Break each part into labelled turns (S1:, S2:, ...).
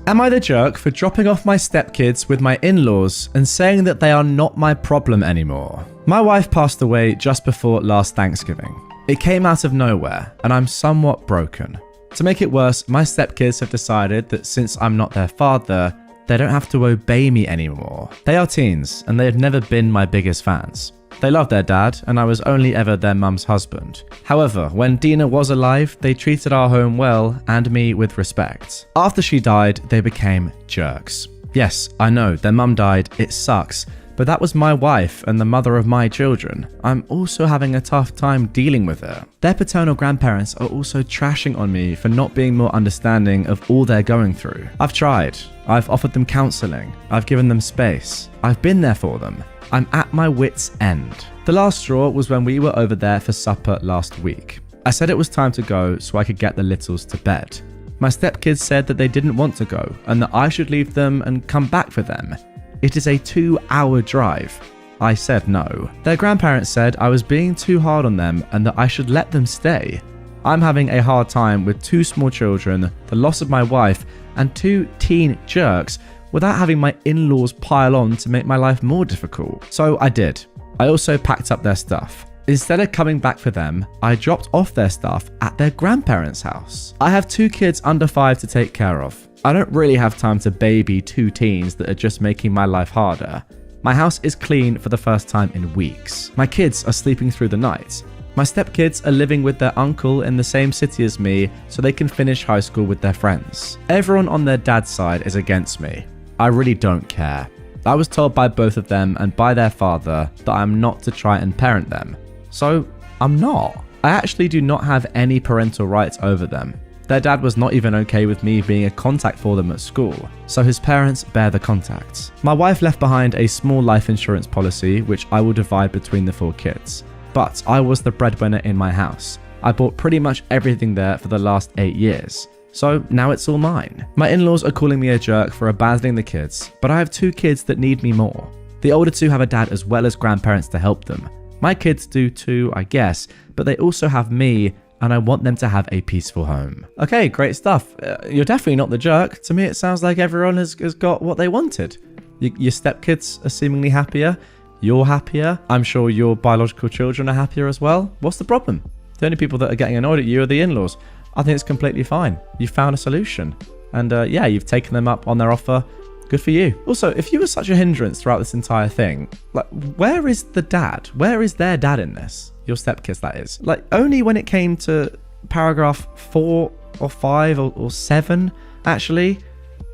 S1: Am I the jerk for dropping off my stepkids with my in-laws and saying that they are not my problem anymore? My wife passed away just before last Thanksgiving. It came out of nowhere, and I'm somewhat broken. To make it worse, my stepkids have decided that since I'm not their father, they don't have to obey me anymore. They are teens, and they have never been my biggest fans. They love their dad, and I was only ever their mum's husband. However, when Dina was alive, they treated our home well and me with respect. After she died, they became jerks. Yes, I know, their mum died, it sucks, but that was my wife and the mother of my children. I'm also having a tough time dealing with it. Their paternal grandparents are also trashing on me for not being more understanding of all they're going through. I've tried. I've offered them counselling. I've given them space. I've been there for them. I'm at my wit's end. The last straw was when we were over there for supper last week. I said it was time to go so I could get the littles to bed. My stepkids said that they didn't want to go and that I should leave them and come back for them. It is a 2-hour drive. I said no. Their grandparents said I was being too hard on them and that I should let them stay. I'm having a hard time with 2 small children, the loss of my wife, and 2 teen jerks without having my in-laws pile on to make my life more difficult. So I did. I also packed up their stuff. Instead of coming back for them, I dropped off their stuff at their grandparents' house. I have 2 kids under 5 to take care of. I don't really have time to baby 2 teens that are just making my life harder. My house is clean for the first time in weeks. My kids are sleeping through the night. My stepkids are living with their uncle in the same city as me so they can finish high school with their friends. Everyone on their dad's side is against me. I really don't care. I was told by both of them and by their father that I am not to try and parent them. So I'm not. I actually do not have any parental rights over them. Their dad was not even okay with me being a contact for them at school, so his parents bear the contacts. My wife left behind a small life insurance policy which I will divide between the 4 kids. But I was the breadwinner in my house. I bought pretty much everything there for the last 8 years. So now it's all mine. My in-laws are calling me a jerk for abandoning the kids, but I have 2 kids that need me more. The older 2 have a dad as well as grandparents to help them. My kids do too, I guess, but they also have me, and I want them to have a peaceful home. Okay, great stuff. You're definitely not the jerk. To me, it sounds like everyone has got what they wanted. Your stepkids are seemingly happier. You're happier. I'm sure your biological children are happier as well. What's the problem? The only people that are getting annoyed at you are the in-laws. I think it's completely fine. You found a solution. And yeah, you've taken them up on their offer. Good for you. Also, if you were such a hindrance throughout this entire thing, like, where is the dad? Where is their dad in this? Your stepkids, that is. Like, only when it came to paragraph 4 or 5 or 7, actually.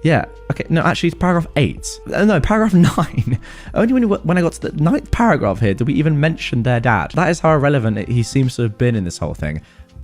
S1: Yeah, okay, no, actually, it's paragraph 8. No, paragraph 9. Only when I got to the 9th paragraph here did we even mention their dad. That is how irrelevant he seems to have been in this whole thing.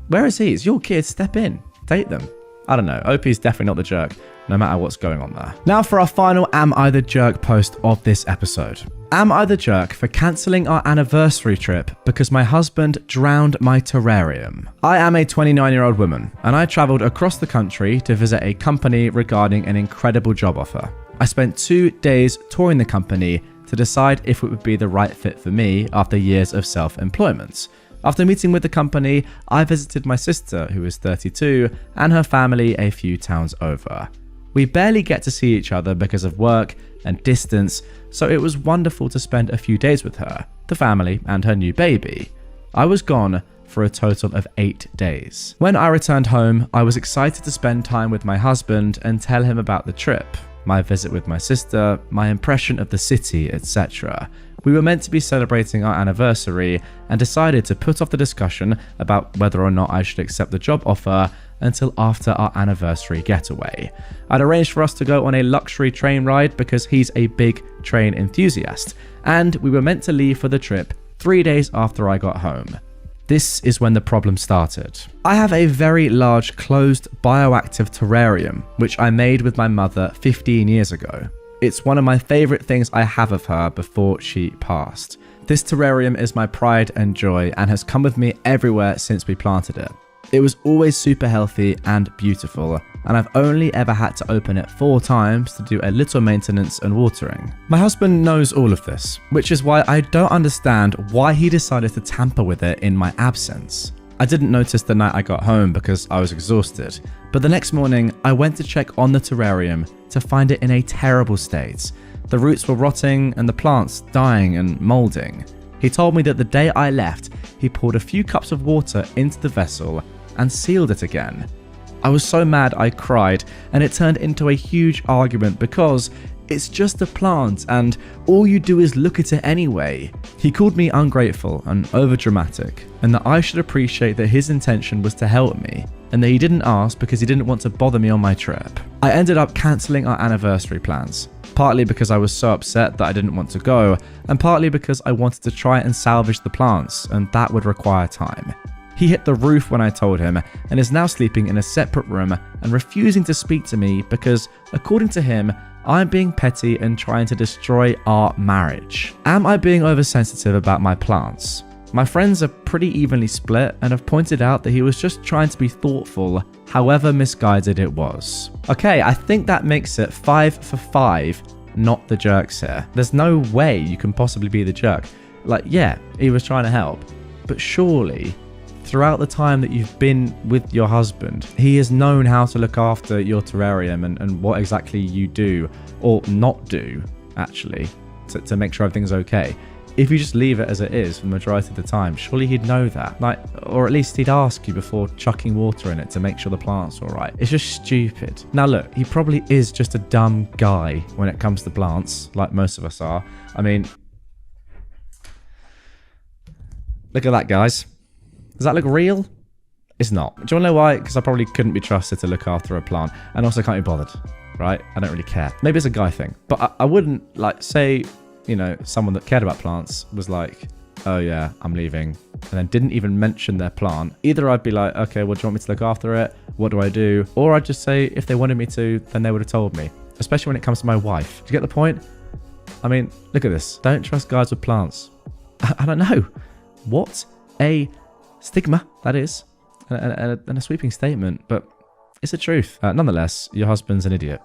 S1: Where is he? It's your kids. Step in. Date them. I don't know. OP's definitely not the jerk, no matter what's going on there. Now for our final Am I the Jerk post of this episode. Am I the jerk for cancelling our anniversary trip because my husband drowned my terrarium? I am a 29-year-old woman, and I travelled across the country to visit a company regarding an incredible job offer. I spent 2 days touring the company to decide if it would be the right fit for me after years of self-employment. After meeting with the company, I visited my sister, who is 32, and her family a few towns over. We barely get to see each other because of work and distance, so it was wonderful to spend a few days with her, the family, and her new baby. I was gone for a total of 8 days. When I returned home, I was excited to spend time with my husband and tell him about the trip, my visit with my sister, my impression of the city, etc. We were meant to be celebrating our anniversary and decided to put off the discussion about whether or not I should accept the job offer until after our anniversary getaway. I'd arranged for us to go on a luxury train ride because he's a big train enthusiast, and we were meant to leave for the trip 3 days after I got home. This is when the problem started. I have a very large closed bioactive terrarium, which I made with my mother 15 years ago. It's one of my favourite things I have of her before she passed. This terrarium is my pride and joy and has come with me everywhere since we planted it. It was always super healthy and beautiful, and I've only ever had to open it 4 times to do a little maintenance and watering. My husband knows all of this, which is why I don't understand why he decided to tamper with it in my absence. I didn't notice the night I got home because I was exhausted, but the next morning I went to check on the terrarium to find it in a terrible state. The roots were rotting and the plants dying and moulding. He told me that the day I left, he poured a few cups of water into the vessel and sealed it again. I was so mad I cried, and it turned into a huge argument because it's just a plant and all you do is look at it anyway. He called me ungrateful and overdramatic, and that I should appreciate that his intention was to help me and that he didn't ask because he didn't want to bother me on my trip. I ended up cancelling our anniversary plans, partly because I was so upset that I didn't want to go, and partly because I wanted to try and salvage the plants, and that would require time. He hit the roof when I told him and is now sleeping in a separate room and refusing to speak to me because, according to him, I'm being petty and trying to destroy our marriage. Am I being oversensitive about my plants? My friends are pretty evenly split and have pointed out that he was just trying to be thoughtful, however misguided it was. Okay, I think that makes it 5 for 5, not the jerks here. There's no way you can possibly be the jerk. Like, yeah, he was trying to help, but surely throughout the time that you've been with your husband, he has known how to look after your terrarium and what exactly you do or not do, actually, to make sure everything's okay. If you just leave it as it is for the majority of the time, surely he'd know that. Like, or at least he'd ask you before chucking water in it to make sure the plant's all right. It's just stupid. Now look, he probably is just a dumb guy when it comes to plants, like most of us are. I mean, look at that, guys. Does that look real? It's not. Do you want to know why? Because I probably couldn't be trusted to look after a plant, and also can't be bothered, right? I don't really care. Maybe it's a guy thing, but I wouldn't, like, say, you know, someone that cared about plants was like, oh yeah, I'm leaving, and then didn't even mention their plant. Either I'd be like, okay, well, do you want me to look after it? What do I do? Or I'd just say, if they wanted me to, then they would have told me, especially when it comes to my wife. Do you get the point? I mean, look at this. Don't trust guys with plants. I don't know. What a stigma that is, and a sweeping statement, but it's the truth. Nonetheless, your husband's an idiot.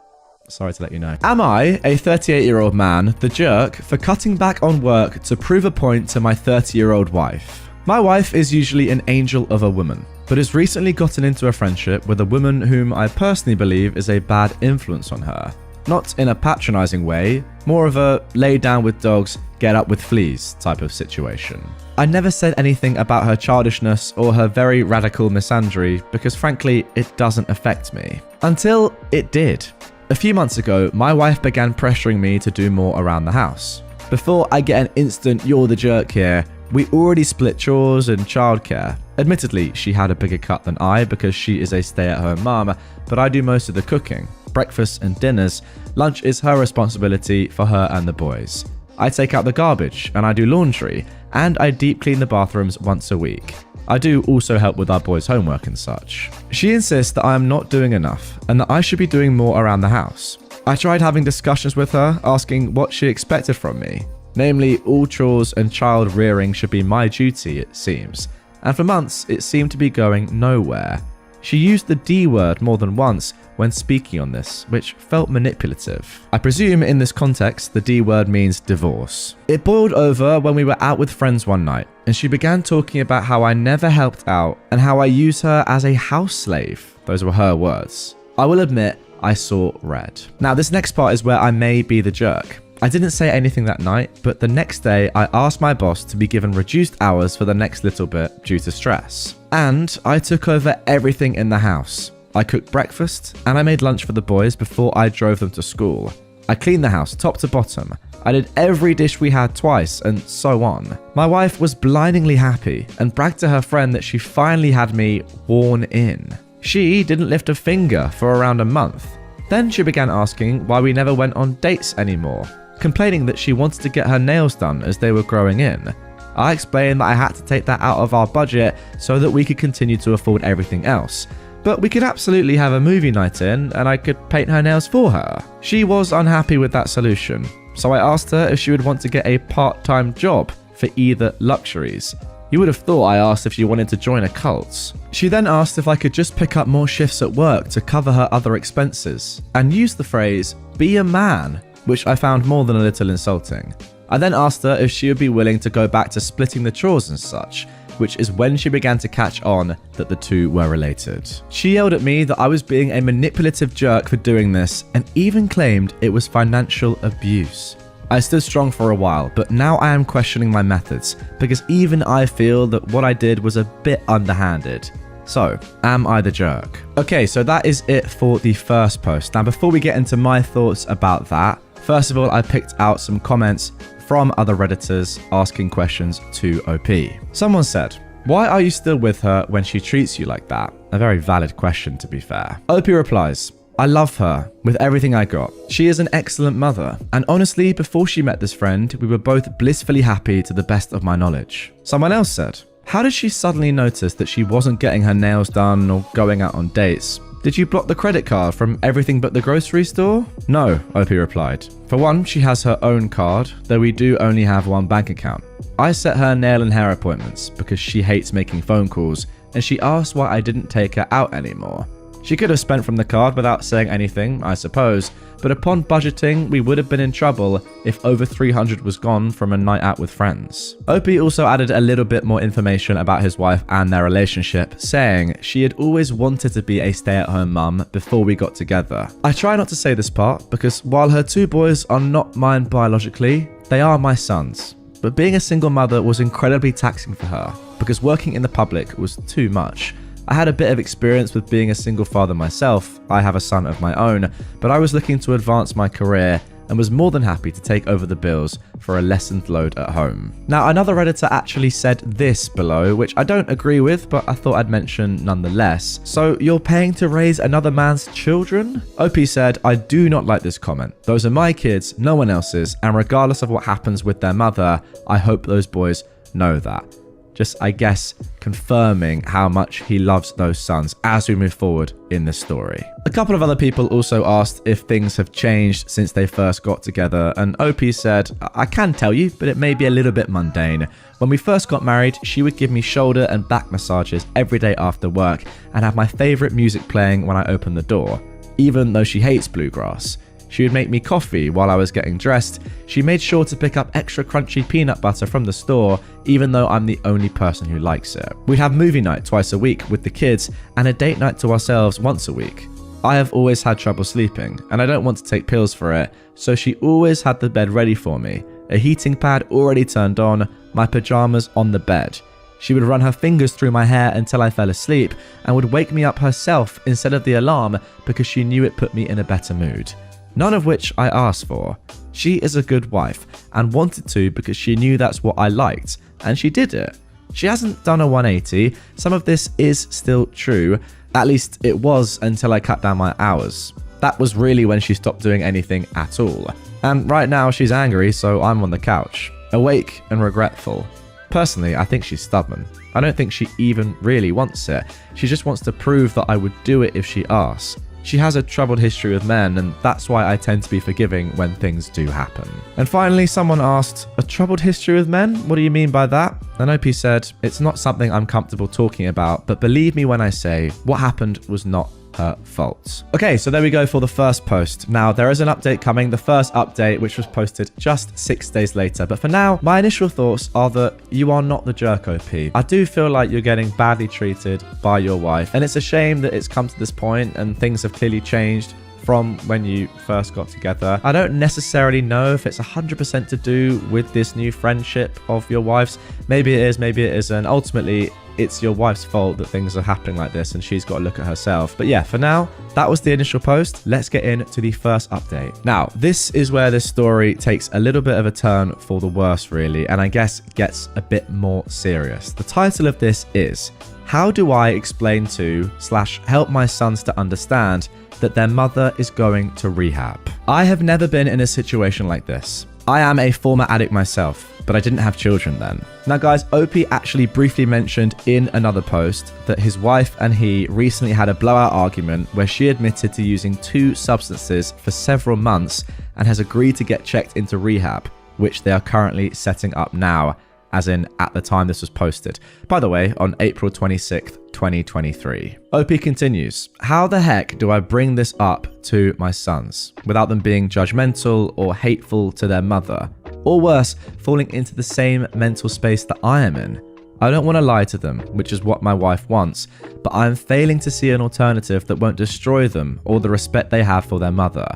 S1: Sorry to let you know. Am I, a 38-year-old man, the jerk for cutting back on work to prove a point to my 30-year-old wife? My wife is usually an angel of a woman, but has recently gotten into a friendship with a woman whom I personally believe is a bad influence on her. Not in a patronizing way, more of a lay down with dogs, get up with fleas type of situation. I never said anything about her childishness or her very radical misandry because frankly, it doesn't affect me. Until it did. A few months ago, my wife began pressuring me to do more around the house. Before I get an instant "you're the jerk" here, we already split chores and childcare. Admittedly, she had a bigger cut than I because she is a stay-at-home mum, but I do most of the cooking. Breakfast and dinners. Lunch is her responsibility for her and the boys. I take out the garbage and I do laundry, and I deep clean the bathrooms once a week. I do also help with our boys' homework and such. She insists that I am not doing enough and that I should be doing more around the house. I tried having discussions with her, asking what she expected from me. Namely, all chores and child rearing should be my duty, it seems. And for months, it seemed to be going nowhere. She used the D word more than once when speaking on this, which felt manipulative. I presume in this context, the D word means divorce. It boiled over when we were out with friends one night, and she began talking about how I never helped out and how I use her as a house slave. Those were her words. I will admit, I saw red. Now, this next part is where I may be the jerk. I didn't say anything that night, but the next day I asked my boss to be given reduced hours for the next little bit due to stress. And I took over everything in the house. I cooked breakfast and I made lunch for the boys before I drove them to school. I cleaned the house top to bottom. I did every dish we had twice and so on. My wife was blindingly happy and bragged to her friend that she finally had me worn in. She didn't lift a finger for around a month. Then she began asking why we never went on dates anymore, complaining that she wanted to get her nails done as they were growing in. I explained that I had to take that out of our budget so that we could continue to afford everything else. But we could absolutely have a movie night in and I could paint her nails for her. She was unhappy with that solution, so I asked her if she would want to get a part-time job for either luxuries. You would have thought I asked if she wanted to join a cult. She then asked if I could just pick up more shifts at work to cover her other expenses, and used the phrase, "be a man," which I found more than a little insulting. I then asked her if she would be willing to go back to splitting the chores and such, which is when she began to catch on that the two were related. She yelled at me that I was being a manipulative jerk for doing this and even claimed it was financial abuse. I stood strong for a while, but now I am questioning my methods because even I feel that what I did was a bit underhanded. So, am I the jerk? Okay, so that is it for the first post. Now, before we get into my thoughts about that, first of all, I picked out some comments from other Redditors asking questions to OP. Someone said, "Why are you still with her when she treats you like that?" A very valid question, to be fair. OP replies, "I love her with everything I got. She is an excellent mother. And honestly, before she met this friend, we were both blissfully happy to the best of my knowledge." Someone else said, "How did she suddenly notice that she wasn't getting her nails done or going out on dates? Did you block the credit card from everything but the grocery store?" "No," OP replied. "For one, she has her own card, though we do only have one bank account. I set her nail and hair appointments because she hates making phone calls, and she asked why I didn't take her out anymore. She could have spent from the card without saying anything, I suppose, but upon budgeting, we would have been in trouble if over 300 was gone from a night out with friends." OP also added a little bit more information about his wife and their relationship, saying she had always wanted to be a stay-at-home mum before we got together. I try not to say this part because while her two boys are not mine biologically, they are my sons. But being a single mother was incredibly taxing for her because working in the public was too much. I had a bit of experience with being a single father myself. I have a son of my own, but I was looking to advance my career and was more than happy to take over the bills for a lessened load at home. Now, another Redditor actually said this below, which I don't agree with, but I thought I'd mention nonetheless. "So you're paying to raise another man's children?" OP said, "I do not like this comment. Those are my kids, no one else's, and regardless of what happens with their mother, I hope those boys know that." Just, I guess, confirming how much he loves those sons as we move forward in this story. A couple of other people also asked if things have changed since they first got together, and OP said, "I can tell you, but it may be a little bit mundane. When we first got married, she would give me shoulder and back massages every day after work and have my favorite music playing when I opened the door, even though she hates bluegrass. She would make me coffee while I was getting dressed. She made sure to pick up extra crunchy peanut butter from the store, even though I'm the only person who likes it. We'd have movie night twice a week with the kids and a date night to ourselves once a week. I have always had trouble sleeping, and I don't want to take pills for it, so she always had the bed ready for me, a heating pad already turned on, my pajamas on the bed. She would run her fingers through my hair until I fell asleep and would wake me up herself instead of the alarm because she knew it put me in a better mood. None of which I asked for. She is a good wife and wanted to because she knew that's what I liked, and she did it. She hasn't done a 180. Some of this is still true. At least it was until I cut down my hours. That was really when she stopped doing anything at all. And right now she's angry, so I'm on the couch, awake and regretful. Personally, I think she's stubborn. I don't think she even really wants it. She just wants to prove that I would do it if she asks. She has a troubled history with men, and that's why I tend to be forgiving when things do happen. And finally, someone asked, "A troubled history with men? What do you mean by that?" And OP said, "It's not something I'm comfortable talking about, but believe me when I say what happened was not her fault." Okay, so there we go for the first post. Now, there is an update coming, the first update, which was posted just 6 days later. But for now, my initial thoughts are that you are not the jerk, OP. I do feel like you're getting badly treated by your wife, and it's a shame that it's come to this point and things have clearly changed from when you first got together. I don't necessarily know if it's 100% to do with this new friendship of your wife's. Maybe it is, maybe it isn't. Ultimately, it's your wife's fault that things are happening like this, and she's got to look at herself. But yeah, for now, that was the initial post. Let's get into the first update. Now, this is where this story takes a little bit of a turn for the worse, really, and I guess gets a bit more serious. The title of this is, "How do I explain to / help my sons to understand that their mother is going to rehab?" I have never been in a situation like this. I am a former addict myself, but I didn't have children then. Now guys, OP actually briefly mentioned in another post that his wife and he recently had a blowout argument where she admitted to using 2 substances for several months and has agreed to get checked into rehab, which they are currently setting up now, as in at the time this was posted. By the way, on April 26th, 2023. OP continues, "How the heck do I bring this up to my sons without them being judgmental or hateful to their mother? Or worse, falling into the same mental space that I am in? I don't want to lie to them, which is what my wife wants, but I'm failing to see an alternative that won't destroy them or the respect they have for their mother.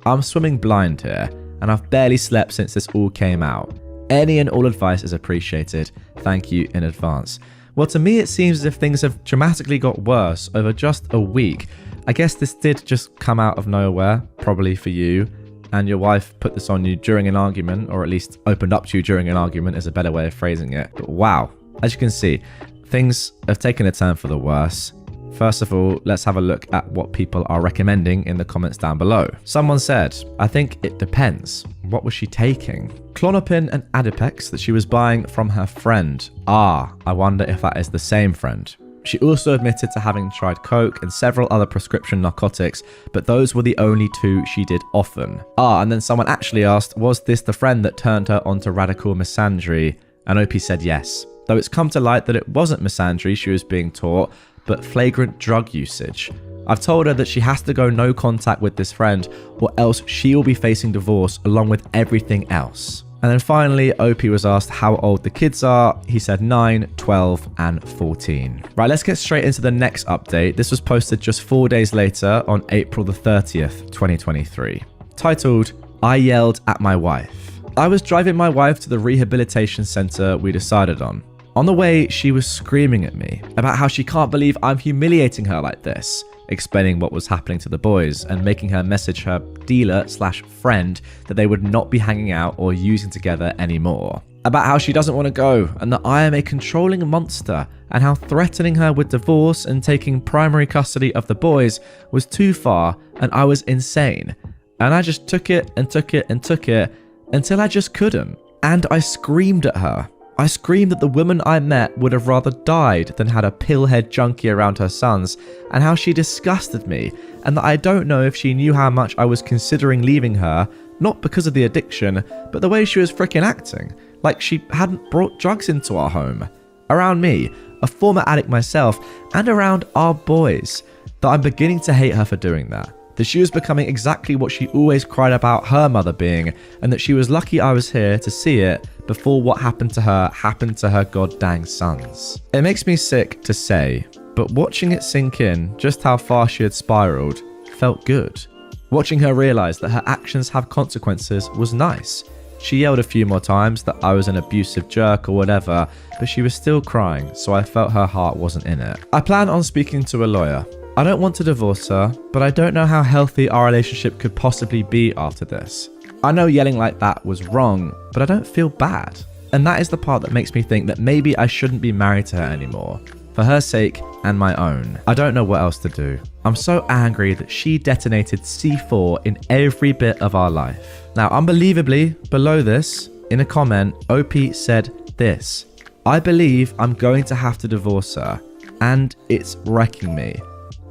S1: I'm swimming blind here, and I've barely slept since this all came out. Any and all advice is appreciated. Thank you in advance. Well, to me it seems as if things have dramatically got worse over just a week. I guess this did just come out of nowhere, probably for you, and your wife put this on you during an argument, or at least opened up to you during an argument is a better way of phrasing it. But wow, as you can see, things have taken a turn for the worse. First of all, let's have a look at what people are recommending in the comments down below. Someone said, I think it depends. What was she taking? Klonopin and Adipex that she was buying from her friend. I wonder if that is the same friend. She also admitted to having tried coke and several other prescription narcotics, but those were the only two she did often. And then someone actually asked, was this the friend that turned her onto radical misandry? And OP said yes. Though it's come to light that it wasn't misandry she was being taught, but flagrant drug usage. I've told her that she has to go no contact with this friend or else she will be facing divorce along with everything else. And then finally, OP was asked how old the kids are. He said 9, 12 and 14. Right, let's get straight into the next update. This was posted just 4 days later on April the 30th, 2023. Titled, I yelled at my wife. I was driving my wife to the rehabilitation center we decided on. On the way, she was screaming at me about how she can't believe I'm humiliating her like this, explaining what was happening to the boys and making her message her dealer/friend that they would not be hanging out or using together anymore. About how she doesn't want to go and that I am a controlling monster and how threatening her with divorce and taking primary custody of the boys was too far and I was insane. And I just took it and took it and took it until I just couldn't. And I screamed at her. I screamed that the woman I met would have rather died than had a pillhead junkie around her sons, and how she disgusted me, and that I don't know if she knew how much I was considering leaving her, not because of the addiction, but the way she was freaking acting, like she hadn't brought drugs into our home. Around me, a former addict myself, and around our boys, that I'm beginning to hate her for doing that. That she was becoming exactly what she always cried about her mother being, and that she was lucky I was here to see it before what happened to her goddamn sons. It makes me sick to say, but watching it sink in just how far she had spiraled felt good. Watching her realize that her actions have consequences was nice. She yelled a few more times that I was an abusive jerk or whatever, but she was still crying, so I felt her heart wasn't in it. I plan on speaking to a lawyer. I don't want to divorce her, but I don't know how healthy our relationship could possibly be after this. I know yelling like that was wrong, but I don't feel bad. And that is the part that makes me think that maybe I shouldn't be married to her anymore. For her sake and my own. I don't know what else to do. I'm so angry that she detonated C4 in every bit of our life. Now, unbelievably, below this, in a comment, OP said this. I believe I'm going to have to divorce her, and it's wrecking me.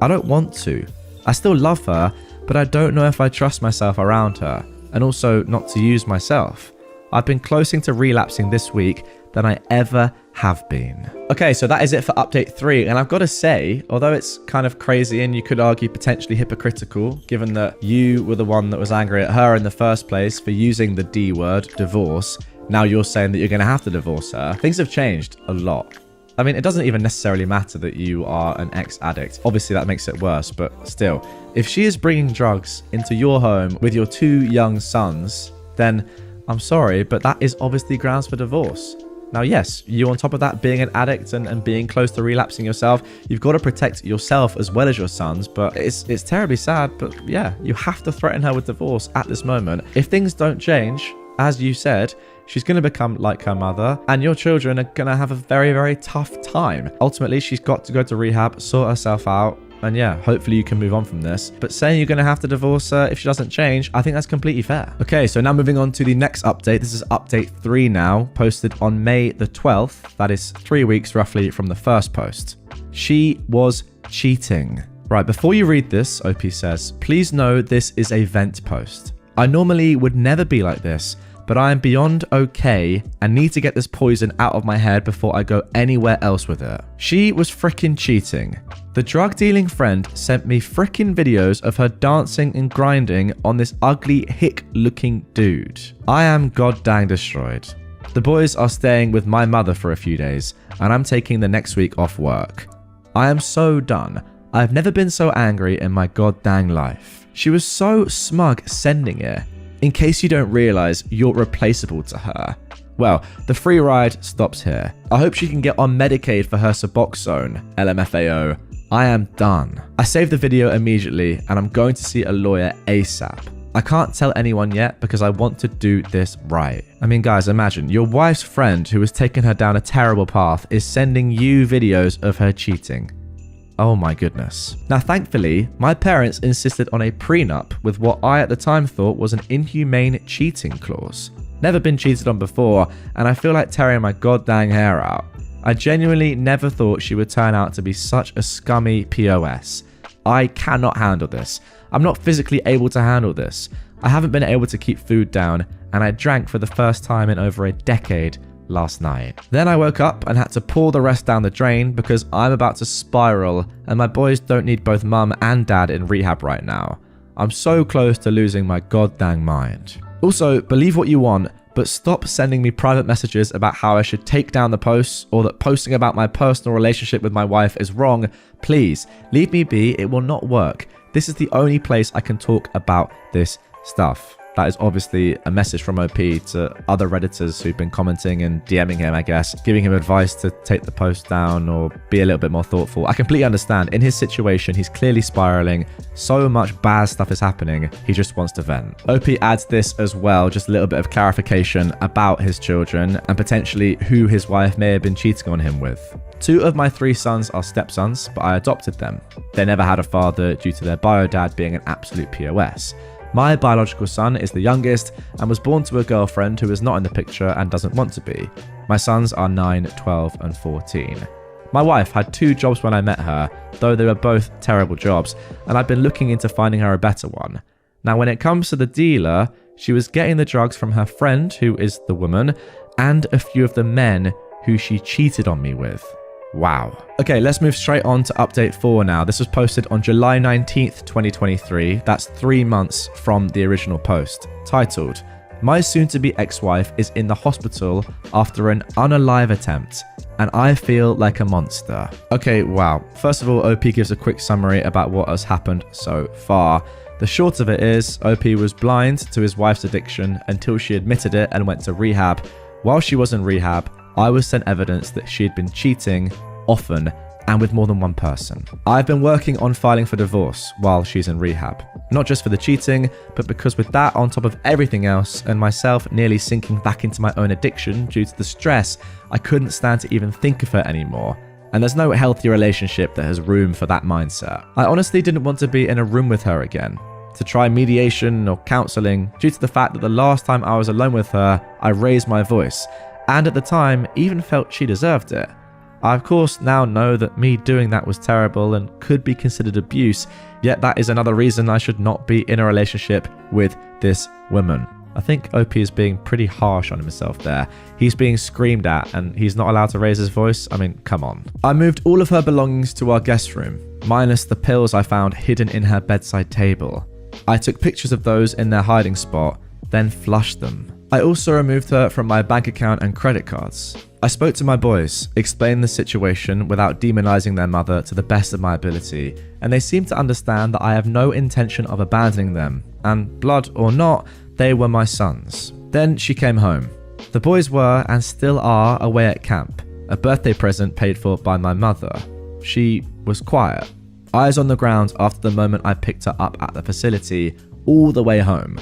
S1: I don't want to. I still love her, but I don't know if I trust myself around her, and also not to use myself. I've been closer to relapsing this week than I ever have been. Okay, so that is it for update 3, and I've got to say, although it's kind of crazy and you could argue potentially hypocritical, given that you were the one that was angry at her in the first place for using the D word, divorce, now you're saying that you're going to have to divorce her. Things have changed a lot. I mean, it doesn't even necessarily matter that you are an ex-addict. Obviously, that makes it worse, but still. If she is bringing drugs into your home with your 2 young sons, then I'm sorry, but that is obviously grounds for divorce. Now, yes, you on top of that being an addict and being close to relapsing yourself, you've got to protect yourself as well as your sons, but it's terribly sad, but yeah, you have to threaten her with divorce at this moment. If things don't change, as you said, she's going to become like her mother, and your children are going to have a very, very tough time. Ultimately, she's got to go to rehab, sort herself out, and yeah, hopefully you can move on from this. But saying you're going to have to divorce her if she doesn't change, I think that's completely fair. Okay, so now moving on to the next update. This is update 3 now, posted on May the 12th. That is 3 weeks roughly from the first post. She was cheating. Right, before you read this, OP says, please know this is a vent post. I normally would never be like this, but I am beyond okay and need to get this poison out of my head before I go anywhere else with it. She was frickin' cheating. The drug dealing friend sent me frickin' videos of her dancing and grinding on this ugly hick looking dude. I am goddamn destroyed. The boys are staying with my mother for a few days, and I'm taking the next week off work. I am so done. I've never been so angry in my goddamn life. She was so smug sending it. In case you don't realize, you're replaceable to her. Well, the free ride stops here. I hope she can get on Medicaid for her Suboxone, LMFAO. I am done. I saved the video immediately, and I'm going to see a lawyer ASAP. I can't tell anyone yet because I want to do this right. I mean, guys, imagine your wife's friend who has taken her down a terrible path is sending you videos of her cheating. Oh my goodness. Now, thankfully, my parents insisted on a prenup with what I at the time thought was an inhumane cheating clause. Never been cheated on before, and I feel like tearing my goddamn hair out. I genuinely never thought she would turn out to be such a scummy POS. I cannot handle this. I'm not physically able to handle this. I haven't been able to keep food down, and I drank for the first time in over a decade last night. Then I woke up and had to pour the rest down the drain because I'm about to spiral, and my boys don't need both mum and dad in rehab right now. I'm so close to losing my goddamn mind. Also, believe what you want, but stop sending me private messages about how I should take down the posts or that posting about my personal relationship with my wife is wrong. Please, leave me be. It will not work. This is the only place I can talk about this stuff. That is obviously a message from OP to other Redditors who've been commenting and DMing him, I guess, giving him advice to take the post down or be a little bit more thoughtful. I completely understand. In his situation, he's clearly spiraling. So much bad stuff is happening. He just wants to vent. OP adds this as well, just a little bit of clarification about his children and potentially who his wife may have been cheating on him with. 2 of my 3 sons are stepsons, but I adopted them. They never had a father due to their bio dad being an absolute POS. My biological son is the youngest and was born to a girlfriend who is not in the picture and doesn't want to be. My sons are 9, 12, and 14. My wife had 2 jobs when I met her, though they were both terrible jobs, and I've been looking into finding her a better one. Now, when it comes to the dealer, she was getting the drugs from her friend, who is the woman, and a few of the men who she cheated on me with. Wow. Okay, let's move straight on to update 4 now. This was posted on July 19th, 2023. That's 3 months from the original post. Titled, "My soon-to-be ex-wife is in the hospital after an unalive attempt, and I feel like a monster." Okay, wow. First of all, OP gives a quick summary about what has happened so far. The short of it is, OP was blind to his wife's addiction until she admitted it and went to rehab. While she was in rehab, I was sent evidence that she had been cheating often and with more than one person. I've been working on filing for divorce while she's in rehab. Not just for the cheating, but because with that on top of everything else and myself nearly sinking back into my own addiction due to the stress, I couldn't stand to even think of her anymore. And there's no healthy relationship that has room for that mindset. I honestly didn't want to be in a room with her again, to try mediation or counseling, due to the fact that the last time I was alone with her, I raised my voice, and at the time even felt she deserved it. I of course now know that me doing that was terrible and could be considered abuse, yet that is another reason I should not be in a relationship with this woman. I think OP is being pretty harsh on himself there. He's being screamed at and he's not allowed to raise his voice. I mean, come on. I moved all of her belongings to our guest room, minus the pills I found hidden in her bedside table. I took pictures of those in their hiding spot, then flushed them. I also removed her from my bank account and credit cards. I spoke to my boys, explained the situation without demonizing their mother to the best of my ability, and they seemed to understand that I have no intention of abandoning them, and blood or not, they were my sons. Then she came home. The boys were, and still are, away at camp, a birthday present paid for by my mother. She was quiet, eyes on the ground after the moment I picked her up at the facility, all the way home.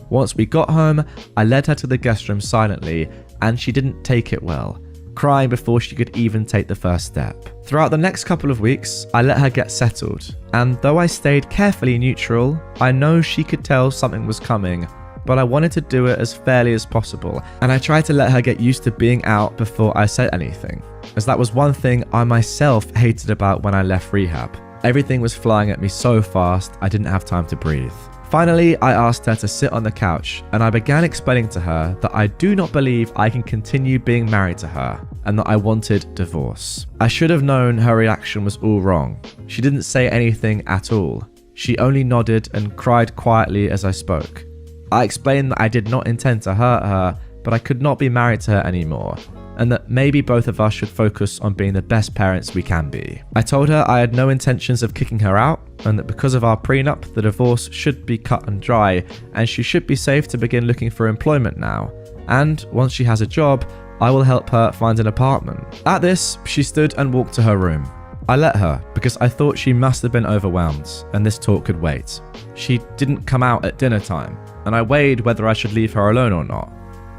S1: Once we got home, I led her to the guest room silently, and she didn't take it well, crying before she could even take the first step. Throughout the next couple of weeks, I let her get settled, and though I stayed carefully neutral, I know she could tell something was coming, but I wanted to do it as fairly as possible, and I tried to let her get used to being out before I said anything, as that was one thing I myself hated about when I left rehab. Everything was flying at me so fast, I didn't have time to breathe. Finally, I asked her to sit on the couch, and I began explaining to her that I do not believe I can continue being married to her, and that I wanted divorce. I should have known her reaction was all wrong. She didn't say anything at all. She only nodded and cried quietly as I spoke. I explained that I did not intend to hurt her, but I could not be married to her anymore, and that maybe both of us should focus on being the best parents we can be. I told her I had no intentions of kicking her out, and that because of our prenup, the divorce should be cut and dry, and she should be safe to begin looking for employment now. And once she has a job, I will help her find an apartment. At this, she stood and walked to her room. I let her because I thought she must have been overwhelmed and this talk could wait. She didn't come out at dinner time, and I weighed whether I should leave her alone or not.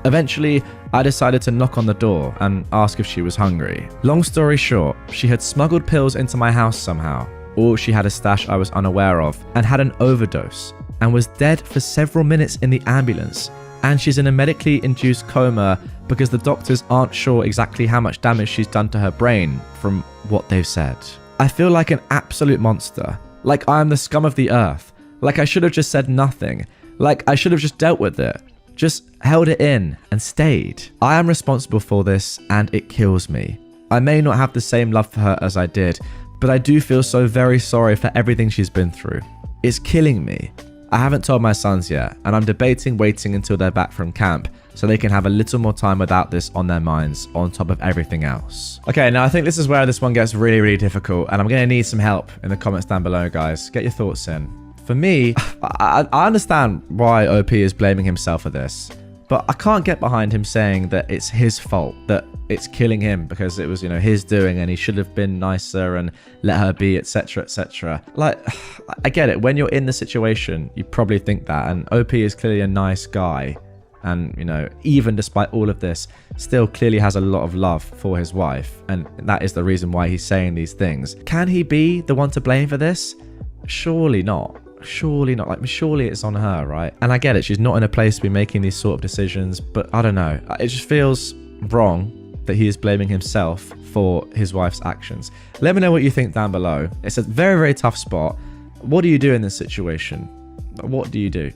S1: Eventually, I decided to knock on the door and ask if she was hungry. Long story short, she had smuggled pills into my house somehow, or she had a stash I was unaware of and had an overdose and was dead for several minutes in the ambulance, and she's in a medically induced coma because the doctors aren't sure exactly how much damage she's done to her brain from what they've said. I feel like an absolute monster, like I am the scum of the earth, like I should have just said nothing, like I should have just dealt with it. Just held it in and stayed. I am responsible for this and it kills me. I may not have the same love for her as I did, but I do feel so very sorry for everything she's been through. It's killing me. I haven't told my sons yet, and I'm debating waiting until they're back from camp so they can have a little more time without this on their minds on top of everything else. Okay, now I think this is where this one gets really, really difficult, and I'm going to need some help in the comments down below, guys. Get your thoughts in. For me, I understand why OP is blaming himself for this, but I can't get behind him saying that it's his fault, that it's killing him because it was, you know, his doing and he should have been nicer and let her be, etc, etc. Like, I get it. When you're in the situation, you probably think that, and OP is clearly a nice guy and, you know, even despite all of this, still clearly has a lot of love for his wife, and that is the reason why he's saying these things. Can he be the one to blame for this? Surely not. Surely not. Like, surely it's on her, right? And I get it, she's not in a place to be making these sort of decisions, but I don't know, it just feels wrong that he is blaming himself for his wife's actions. Let me know what you think down below. It's a very, very tough spot. What do you do in this situation? What do you do?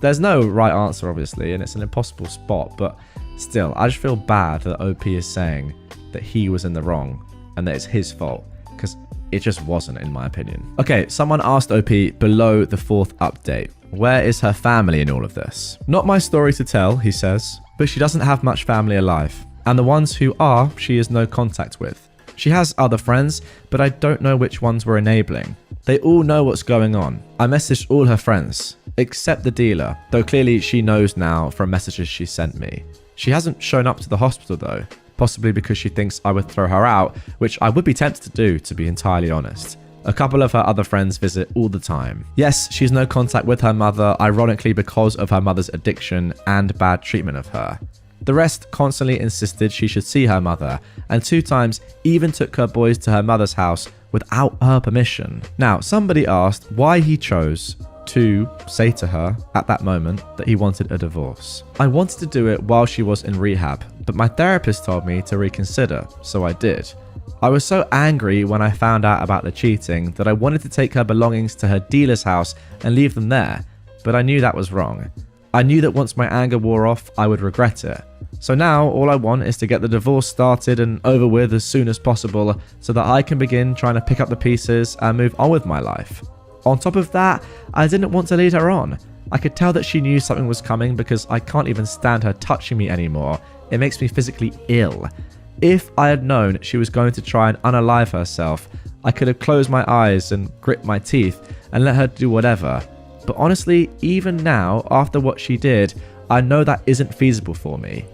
S1: There's no right answer, obviously, and it's an impossible spot, but still, I just feel bad that OP is saying that he was in the wrong and that it's his fault, because it just wasn't, in my opinion. Okay, someone asked OP below the 4th update, where is her family in all of this? Not my story to tell, he says, but she doesn't have much family alive, and the ones who are, she has no contact with. She has other friends, but I don't know which ones were enabling. They all know what's going on. I messaged all her friends, except the dealer, though clearly she knows now from messages she sent me. She hasn't shown up to the hospital though, possibly because she thinks I would throw her out, which I would be tempted to do, to be entirely honest. A couple of her other friends visit all the time. Yes, she's no contact with her mother, ironically because of her mother's addiction and bad treatment of her. The rest constantly insisted she should see her mother, and 2 times even took her boys to her mother's house without her permission. Now, somebody asked why he chose to say to her at that moment that he wanted a divorce. I wanted to do it while she was in rehab, but my therapist told me to reconsider, so I did. I was so angry when I found out about the cheating that I wanted to take her belongings to her dealer's house and leave them there, but I knew that was wrong. I knew that once my anger wore off, I would regret it. So now all I want is to get the divorce started and over with as soon as possible so that I can begin trying to pick up the pieces and move on with my life. On top of that, I didn't want to lead her on. I could tell that she knew something was coming because I can't even stand her touching me anymore. It makes me physically ill. If I had known she was going to try and unalive herself, I could have closed my eyes and grit my teeth and let her do whatever. But honestly, even now, after what she did, I know that isn't feasible for me.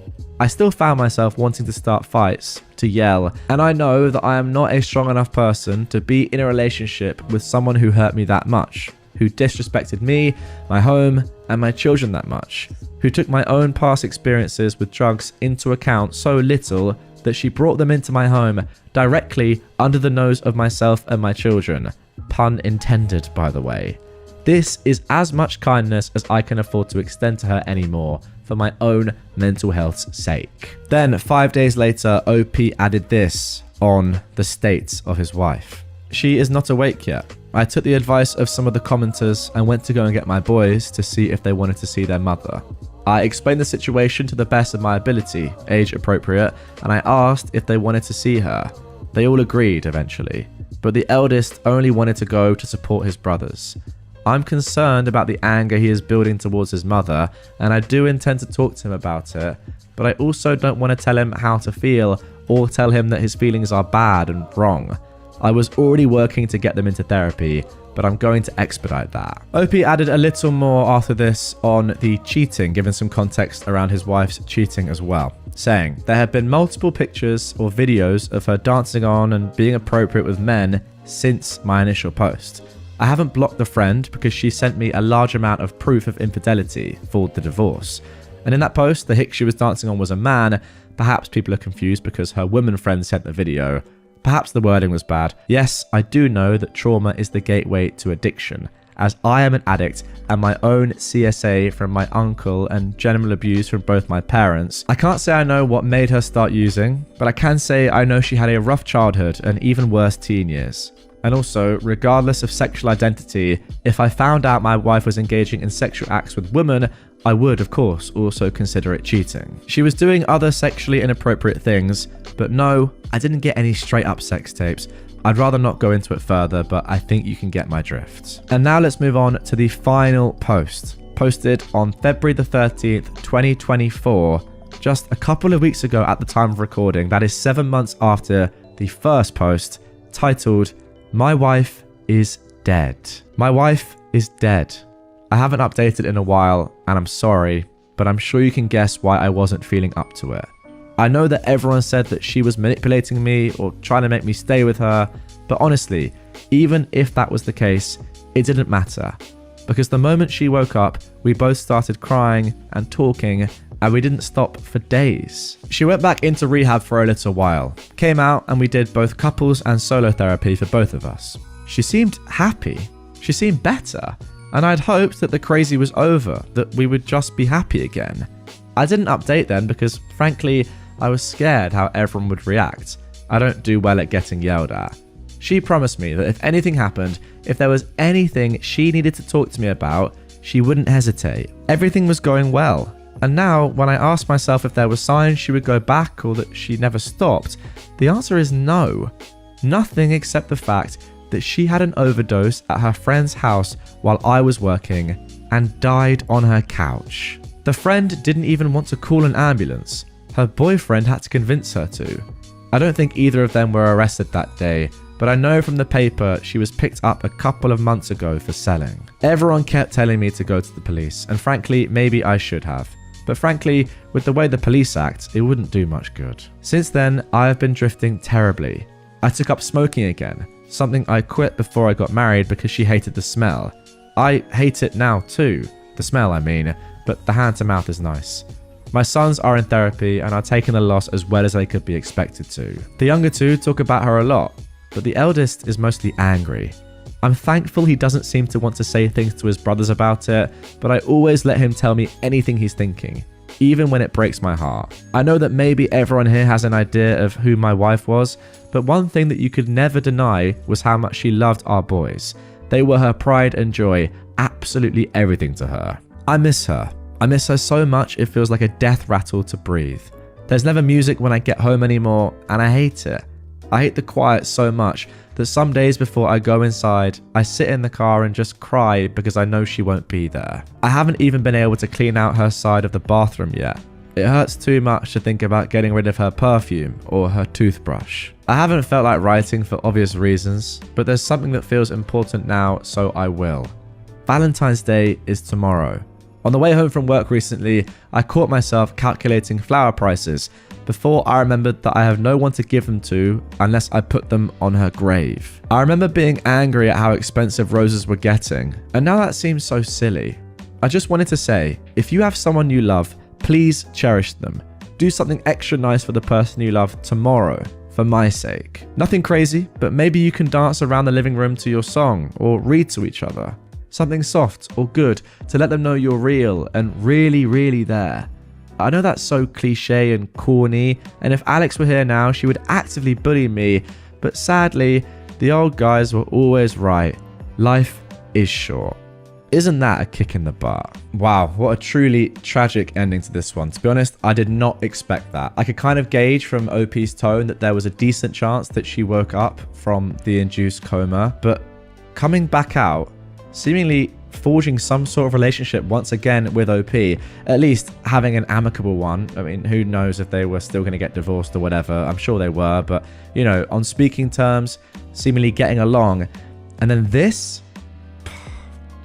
S1: I still found myself wanting to start fights, to yell, and I know that I am not a strong enough person to be in a relationship with someone who hurt me that much, who disrespected me, my home, and my children that much, who took my own past experiences with drugs into account so little that she brought them into my home directly under the nose of myself and my children. Pun intended, by the way. This is as much kindness as I can afford to extend to her anymore for my own mental health's sake. Then 5 days later, OP added this on the state of his wife. She is not awake yet. I took the advice of some of the commenters and went to go and get my boys to see if they wanted to see their mother. I explained the situation to the best of my ability, age appropriate, and I asked if they wanted to see her. They all agreed eventually, but the eldest only wanted to go to support his brothers. I'm concerned about the anger he is building towards his mother, and I do intend to talk to him about it, but I also don't want to tell him how to feel or tell him that his feelings are bad and wrong. I was already working to get them into therapy, but I'm going to expedite that. OP added a little more after this on the cheating, giving some context around his wife's cheating as well, saying, there have been multiple pictures or videos of her dancing on and being appropriate with men since my initial post. I haven't blocked the friend because she sent me a large amount of proof of infidelity for the divorce. And in that post, the hick she was dancing on was a man. Perhaps people are confused because her woman friend sent the video. Perhaps the wording was bad. Yes, I do know that trauma is the gateway to addiction, as I am an addict and my own CSA from my uncle and general abuse from both my parents. I can't say I know what made her start using, but I can say I know she had a rough childhood and even worse teen years. And also, regardless of sexual identity, if I found out my wife was engaging in sexual acts with women, I would, of course, also consider it cheating. She was doing other sexually inappropriate things, but no, I didn't get any straight up sex tapes. I'd rather not go into it further, but I think you can get my drift. And now let's move on to the final post, posted on February the 13th, 2024, just a couple of weeks ago at the time of recording. That is 7 months after the first post, titled, My wife is dead. My wife is dead. I haven't updated in a while, and I'm sorry, but I'm sure you can guess why I wasn't feeling up to it. I know that everyone said that she was manipulating me or trying to make me stay with her, but honestly, even if that was the case, it didn't matter. Because the moment she woke up, we both started crying and talking, and we didn't stop for days. She went back into rehab for a little while, came out, and we did both couples and solo therapy for both of us. She seemed happy. She seemed better. And I'd hoped that the crazy was over, that we would just be happy again. I didn't update then because, frankly, I was scared how everyone would react. I don't do well at getting yelled at. She promised me that if anything happened, if there was anything she needed to talk to me about, she wouldn't hesitate. Everything was going well. And now, when I asked myself if there were signs she would go back or that she never stopped, the answer is no. Nothing except the fact that she had an overdose at her friend's house while I was working and died on her couch. The friend didn't even want to call an ambulance. Her boyfriend had to convince her to. I don't think either of them were arrested that day, but I know from the paper she was picked up a couple of months ago for selling. Everyone kept telling me to go to the police, and frankly, maybe I should have. But frankly, with the way the police act, it wouldn't do much good. Since then, I have been drifting terribly. I took up smoking again, something I quit before I got married because she hated the smell. I hate it now too, the smell I mean, but the hand to mouth is nice. My sons are in therapy and are taking the loss as well as they could be expected to. The younger two talk about her a lot, but the eldest is mostly angry. I'm thankful he doesn't seem to want to say things to his brothers about it, but I always let him tell me anything he's thinking, even when it breaks my heart. I know that maybe everyone here has an idea of who my wife was, but one thing that you could never deny was how much she loved our boys. They were her pride and joy, absolutely everything to her. I miss her. I miss her so much it feels like a death rattle to breathe. There's never music when I get home anymore, and I hate it. I hate the quiet so much that some days before I go inside, I sit in the car and just cry because I know she won't be there. I haven't even been able to clean out her side of the bathroom yet. It hurts too much to think about getting rid of her perfume or her toothbrush. I haven't felt like writing for obvious reasons, but there's something that feels important now, so I will. Valentine's Day is tomorrow. On the way home from work recently, I caught myself calculating flower prices before I remembered that I have no one to give them to unless I put them on her grave. I remember being angry at how expensive roses were getting, and now that seems so silly. I just wanted to say, if you have someone you love, please cherish them. Do something extra nice for the person you love tomorrow, for my sake. Nothing crazy, but maybe you can dance around the living room to your song or read to each other. Something soft or good to let them know you're real and really, really there. I know that's so cliche and corny, and if Alex were here now, she would actively bully me, but sadly, the old guys were always right. Life is short. Isn't that a kick in the butt? Wow, what a truly tragic ending to this one. To be honest, I did not expect that. I could kind of gauge from OP's tone that there was a decent chance that she woke up from the induced coma, but coming back out, seemingly forging some sort of relationship once again with OP, at least having an amicable one. I mean, who knows if they were still going to get divorced or whatever. I'm sure they were, but you know, on speaking terms, seemingly getting along. And then this,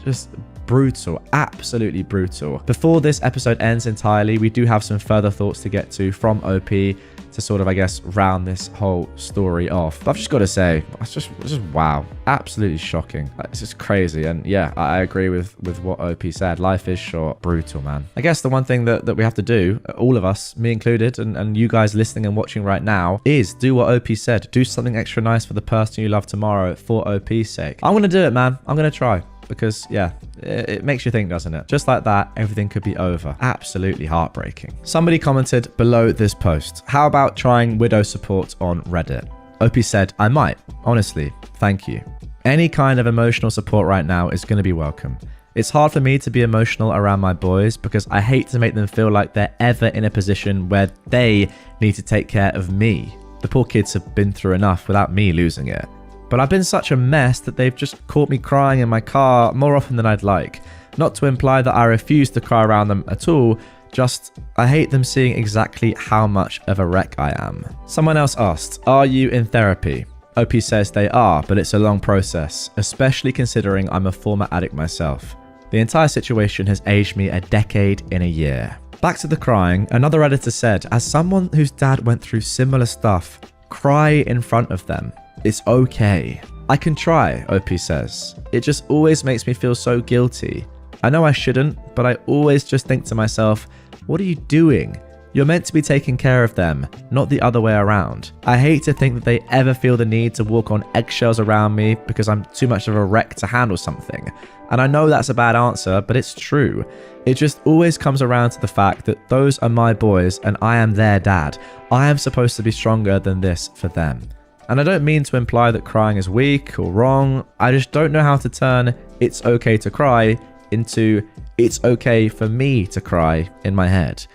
S1: just brutal, absolutely brutal. Before this episode ends entirely, we do have some further thoughts to get to from OP to sort of, I guess, round this whole story off. But I've just got to say, it's just wow, absolutely shocking. It's just crazy. And yeah, I agree with what OP said. Life is short. Brutal, man. I guess the one thing that we have to do, all of us, me included, and you guys listening and watching right now, is do what OP said. Do something extra nice for the person you love tomorrow for OP's sake. I'm going to do it, man. I'm going to try. Because, yeah, it makes you think, doesn't it? Just like that, everything could be over. Absolutely heartbreaking. Somebody commented below this post, how about trying widow support on Reddit? OP said, I might. Honestly, thank you. Any kind of emotional support right now is going to be welcome. It's hard for me to be emotional around my boys because I hate to make them feel like they're ever in a position where they need to take care of me. The poor kids have been through enough without me losing it. But I've been such a mess that they've just caught me crying in my car more often than I'd like. Not to imply that I refuse to cry around them at all, just I hate them seeing exactly how much of a wreck I am. Someone else asked, are you in therapy? OP says they are, but it's a long process, especially considering I'm a former addict myself. The entire situation has aged me a decade in a year. Back to the crying, another Redditor said, as someone whose dad went through similar stuff, cry in front of them. It's okay. I can try, OP says. It just always makes me feel so guilty. I know I shouldn't, but I always just think to myself, what are you doing? You're meant to be taking care of them, not the other way around. I hate to think that they ever feel the need to walk on eggshells around me because I'm too much of a wreck to handle something. And I know that's a bad answer, but it's true. It just always comes around to the fact that those are my boys and I am their dad. I am supposed to be stronger than this for them. And I don't mean to imply that crying is weak or wrong. I just don't know how to turn it's okay to cry into it's okay for me to cry in my head.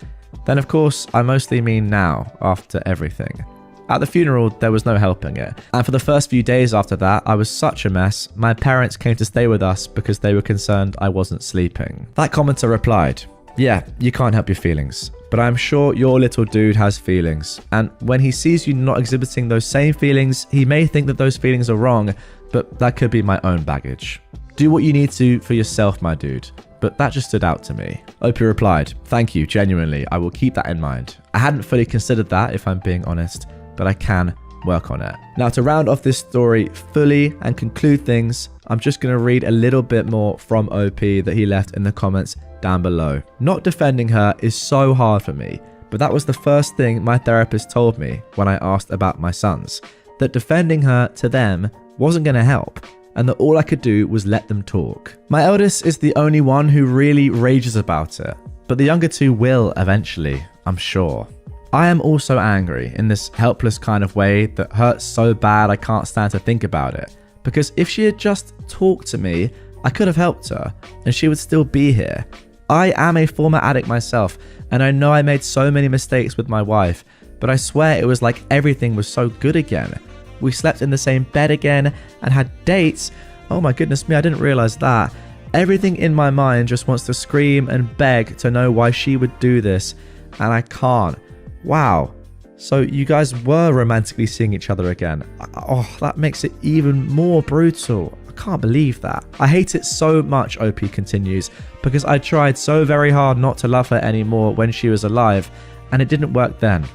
S1: Then of course, I mostly mean now, after everything. At the funeral, there was no helping it. And for the first few days after that, I was such a mess. My parents came to stay with us because they were concerned I wasn't sleeping. That commenter replied, yeah, you can't help your feelings. But I'm sure your little dude has feelings. And when he sees you not exhibiting those same feelings, he may think that those feelings are wrong, but that could be my own baggage. Do what you need to for yourself, my dude. But that just stood out to me. OP replied, thank you, genuinely. I will keep that in mind. I hadn't fully considered that, if I'm being honest, but I can work on it. Now, to round off this story fully and conclude things, I'm just going to read a little bit more from OP that he left in the comments down below. Not defending her is so hard for me, but that was the first thing my therapist told me when I asked about my sons, that defending her to them wasn't going to help, and that all I could do was let them talk. My eldest is the only one who really rages about it, but the younger two will eventually, I'm sure. I am also angry in this helpless kind of way that hurts so bad I can't stand to think about it, because if she had just talked to me, I could have helped her, and she would still be here. I am a former addict myself, and I know I made so many mistakes with my wife, but I swear it was like everything was so good again. We slept in the same bed again and had dates. Oh my goodness me, I didn't realize that. Everything in my mind just wants to scream and beg to know why she would do this, and I can't. Wow. So you guys were romantically seeing each other again. Oh, that makes it even more brutal. Can't believe that. I hate it so much, OP continues, because I tried so very hard not to love her anymore when she was alive, and it didn't work then.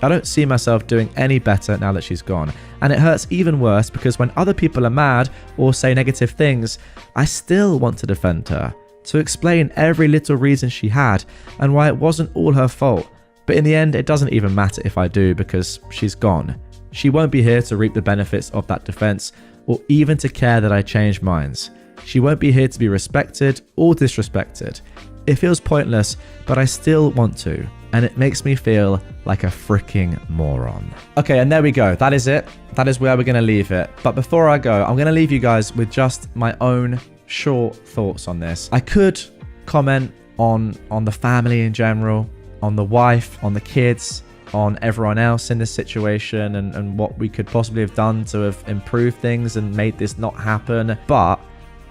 S1: I don't see myself doing any better now that she's gone, and it hurts even worse because when other people are mad or say negative things, I still want to defend her, to explain every little reason she had and why it wasn't all her fault. But in the end, it doesn't even matter if I do because she's gone. She won't be here to reap the benefits of that defense, or even to care that I changed minds. She won't be here to be respected or disrespected. It feels pointless, but I still want to, and it makes me feel like a freaking moron. Okay, and there we go. That is it. That is where we're going to leave it. But before I go, I'm going to leave you guys with just my own short thoughts on this. I could comment on the family in general, on the wife, on the kids, on everyone else in this situation and what we could possibly have done to have improved things and made this not happen. But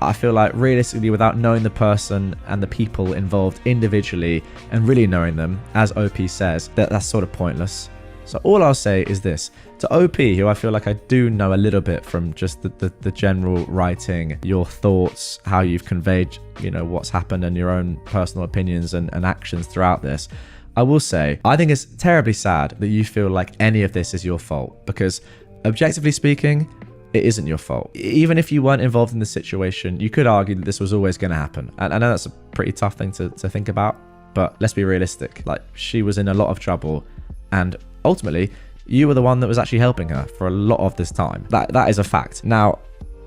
S1: I feel like realistically, without knowing the person and the people involved individually and really knowing them, as OP says, that's sort of pointless. So all I'll say is this. To OP, who I feel like I do know a little bit from just the general writing, your thoughts, how you've conveyed, what's happened and your own personal opinions and actions throughout this, I will say, I think it's terribly sad that you feel like any of this is your fault, because objectively speaking, it isn't your fault. Even if you weren't involved in the situation, you could argue that this was always going to happen. And I know that's a pretty tough thing to think about, but let's be realistic. Like, she was in a lot of trouble, and ultimately, you were the one that was actually helping her for a lot of this time. That is a fact. Now,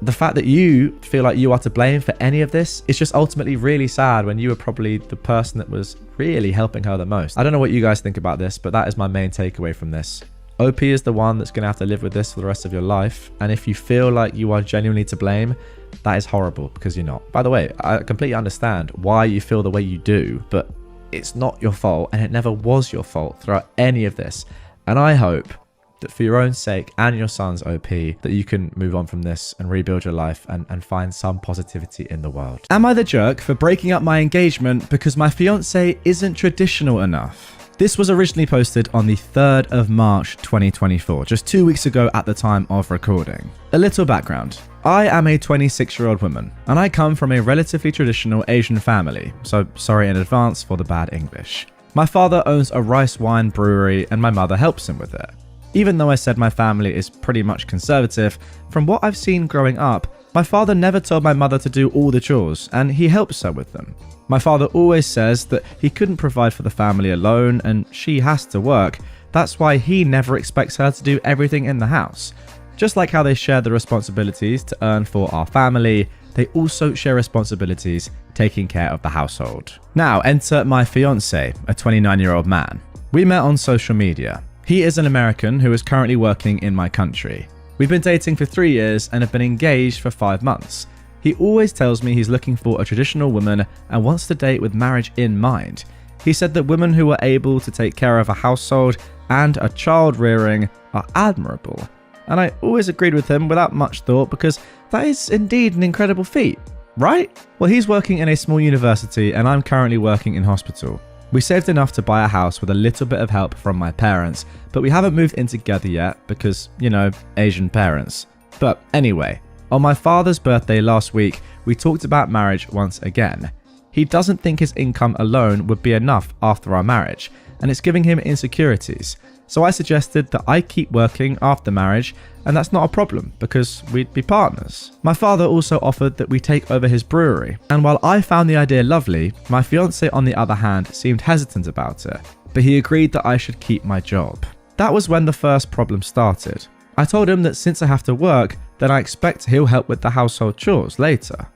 S1: the fact that you feel like you are to blame for any of this is just ultimately really sad when you were probably the person that was really helping her the most. I don't know what you guys think about this, but that is my main takeaway from this. OP is the one that's going to have to live with this for the rest of your life. And if you feel like you are genuinely to blame, that is horrible, because you're not. By the way, I completely understand why you feel the way you do, but it's not your fault, and it never was your fault throughout any of this. And I hope that for your own sake and your son's, OP, that you can move on from this and rebuild your life and find some positivity in the world. Am I the jerk for breaking up my engagement because my fiance isn't traditional enough? This was originally posted on the 3rd of March 2024, just 2 weeks ago at the time of recording. A little background. I am a 26-year-old woman, and I come from a relatively traditional Asian family, so sorry in advance for the bad English. My father owns a rice wine brewery, and my mother helps him with it. Even though I said my family is pretty much conservative, from what I've seen growing up, my father never told my mother to do all the chores, and he helps her with them. My father always says that he couldn't provide for the family alone, and she has to work. That's why he never expects her to do everything in the house. Just like how they share the responsibilities to earn for our family, they also share responsibilities taking care of the household. Now, enter my fiance, a 29-year-old man. We met on social media. He is an American who is currently working in my country. We've been dating for 3 years and have been engaged for 5 months. He always tells me he's looking for a traditional woman and wants to date with marriage in mind. He said that women who are able to take care of a household and a child rearing are admirable. And I always agreed with him without much thought, because that is indeed an incredible feat, right? Well, he's working in a small university and I'm currently working in hospital. We saved enough to buy a house with a little bit of help from my parents, but we haven't moved in together yet because, Asian parents. But anyway, on my father's birthday last week, we talked about marriage once again. He doesn't think his income alone would be enough after our marriage, and it's giving him insecurities. So I suggested that I keep working after marriage, and that's not a problem because we'd be partners. My father also offered that we take over his brewery, and while I found the idea lovely, my fiance on the other hand seemed hesitant about it, but he agreed that I should keep my job. That was when the first problem started. I told him that since I have to work, then I expect he'll help with the household chores later.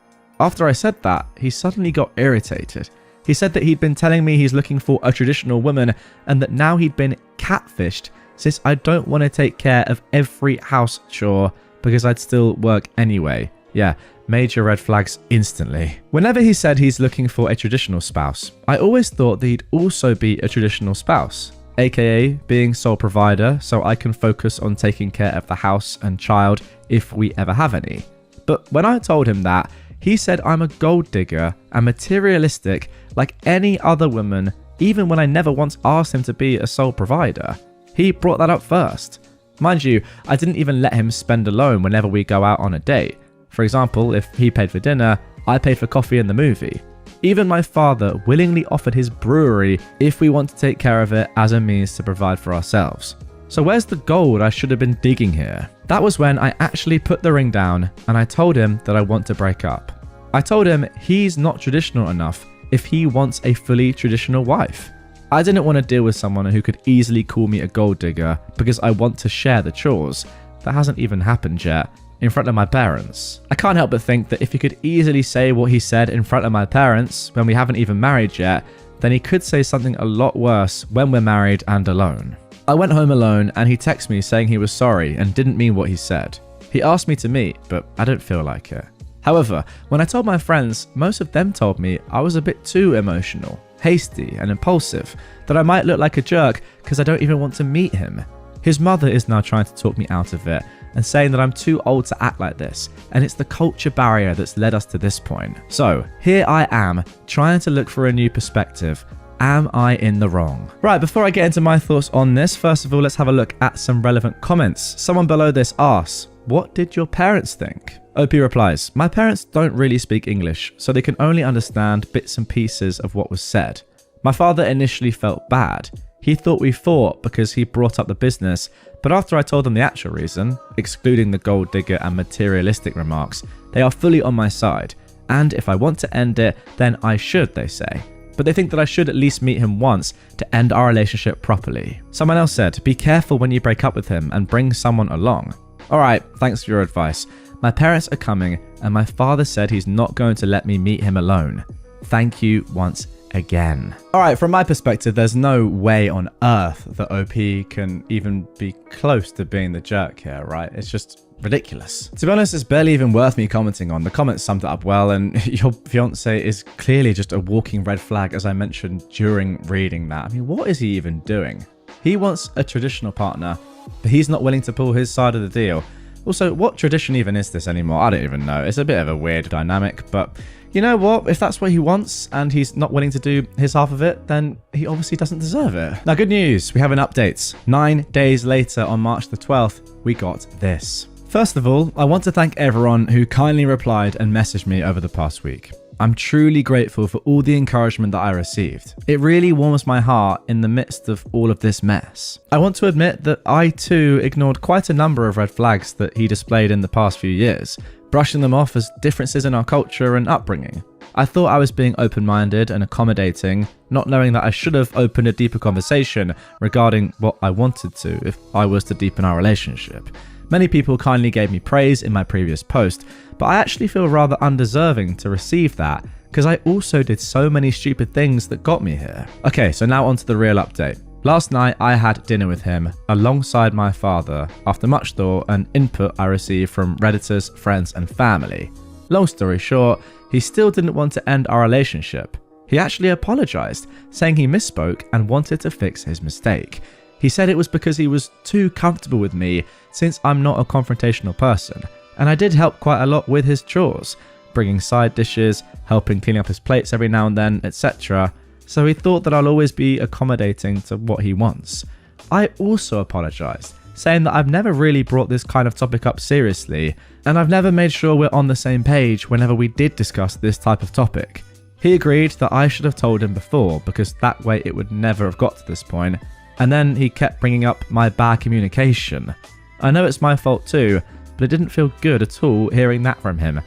S1: After I said that, he suddenly got irritated. He said that he'd been telling me he's looking for a traditional woman and that now he'd been catfished since I don't want to take care of every house chore because I'd still work anyway. Yeah, major red flags instantly. Whenever he said he's looking for a traditional spouse, I always thought that he'd also be a traditional spouse, aka being sole provider so I can focus on taking care of the house and child if we ever have any. But when I told him that, he said I'm a gold digger and materialistic like any other woman, even when I never once asked him to be a sole provider. He brought that up first. Mind you, I didn't even let him spend alone whenever we go out on a date. For example, if he paid for dinner, I paid for coffee and the movie. Even my father willingly offered his brewery if we want to take care of it as a means to provide for ourselves. So where's the gold I should have been digging here? That was when I actually put the ring down and I told him that I want to break up. I told him he's not traditional enough if he wants a fully traditional wife. I didn't want to deal with someone who could easily call me a gold digger because I want to share the chores. That hasn't even happened yet, in front of my parents. I can't help but think that if he could easily say what he said in front of my parents when we haven't even married yet, then he could say something a lot worse when we're married and alone. I went home alone and he texted me saying he was sorry and didn't mean what he said. He asked me to meet, but I don't feel like it. However, when I told my friends, most of them told me I was a bit too emotional, hasty and impulsive, that I might look like a jerk because I don't even want to meet him. His mother is now trying to talk me out of it and saying that I'm too old to act like this, and it's the culture barrier that's led us to this point. So here I am, trying to look for a new perspective. Am I in the wrong? Right, before I get into my thoughts on this, first of all, let's have a look at some relevant comments. Someone below this asks, what did your parents think? OP replies, my parents don't really speak English, so they can only understand bits and pieces of what was said. My father initially felt bad. He thought we fought because he brought up the business, but after I told them the actual reason, excluding the gold digger and materialistic remarks, they are fully on my side. And if I want to end it, then I should, they say. But they think that I should at least meet him once to end our relationship properly. Someone else said, be careful when you break up with him and bring someone along. Alright, thanks for your advice. My parents are coming and my father said he's not going to let me meet him alone. Thank you once again. Alright, from my perspective, there's no way on earth that OP can even be close to being the jerk here, right? It's just ridiculous. To be honest, it's barely even worth me commenting on. The comments summed it up well, and your fiance is clearly just a walking red flag, as I mentioned during reading that. I mean, what is he even doing? He wants a traditional partner, but he's not willing to pull his side of the deal. Also, what tradition even is this anymore? I don't even know. It's a bit of a weird dynamic, but you know what? If that's what he wants and he's not willing to do his half of it, then he obviously doesn't deserve it. Now, good news. We have an update. 9 days later, on March the 12th, we got this. First of all, I want to thank everyone who kindly replied and messaged me over the past week. I'm truly grateful for all the encouragement that I received. It really warms my heart in the midst of all of this mess. I want to admit that I too ignored quite a number of red flags that he displayed in the past few years, brushing them off as differences in our culture and upbringing. I thought I was being open-minded and accommodating, not knowing that I should have opened a deeper conversation regarding what I wanted to if I was to deepen our relationship. Many people kindly gave me praise in my previous post, but I actually feel rather undeserving to receive that because I also did so many stupid things that got me here. Okay, so now on to the real update. Last night I had dinner with him alongside my father after much thought and input I received from Redditors, friends and family. Long story short, he still didn't want to end our relationship. He actually apologized, saying he misspoke and wanted to fix his mistake. He said it was because he was too comfortable with me since I'm not a confrontational person, and I did help quite a lot with his chores, bringing side dishes, helping clean up his plates every now and then, etc. So he thought that I'll always be accommodating to what he wants. I also apologized, saying that I've never really brought this kind of topic up seriously, and I've never made sure we're on the same page whenever we did discuss this type of topic. He agreed that I should have told him before because that way it would never have got to this point, and then he kept bringing up my bad communication. I know it's my fault too, but it didn't feel good at all hearing that from him.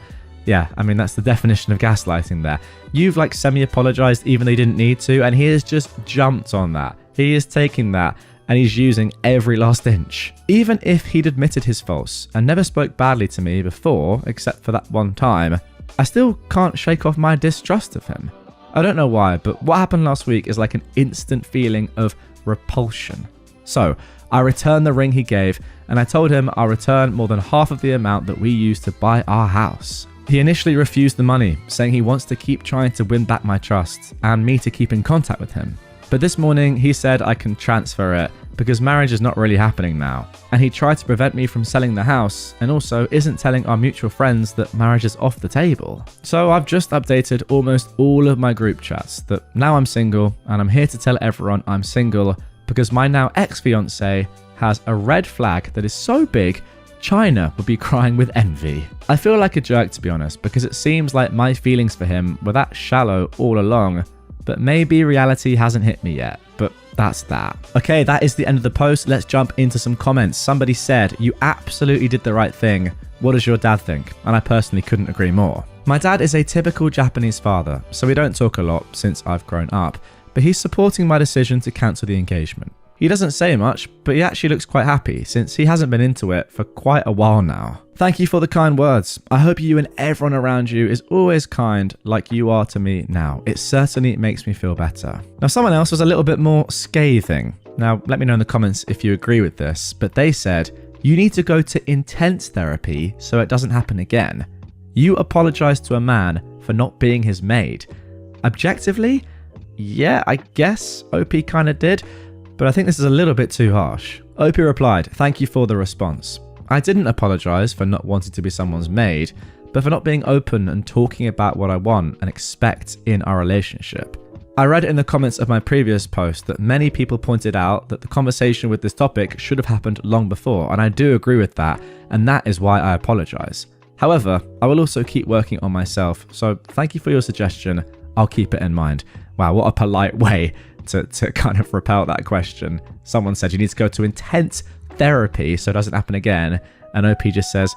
S1: Yeah, I mean, that's the definition of gaslighting there. You've like semi-apologized even though you didn't need to, and he has just jumped on that. He is taking that and he's using every last inch. Even if he'd admitted his faults and never spoke badly to me before, except for that one time, I still can't shake off my distrust of him. I don't know why, but what happened last week is like an instant feeling of repulsion. So I returned the ring he gave, and I told him I'll return more than half of the amount that we used to buy our house. He initially refused the money, saying he wants to keep trying to win back my trust and me to keep in contact with him. But this morning he said I can transfer it because marriage is not really happening now, and he tried to prevent me from selling the house and also isn't telling our mutual friends that marriage is off the table. So I've just updated almost all of my group chats that now I'm single, and I'm here to tell everyone I'm single because my now ex-fiance has a red flag that is so big China would be crying with envy. I feel like a jerk, to be honest, because it seems like my feelings for him were that shallow all along, but maybe reality hasn't hit me yet, but that's that. Okay, that is the end of the post. Let's jump into some comments. Somebody said, you absolutely did the right thing. What does your dad think? And I personally couldn't agree more. My dad is a typical Japanese father, so we don't talk a lot since I've grown up, but he's supporting my decision to cancel the engagement. He doesn't say much, but he actually looks quite happy since he hasn't been into it for quite a while now. Thank you for the kind words. I hope you and everyone around you is always kind like you are to me now. It certainly makes me feel better. Now, someone else was a little bit more scathing. Now, let me know in the comments if you agree with this, but they said, you need to go to intense therapy so it doesn't happen again. You apologized to a man for not being his maid. Objectively, yeah, I guess OP kind of did. but I think this is a little bit too harsh. OP replied, "Thank you for the response. I didn't apologize for not wanting to be someone's maid, but for not being open and talking about what I want and expect in our relationship. I read in the comments of my previous post that many people pointed out that the conversation with this topic should have happened long before, and I do agree with that, and that is why I apologize. However, I will also keep working on myself, so thank you for your suggestion. I'll keep it in mind." Wow, what a polite way to kind of repel that question. Someone said you need to go to intense therapy so it doesn't happen again, and OP just says,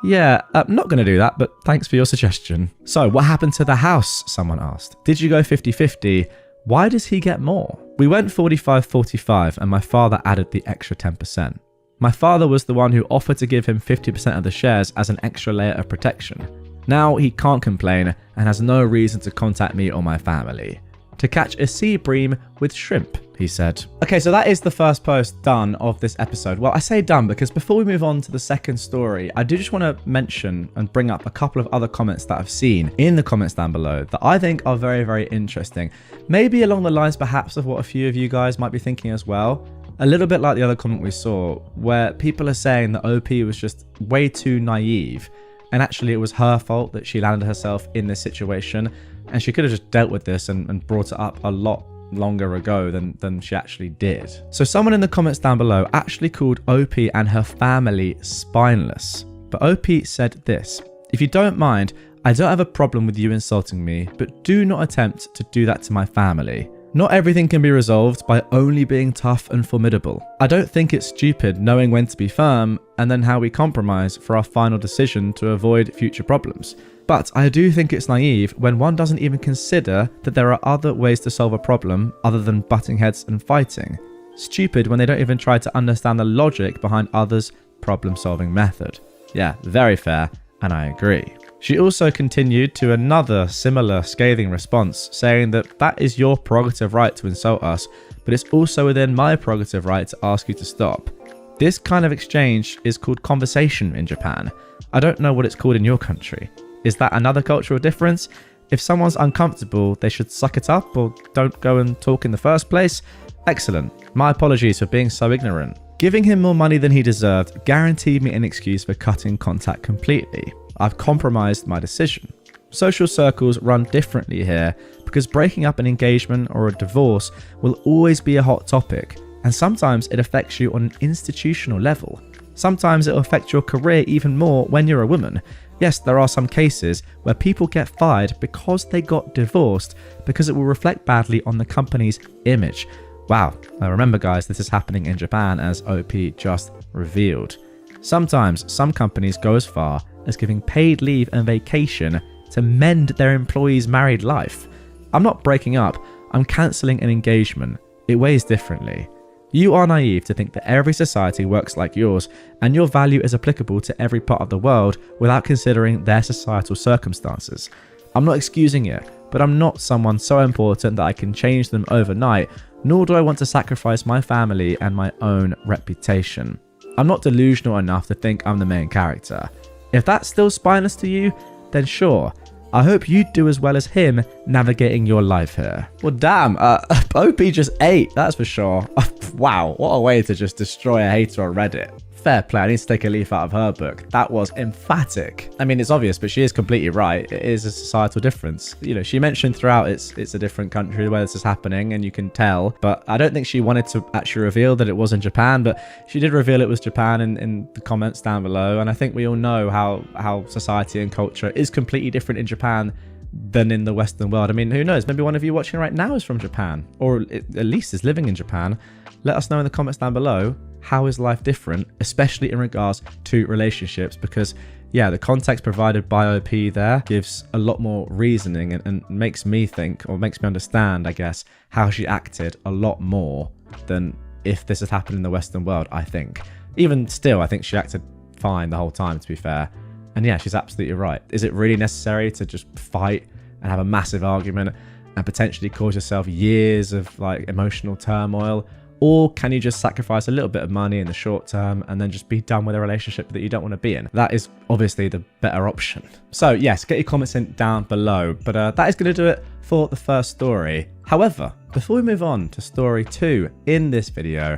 S1: "Yeah, I'm not going to do that, but thanks for your suggestion." So, what happened to the house? Someone asked. Did you go 50-50? Why does he get more? We went 45-45 and my father added the extra 10%. My father was the one who offered to give him 50% of the shares as an extra layer of protection. Now he can't complain and has no reason to contact me or my family. To catch a sea bream with shrimp, he said. Okay, so that is the first post done of this episode. Well, I say done because before we move on to the second story, I do just want to mention and bring up a couple of other comments that I've seen in the comments down below that I think are very, very interesting. Maybe along the lines perhaps of what a few of you guys might be thinking as well. A little bit like the other comment we saw, where people are saying that OP was just way too naive, and actually it was her fault that she landed herself in this situation, and she could have just dealt with this and brought it up a lot longer ago than she actually did. So someone in the comments down below actually called OP and her family spineless. But OP said this: "If you don't mind, I don't have a problem with you insulting me, but do not attempt to do that to my family. Not everything can be resolved by only being tough and formidable. I don't think it's stupid knowing when to be firm and then how we compromise for our final decision to avoid future problems. But I do think it's naive when one doesn't even consider that there are other ways to solve a problem other than butting heads and fighting. Stupid when they don't even try to understand the logic behind others' problem-solving method." Yeah, very fair, and I agree. She also continued to another similar scathing response, saying that is your prerogative right to insult us, but it's also within my prerogative right to ask you to stop. This kind of exchange is called conversation in Japan. I don't know what it's called in your country. Is that another cultural difference? If someone's uncomfortable, they should suck it up or don't go and talk in the first place? Excellent. My apologies for being so ignorant. Giving him more money than he deserved guaranteed me an excuse for cutting contact completely. I've compromised my decision. Social circles run differently here because breaking up an engagement or a divorce will always be a hot topic, and sometimes it affects you on an institutional level. Sometimes it will affect your career even more when you're a woman. Yes, there are some cases where people get fired because they got divorced because it will reflect badly on the company's image. Wow, now remember guys, this is happening in Japan as OP just revealed. Sometimes some companies go as far as giving paid leave and vacation to mend their employees' married life. I'm not breaking up, I'm cancelling an engagement. It weighs differently. You are naive to think that every society works like yours and your value is applicable to every part of the world without considering their societal circumstances. I'm not excusing it, but I'm not someone so important that I can change them overnight, nor do I want to sacrifice my family and my own reputation. I'm not delusional enough to think I'm the main character. If that's still spineless to you, then sure. I hope you do as well as him navigating your life here. Well, damn, OP just ate, that's for sure. Wow, what a way to just destroy a hater on Reddit. Fair play, I need to take a leaf out of her book. That was emphatic. I mean, it's obvious, but she is completely right. It is a societal difference. You know, she mentioned throughout it's a different country where this is happening, and you can tell. But I don't think she wanted to actually reveal that it was in Japan, but she did reveal it was Japan in the comments down below. And I think we all know how society and culture is completely different in Japan than in the Western world. I mean, who knows? Maybe one of you watching right now is from Japan, or at least is living in Japan. Let us know in the comments down below. How is life different, especially in regards to relationships? Because yeah, the context provided by OP there gives a lot more reasoning and makes me think, or makes me understand, I guess, how she acted a lot more than if this had happened in the Western world, I think. Even still, I think she acted fine the whole time, to be fair. And yeah, she's absolutely right. Is it really necessary to just fight and have a massive argument and potentially cause yourself years of like emotional turmoil Or can you just sacrifice a little bit of money in the short term and then just be done with a relationship that you don't want to be in? That is obviously the better option. So yes, get your comments in down below, but that is going to do it for the first story. However, before we move on to story 2 in this video,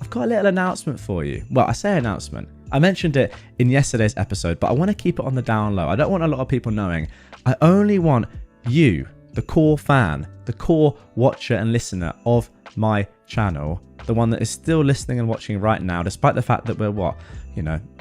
S1: I've got a little announcement for you. Well, I say announcement. I mentioned it in yesterday's episode, but I want to keep it on the down low. I don't want a lot of people knowing. I only want you, the core fan, the core watcher and listener of my channel, the one that is still listening and watching right now, despite the fact that we're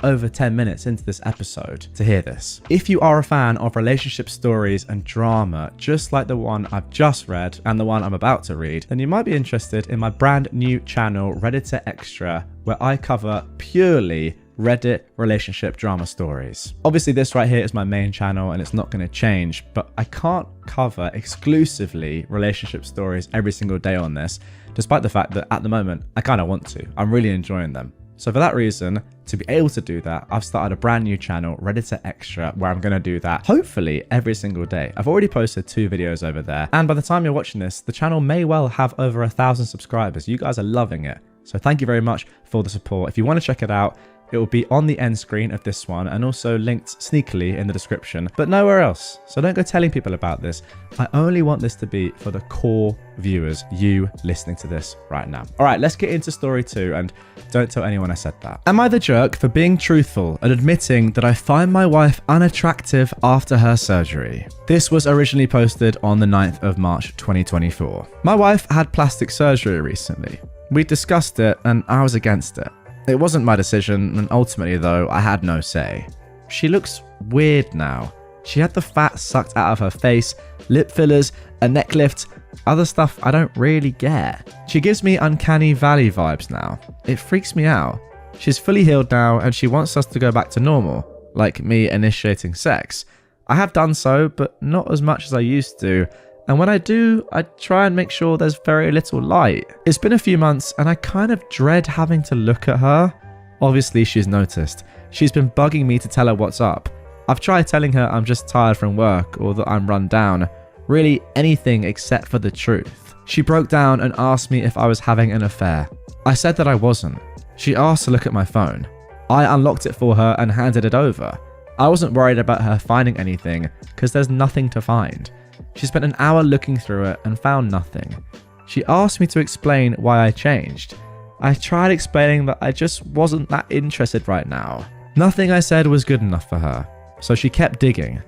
S1: over 10 minutes into this episode, to hear this. If you are a fan of relationship stories and drama, just like the one I've just read and the one I'm about to read, then you might be interested in my brand new channel, Redditor Extra, where I cover purely Reddit relationship drama stories. Obviously this right here is my main channel and it's not going to change, but I can't cover exclusively relationship stories every single day on this, despite the fact that at the moment I kind of want to. I'm really enjoying them. So for that reason, to be able to do that, I've started a brand new channel, Redditor Extra, where I'm going to do that hopefully every single day. I've already posted 2 videos over there, and by the time you're watching this, the channel may well have over 1,000 subscribers. You guys are loving it. So thank you very much for the support. If you want to check it out, it will be on the end screen of this one and also linked sneakily in the description, but nowhere else. So don't go telling people about this. I only want this to be for the core viewers, you listening to this right now. All right, let's get into story 2 and don't tell anyone I said that. Am I the jerk for being truthful and admitting that I find my wife unattractive after her surgery? This was originally posted on the 9th of March 2024. My wife had plastic surgery recently. We discussed it and I was against it. It wasn't my decision, and ultimately though, I had no say. She looks weird now. She had the fat sucked out of her face, lip fillers, a neck lift, other stuff I don't really get. She gives me uncanny valley vibes now. It freaks me out. She's fully healed now and she wants us to go back to normal, like me initiating sex. I have done so, but not as much as I used to. And when I do, I try and make sure there's very little light. It's been a few months and I kind of dread having to look at her. Obviously she's noticed. She's been bugging me to tell her what's up. I've tried telling her I'm just tired from work or that I'm run down. Really anything except for the truth. She broke down and asked me if I was having an affair. I said that I wasn't. She asked to look at my phone. I unlocked it for her and handed it over. I wasn't worried about her finding anything because there's nothing to find. She spent an hour looking through it and found nothing. She asked me to explain why I changed. I tried explaining that I just wasn't that interested right now. Nothing I said was good enough for her, so she kept digging.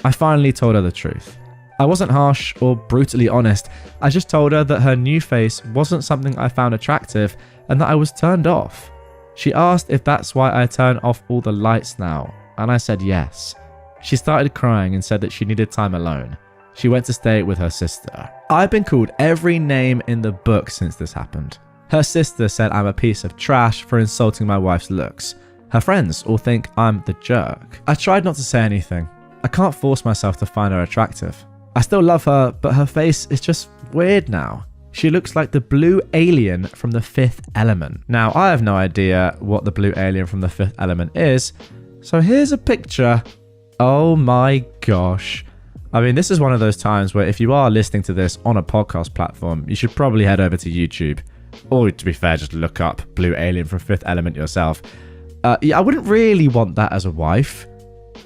S1: I finally told her the truth. I wasn't harsh or brutally honest. I just told her that her new face wasn't something I found attractive and that I was turned off. She asked if that's why I turn off all the lights now, and I said yes. She started crying and said that she needed time alone. She went to stay with her sister. I've been called every name in the book since this happened. Her sister said I'm a piece of trash for insulting my wife's looks. Her friends all think I'm the jerk. I tried not to say anything. I can't force myself to find her attractive. I still love her, but her face is just weird now. She looks like the blue alien from The Fifth Element. Now, I have no idea what the blue alien from The Fifth Element is, so here's a picture. Oh my gosh. I mean, this is one of those times where if you are listening to this on a podcast platform, you should probably head over to YouTube. Or to be fair, just look up Blue Alien from Fifth Element yourself. Yeah, I wouldn't really want that as a wife,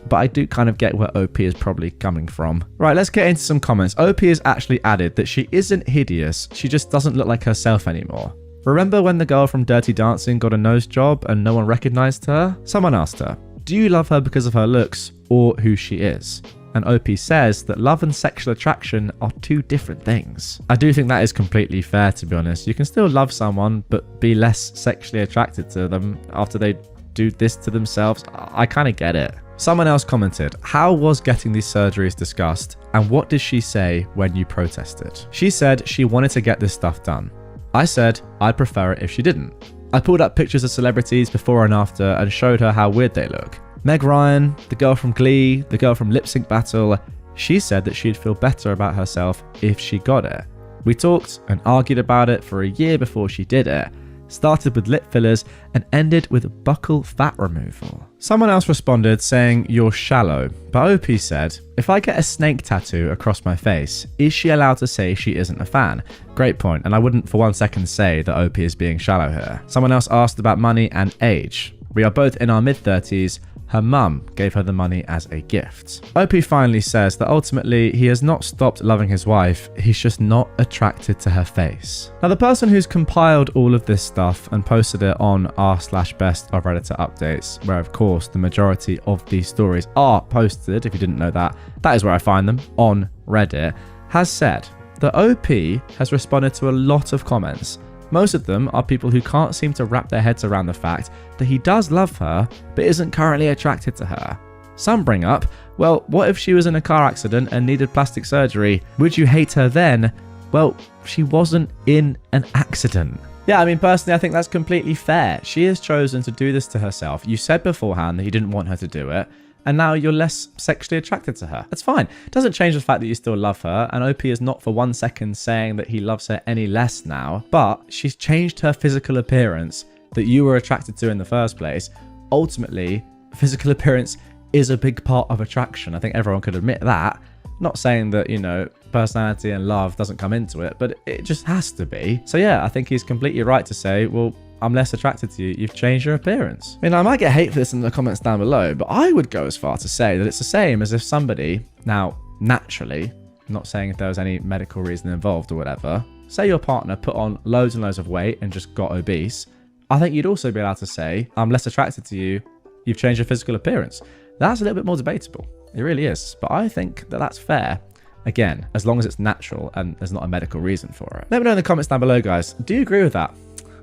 S1: but I do kind of get where OP is probably coming from. Right, let's get into some comments. OP has actually added that she isn't hideous, she just doesn't look like herself anymore. Remember when the girl from Dirty Dancing got a nose job and no one recognized her? Someone asked her, do you love her because of her looks or who she is? And OP says that love and sexual attraction are 2 different things. I do think that is completely fair, to be honest. You can still love someone, but be less sexually attracted to them after they do this to themselves. I kind of get it. Someone else commented, how was getting these surgeries discussed and what did she say when you protested? She said she wanted to get this stuff done. I said I'd prefer it if she didn't. I pulled up pictures of celebrities before and after and showed her how weird they look. Meg Ryan, the girl from Glee, the girl from Lip Sync Battle, she said that she'd feel better about herself if she got it. We talked and argued about it for a year before she did it. started with lip fillers, and ended with buccal fat removal. Someone else responded saying, "You're shallow," but OP said, "If I get a snake tattoo across my face, is she allowed to say she isn't a fan?" Great point, and I wouldn't for 1 second say that OP is being shallow here. Someone else asked about money and age. We are both in our mid-30s. Her mum gave her the money as a gift. OP finally says that ultimately he has not stopped loving his wife, he's just not attracted to her face. Now, the person who's compiled all of this stuff and posted it on r/best of Redditor updates, where of course the majority of these stories are posted, if you didn't know that, that is where I find them, on Reddit, has said that OP has responded to a lot of comments. Most of them are people who can't seem to wrap their heads around the fact that he does love her, but isn't currently attracted to her. Some bring up, well, what if she was in a car accident and needed plastic surgery? Would you hate her then? Well, she wasn't in an accident. Yeah, I mean, personally, I think that's completely fair. She has chosen to do this to herself. You said beforehand that you didn't want her to do it, and now you're less sexually attracted to her. That's fine. It doesn't change the fact that you still love her, and OP is not for 1 second saying that he loves her any less now, but she's changed her physical appearance that you were attracted to in the first place. Ultimately, physical appearance is a big part of attraction. I think everyone could admit that. Not saying that, you know, personality and love doesn't come into it, but it just has to be. So yeah, I think he's completely right to say, well, I'm less attracted to you, you've changed your appearance. I mean, I might get hate for this in the comments down below, but I would go as far to say that it's the same as if somebody, now, naturally, I'm not saying if there was any medical reason involved or whatever, say your partner put on loads and loads of weight and just got obese, I think you'd also be allowed to say, I'm less attracted to you, you've changed your physical appearance. That's a little bit more debatable. It really is. But I think that that's fair. Again, as long as it's natural and there's not a medical reason for it. Let me know in the comments down below, guys. Do you agree with that?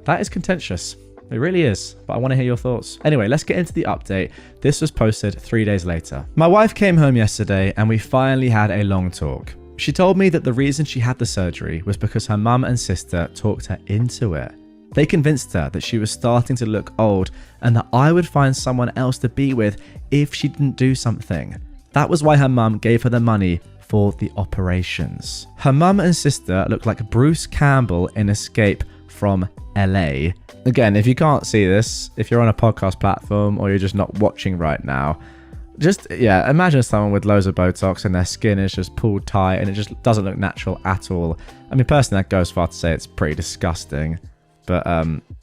S1: That is contentious. It really is, but I want to hear your thoughts. Anyway, let's get into the update. This was posted 3 days later. My wife came home yesterday and we finally had a long talk. She told me that the reason she had the surgery was because her mum and sister talked her into it. They convinced her that she was starting to look old and that I would find someone else to be with if she didn't do something. That was why her mum gave her the money for the operations. Her mum and sister looked like Bruce Campbell in Escape from LA. Again, if you can't see this, if you're on a podcast platform or you're just not watching right now, just, yeah, imagine someone with loads of Botox and their skin is just pulled tight and it just doesn't look natural at all. I mean, personally, that goes far to say it's pretty disgusting. But,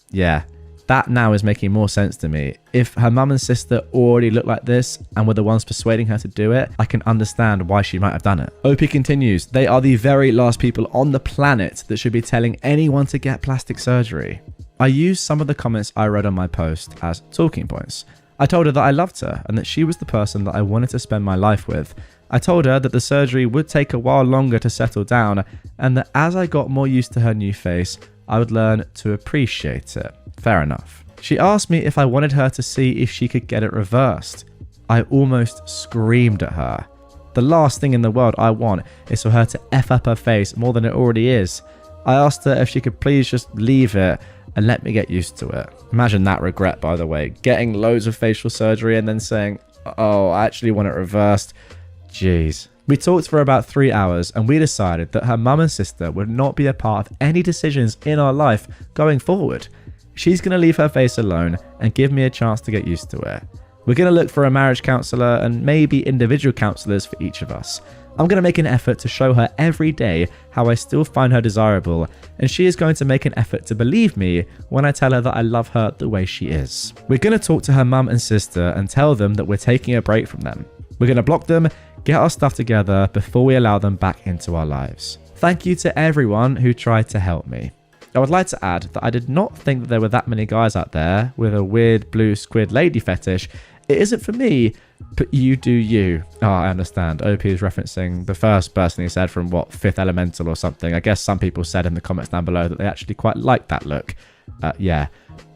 S1: yeah, that now is making more sense to me. If her mum and sister already look like this and were the ones persuading her to do it, I can understand why she might have done it. OP continues, they are the very last people on the planet that should be telling anyone to get plastic surgery. I used some of the comments I read on my post as talking points. I told her that I loved her and that she was the person that I wanted to spend my life with. I told her that the surgery would take a while longer to settle down and that as I got more used to her new face, I would learn to appreciate it. Fair enough. She asked me if I wanted her to see if she could get it reversed. I almost screamed at her. The last thing in the world I want is for her to F up her face more than it already is. I asked her if she could please just leave it and let me get used to it. Imagine that regret, by the way. Getting loads of facial surgery and then saying, oh, I actually want it reversed. Jeez. We talked for about 3 hours and we decided that her mum and sister would not be a part of any decisions in our life going forward. She's going to leave her face alone and give me a chance to get used to it. We're going to look for a marriage counsellor and maybe individual counsellors for each of us. I'm going to make an effort to show her every day how I still find her desirable, and she is going to make an effort to believe me when I tell her that I love her the way she is. We're going to talk to her mum and sister and tell them that we're taking a break from them. We're going to block them, get our stuff together before we allow them back into our lives. Thank you to everyone who tried to help me. I would like to add that I did not think that there were that many guys out there with a weird blue squid lady fetish. It isn't for me, but you do you. Oh, I understand. OP is referencing the first person he said from, what, Fifth Elemental or something. I guess some people said in the comments down below that they actually quite liked that look. Yeah,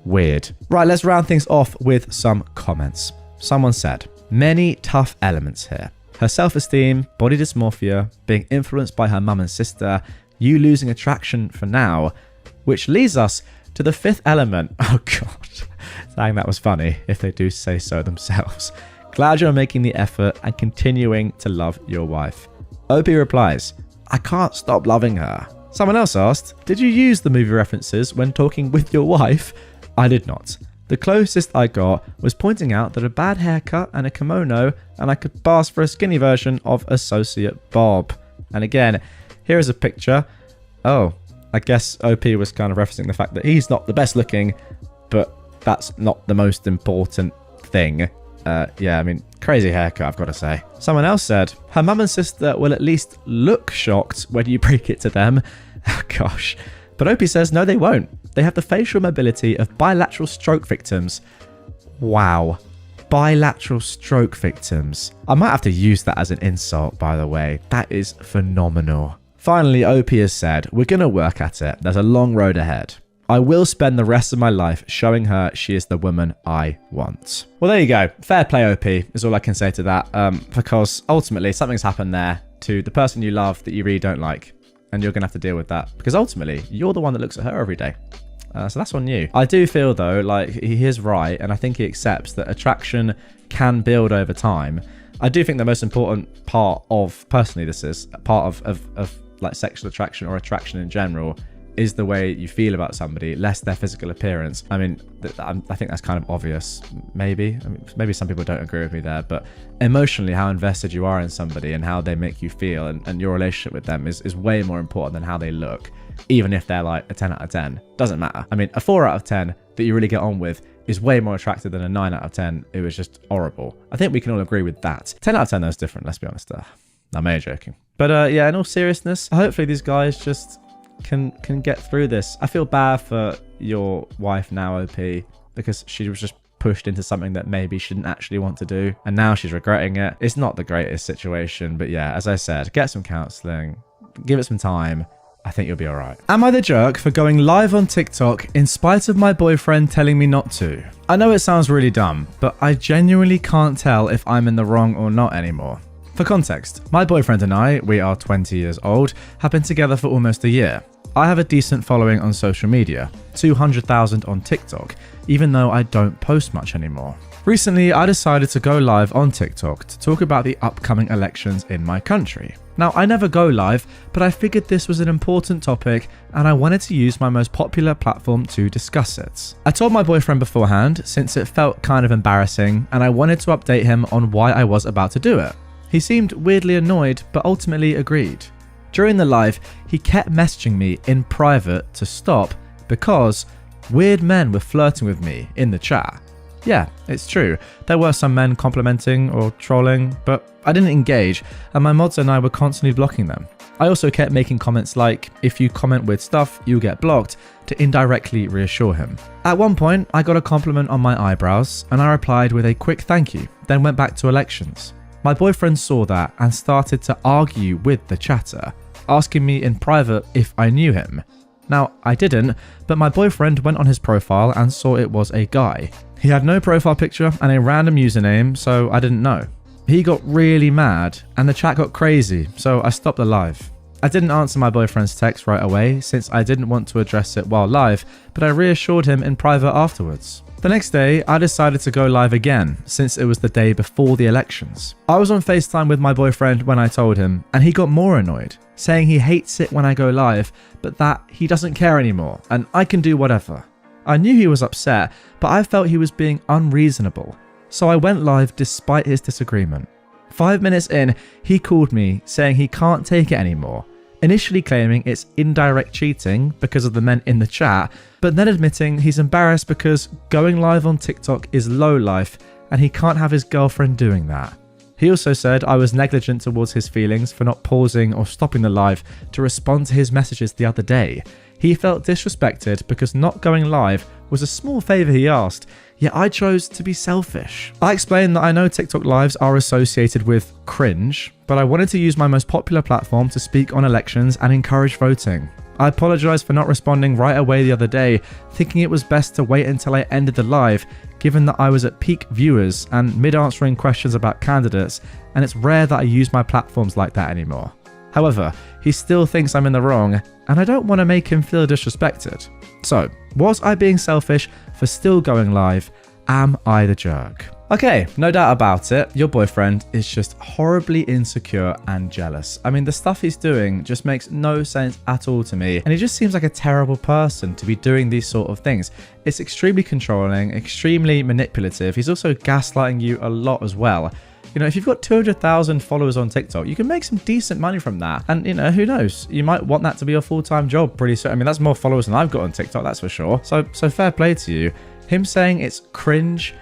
S1: weird. Right, let's round things off with some comments. Someone said, many tough elements here. Her self-esteem, body dysmorphia, being influenced by her mum and sister, you losing attraction for now, which leads us to the fifth element. Oh god, saying that was funny if they do say so themselves. Glad you're making the effort and continuing to love your wife. OP replies, I can't stop loving her. Someone else asked, did you use the movie references when talking with your wife? I did not. The closest I got was pointing out that a bad haircut and a kimono, and I could pass for a skinny version of Associate Bob. And again, here is a picture. Oh, I guess OP was kind of referencing the fact that he's not the best looking, but that's not the most important thing. Yeah, I mean, crazy haircut, I've got to say. Someone else said, her mum and sister will at least look shocked when you break it to them. Oh, gosh. But OP says, no, they won't. They have the facial mobility of bilateral stroke victims. Wow. Bilateral stroke victims. I might have to use that as an insult, by the way. That is phenomenal. Finally, OP has said, we're going to work at it. There's a long road ahead. I will spend the rest of my life showing her she is the woman I want. Well, there you go. Fair play, OP, is all I can say to that. Because ultimately, something's happened there to the person you love that you really don't like. And you're going to have to deal with that. Because ultimately, you're the one that looks at her every day. So that's on you. I do feel, though, like he is right. And I think he accepts that attraction can build over time. I do think the most important part of, personally, this is part of like sexual attraction or attraction in general, is the way you feel about somebody, less their physical appearance. I mean, I think that's kind of obvious, maybe. I mean, maybe some people don't agree with me there, but emotionally, how invested you are in somebody and how they make you feel and your relationship with them is way more important than how they look, even if they're like a 10 out of 10. Doesn't matter. I mean, a 4 out of 10 that you really get on with is way more attractive than a 9 out of 10. It was just horrible. I think we can all agree with that. 10 out of 10, though, is different, let's be honest. I'm maybe joking. But yeah, in all seriousness, hopefully these guys just can get through this. I feel bad for your wife now, OP, because she was just pushed into something that maybe she didn't actually want to do, and now she's regretting it. It's not the greatest situation, but yeah, as I said, get some counseling, give it some time. I think you'll be all right. Am I the jerk for going live on TikTok in spite of my boyfriend telling me not to? I know it sounds really dumb, but I genuinely can't tell if I'm in the wrong or not anymore. For context, my boyfriend and I, we are 20 years old, have been together for almost a year. I have a decent following on social media, 200,000 on TikTok, even though I don't post much anymore. Recently, I decided to go live on TikTok to talk about the upcoming elections in my country. Now, I never go live, but I figured this was an important topic and I wanted to use my most popular platform to discuss it. I told my boyfriend beforehand, since it felt kind of embarrassing, and I wanted to update him on why I was about to do it. He seemed weirdly annoyed, but ultimately agreed. During the live, he kept messaging me in private to stop because weird men were flirting with me in the chat. Yeah, it's true. There were some men complimenting or trolling, but I didn't engage, and my mods and I were constantly blocking them. I also kept making comments like, if you comment weird stuff, you'll get blocked, to indirectly reassure him. At one point, I got a compliment on my eyebrows, and I replied with a quick thank you, then went back to elections. My boyfriend saw that and started to argue with the chatter, asking me in private if I knew him. Now, I didn't, but my boyfriend went on his profile and saw it was a guy. He had no profile picture and a random username, so I didn't know. He got really mad and the chat got crazy, so I stopped the live. I didn't answer my boyfriend's text right away since I didn't want to address it while live, but I reassured him in private afterwards. The next day, I decided to go live again since it was the day before the elections. I was on FaceTime with my boyfriend when I told him, and he got more annoyed, saying he hates it when I go live, but that he doesn't care anymore and I can do whatever. I knew he was upset, but I felt he was being unreasonable, so I went live despite his disagreement. 5 minutes in, he called me saying he can't take it anymore, initially claiming it's indirect cheating because of the men in the chat, but then admitting he's embarrassed because going live on TikTok is low life and he can't have his girlfriend doing that. He also said I was negligent towards his feelings for not pausing or stopping the live to respond to his messages the other day. He felt disrespected because not going live was a small favour he asked, yet I chose to be selfish. I explained that I know TikTok lives are associated with cringe, but I wanted to use my most popular platform to speak on elections and encourage voting. I apologised for not responding right away the other day, thinking it was best to wait until I ended the live, given that I was at peak viewers and mid-answering questions about candidates, and it's rare that I use my platforms like that anymore. However, he still thinks I'm in the wrong, and I don't want to make him feel disrespected. So, was I being selfish for still going live? Am I the jerk? Okay, no doubt about it, your boyfriend is just horribly insecure and jealous. I mean, the stuff he's doing just makes no sense at all to me, and he just seems like a terrible person to be doing these sort of things. It's extremely controlling, extremely manipulative. He's also gaslighting you a lot as well. You know, if you've got 200,000 followers on TikTok, you can make some decent money from that. And, you know, who knows? You might want that to be your full-time job pretty soon. I mean, that's more followers than I've got on TikTok, that's for sure. So fair play to you. Him saying it's cringe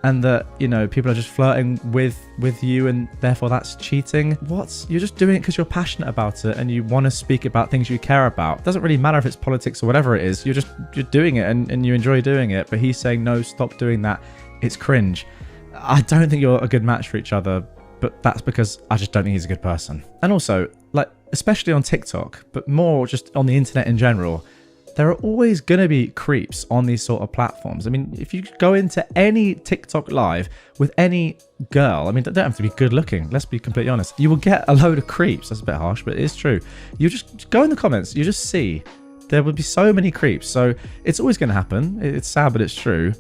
S1: and that, you know, people are just flirting with you and therefore that's cheating. What? You're just doing it because you're passionate about it and you want to speak about things you care about. It doesn't really matter if it's politics or whatever it is. You're doing it and you enjoy doing it. But he's saying, no, stop doing that. It's cringe. I don't think you're a good match for each other, but that's because I just don't think he's a good person. And also, like, especially on TikTok, but more just on the internet in general, there are always going to be creeps on these sort of platforms. I mean, if you go into any TikTok live with any girl, I mean, they don't have to be good looking, let's be completely honest. You will get a load of creeps. That's a bit harsh, but it is true. You just go in the comments, you just see there would be so many creeps. So it's always going to happen. It's sad, but it's true.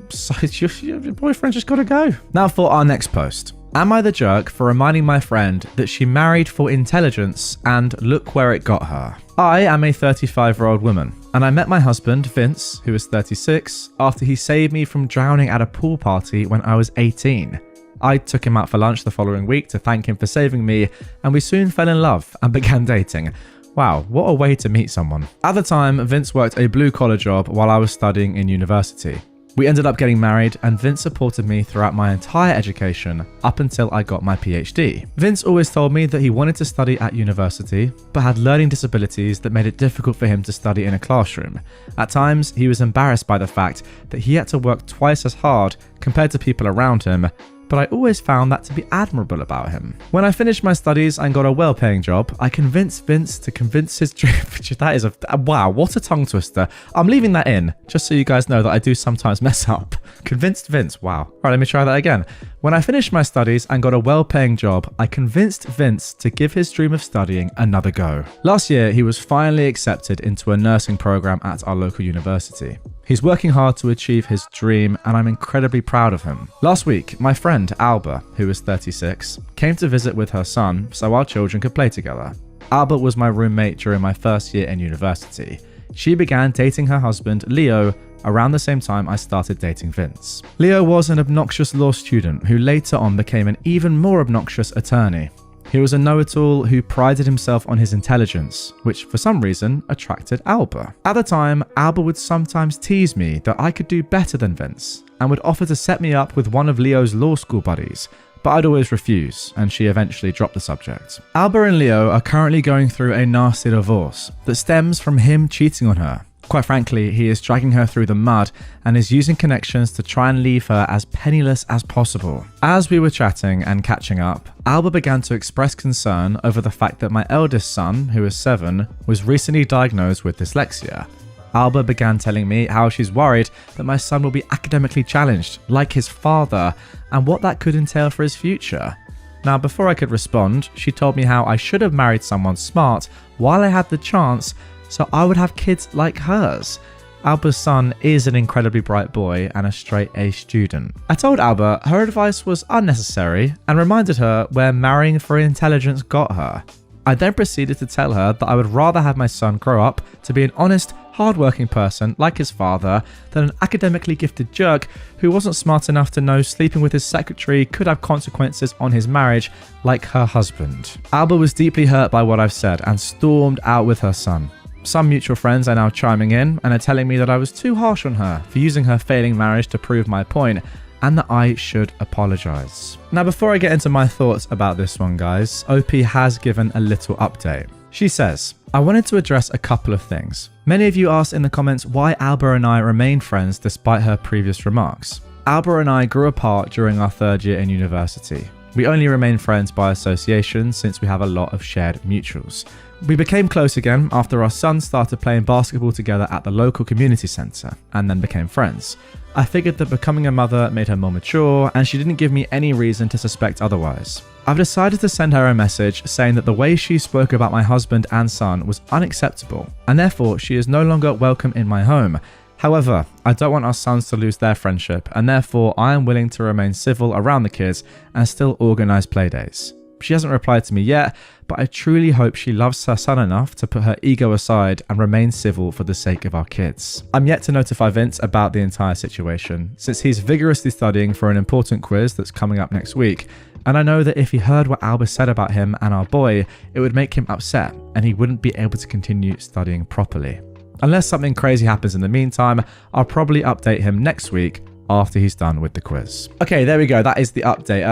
S1: So your boyfriend's just got to go. Now for our next post. Am I the jerk for reminding my friend that she married for intelligence and look where it got her? I am a 35-year-old woman and I met my husband, Vince, who is 36, after he saved me from drowning at a pool party when I was 18. I took him out for lunch the following week to thank him for saving me, and we soon fell in love and began dating. Wow, what a way to meet someone. At the time, Vince worked a blue-collar job while I was studying in university. We ended up getting married and Vince supported me throughout my entire education up until I got my PhD. Vince always told me that he wanted to study at university but had learning disabilities that made it difficult for him to study in a classroom. At times, he was embarrassed by the fact that he had to work twice as hard compared to people around him, but I always found that to be admirable about him. When I finished my studies and got a well-paying job, I convinced Vince to convince his dream. That is wow, what a tongue twister. I'm leaving that in, just so you guys know that I do sometimes mess up. Convinced Vince, wow. All right, let me try that again. When I finished my studies and got a well-paying job, I convinced Vince to give his dream of studying another go. Last year, he was finally accepted into a nursing program at our local university. He's working hard to achieve his dream, and I'm incredibly proud of him. Last week, my friend Alba, who is 36, came to visit with her son so our children could play together. Alba was my roommate during my first year in university. She began dating her husband, Leo, around the same time I started dating Vince. Leo was an obnoxious law student who later on became an even more obnoxious attorney. He was a know-it-all who prided himself on his intelligence, which for some reason attracted Alba. At the time, Alba would sometimes tease me that I could do better than Vince and would offer to set me up with one of Leo's law school buddies, but I'd always refuse, and she eventually dropped the subject. Alba and Leo are currently going through a nasty divorce that stems from him cheating on her. Quite frankly, he is dragging her through the mud and is using connections to try and leave her as penniless as possible. As we were chatting and catching up, Alba began to express concern over the fact that my eldest son, who is 7, was recently diagnosed with dyslexia. Alba began telling me how she's worried that my son will be academically challenged, like his father, and what that could entail for his future. Now, before I could respond, she told me how I should have married someone smart while I had the chance, so I would have kids like hers. Alba's son is an incredibly bright boy and a straight A student. I told Alba her advice was unnecessary and reminded her where marrying for intelligence got her. I then proceeded to tell her that I would rather have my son grow up to be an honest, hardworking person like his father than an academically gifted jerk who wasn't smart enough to know sleeping with his secretary could have consequences on his marriage like her husband. Alba was deeply hurt by what I've said and stormed out with her son. Some mutual friends are now chiming in and are telling me that I was too harsh on her for using her failing marriage to prove my point, and that I should apologize. Now, before I get into my thoughts about this one, guys, OP has given a little update. She says, I wanted to address a couple of things. Many of you asked in the comments why Alba and I remained friends despite her previous remarks. Alba and I grew apart during our 3rd year in university. We only remain friends by association since we have a lot of shared mutuals. We became close again after our sons started playing basketball together at the local community centre and then became friends. I figured that becoming a mother made her more mature and she didn't give me any reason to suspect otherwise. I've decided to send her a message saying that the way she spoke about my husband and son was unacceptable and therefore she is no longer welcome in my home. However, I don't want our sons to lose their friendship, and therefore I am willing to remain civil around the kids and still organise playdays. She hasn't replied to me yet, but I truly hope she loves her son enough to put her ego aside and remain civil for the sake of our kids. I'm yet to notify Vince about the entire situation, since he's vigorously studying for an important quiz that's coming up next week, and I know that if he heard what Albus said about him and our boy, it would make him upset, and he wouldn't be able to continue studying properly. Unless something crazy happens in the meantime, I'll probably update him next week after he's done with the quiz. Okay, there we go. That is the update.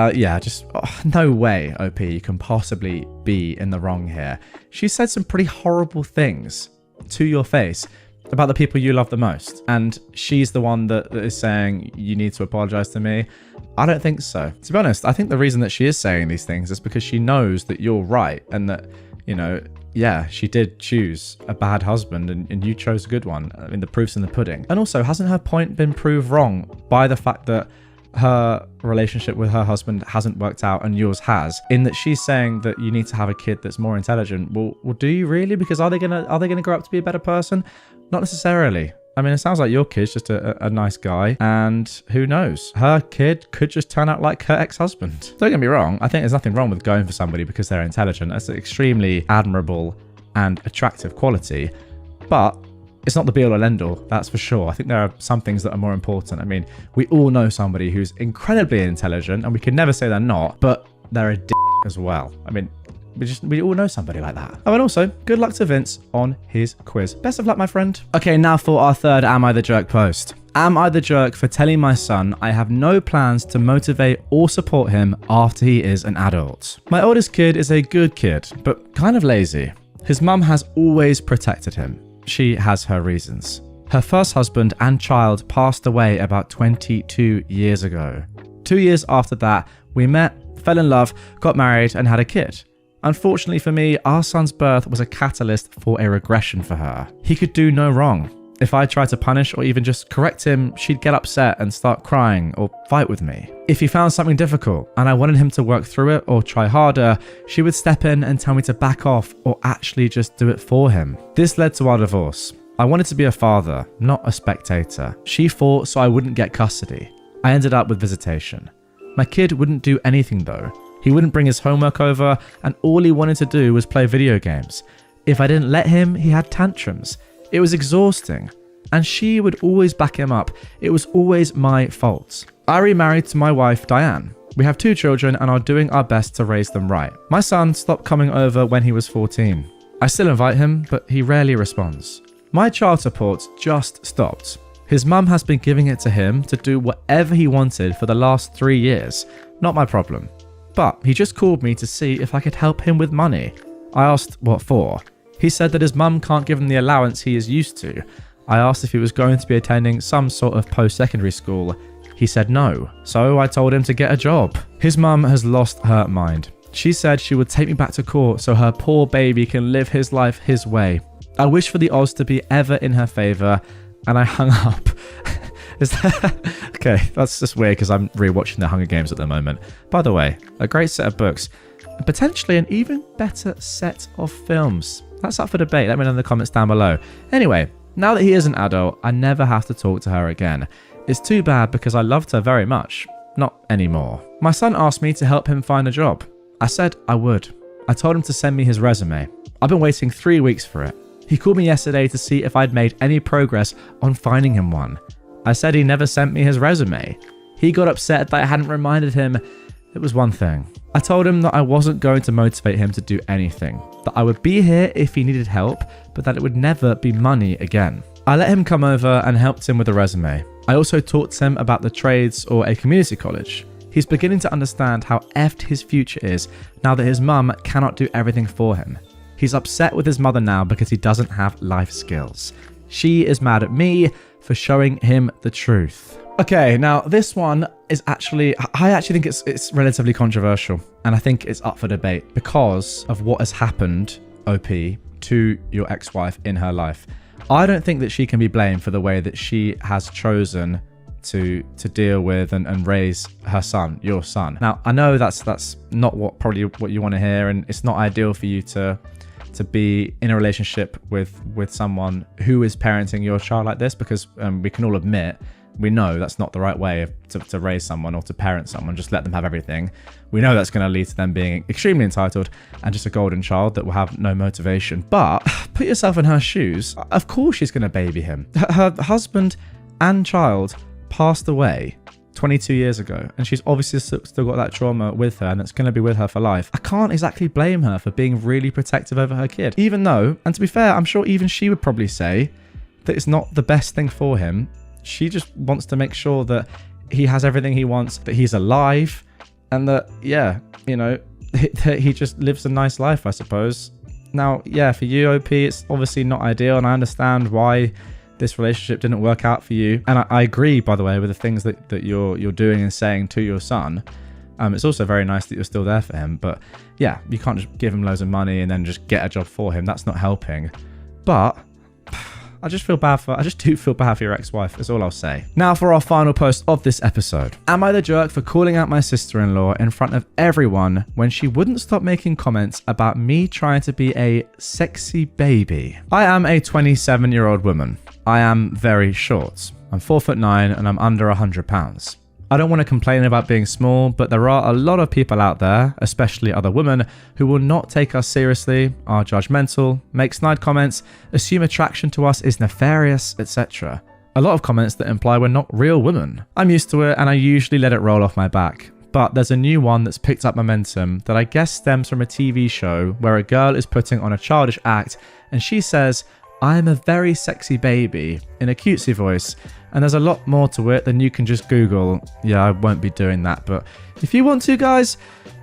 S1: No way, OP, you can possibly be in the wrong here. She said some pretty horrible things to your face about the people you love the most, and she's the one that is saying you need to apologize to me. I don't think so. To be honest, I think the reason that she is saying these things is because she knows that you're right, and that, you know, yeah, she did choose a bad husband and you chose a good one. I mean, the proof's in the pudding. And also, hasn't her point been proved wrong by the fact that her relationship with her husband hasn't worked out and yours has, in that she's saying that you need to have a kid that's more intelligent? Well, do you really? Because are they gonna grow up to be a better person? Not necessarily. I mean, it sounds like your kid's just a nice guy, and who knows? Her kid could just turn out like her ex-husband. Don't get me wrong, I think there's nothing wrong with going for somebody because they're intelligent. That's an extremely admirable and attractive quality, but it's not the be-all and end-all, that's for sure. I think there are some things that are more important. I mean, we all know somebody who's incredibly intelligent, and we can never say they're not, but they're a dick as well. I mean, we all know somebody like that. Oh, and also, good luck to Vince on his quiz. Best of luck, my friend. Okay, now for our third Am I the Jerk post. Am I the jerk for telling my son I have no plans to motivate or support him after he is an adult? My oldest kid is a good kid, but kind of lazy. His mum has always protected him. She has her reasons. Her first husband and child passed away about 22 years ago. 2 years after that, we met, fell in love, got married, and had a kid. Unfortunately for me, our son's birth was a catalyst for a regression for her. He could do no wrong. If I tried to punish or even just correct him, she'd get upset and start crying or fight with me. If he found something difficult and I wanted him to work through it or try harder, she would step in and tell me to back off or actually just do it for him. This led to our divorce. I wanted to be a father, not a spectator. She fought so I wouldn't get custody. I ended up with visitation. My kid wouldn't do anything though. He wouldn't bring his homework over, and all he wanted to do was play video games. If I didn't let him, he had tantrums. It was exhausting. And she would always back him up. It was always my fault. I remarried to my wife, Diane. We have 2 children and are doing our best to raise them right. My son stopped coming over when he was 14. I still invite him, but he rarely responds. My child support just stopped. His mum has been giving it to him to do whatever he wanted for the last 3 years. Not my problem. But he just called me to see if I could help him with money. I asked what for. He said that his mum can't give him the allowance he is used to. I asked if he was going to be attending some sort of post-secondary school. He said no, so I told him to get a job. His mum has lost her mind. She said she would take me back to court so her poor baby can live his life his way. I wish for the odds to be ever in her favour, and I hung up. Is that okay? That's just weird because I'm rewatching the Hunger Games at the moment. By the way, a great set of books, and potentially an even better set of films. That's up for debate. Let me know in the comments down below. Anyway, now that he is an adult, I never have to talk to her again. It's too bad because I loved her very much. Not anymore. My son asked me to help him find a job. I said I would. I told him to send me his resume. I've been waiting 3 weeks for it. He called me yesterday to see if I'd made any progress on finding him one. I said he never sent me his resume. He got upset that I hadn't reminded him. It was one thing. I told him that I wasn't going to motivate him to do anything, that I would be here if he needed help, but that it would never be money again. I let him come over and helped him with a resume. I also taught him about the trades or a community college. He's beginning to understand how effed his future is now that his mum cannot do everything for him. He's upset with his mother now because he doesn't have life skills. She is mad at me for showing him the truth. Okay, now this one is I actually think it's relatively controversial, and I think it's up for debate because of what has happened, OP, to your ex-wife in her life. I don't think that she can be blamed for the way that she has chosen to deal with and raise her son, your son. Now, I know that's not what you want to hear, and it's not ideal for you to to be in a relationship with someone who is parenting your child like this, because we can all admit, we know that's not the right way to raise someone or to parent someone. Just let them have everything. We know that's going to lead to them being extremely entitled and just a golden child that will have no motivation. But put yourself in her shoes. Of course she's going to baby him. Her husband and child passed away 22 years ago, and she's obviously still got that trauma with her, and it's going to be with her for life. I can't exactly blame her for being really protective over her kid, even though, and to be fair, I'm sure even she would probably say that it's not the best thing for him. She just wants to make sure that he has everything he wants, that he's alive, and that, yeah, you know, that he just lives a nice life, I suppose. Now, yeah, for you, OP, it's obviously not ideal, and I understand why this relationship didn't work out for you. And I agree, by the way, with the things that you're doing and saying to your son. It's also very nice that you're still there for him. But yeah, you can't just give him loads of money and then just get a job for him. That's not helping. But I just do feel bad for your ex-wife, is all I'll say. Now for our final post of this episode. Am I the jerk for calling out my sister-in-law in front of everyone when she wouldn't stop making comments about me trying to be a sexy baby? I am a 27-year-old woman. I am very short. I'm 4'9" and I'm under 100 pounds. I don't want to complain about being small, but there are a lot of people out there, especially other women, who will not take us seriously, are judgmental, make snide comments, assume attraction to us is nefarious, etc. A lot of comments that imply we're not real women. I'm used to it and I usually let it roll off my back. But there's a new one that's picked up momentum that I guess stems from a TV show where a girl is putting on a childish act and she says, "I am a very sexy baby," in a cutesy voice. And there's a lot more to it than you can just Google. Yeah, I won't be doing that, but if you want to, guys,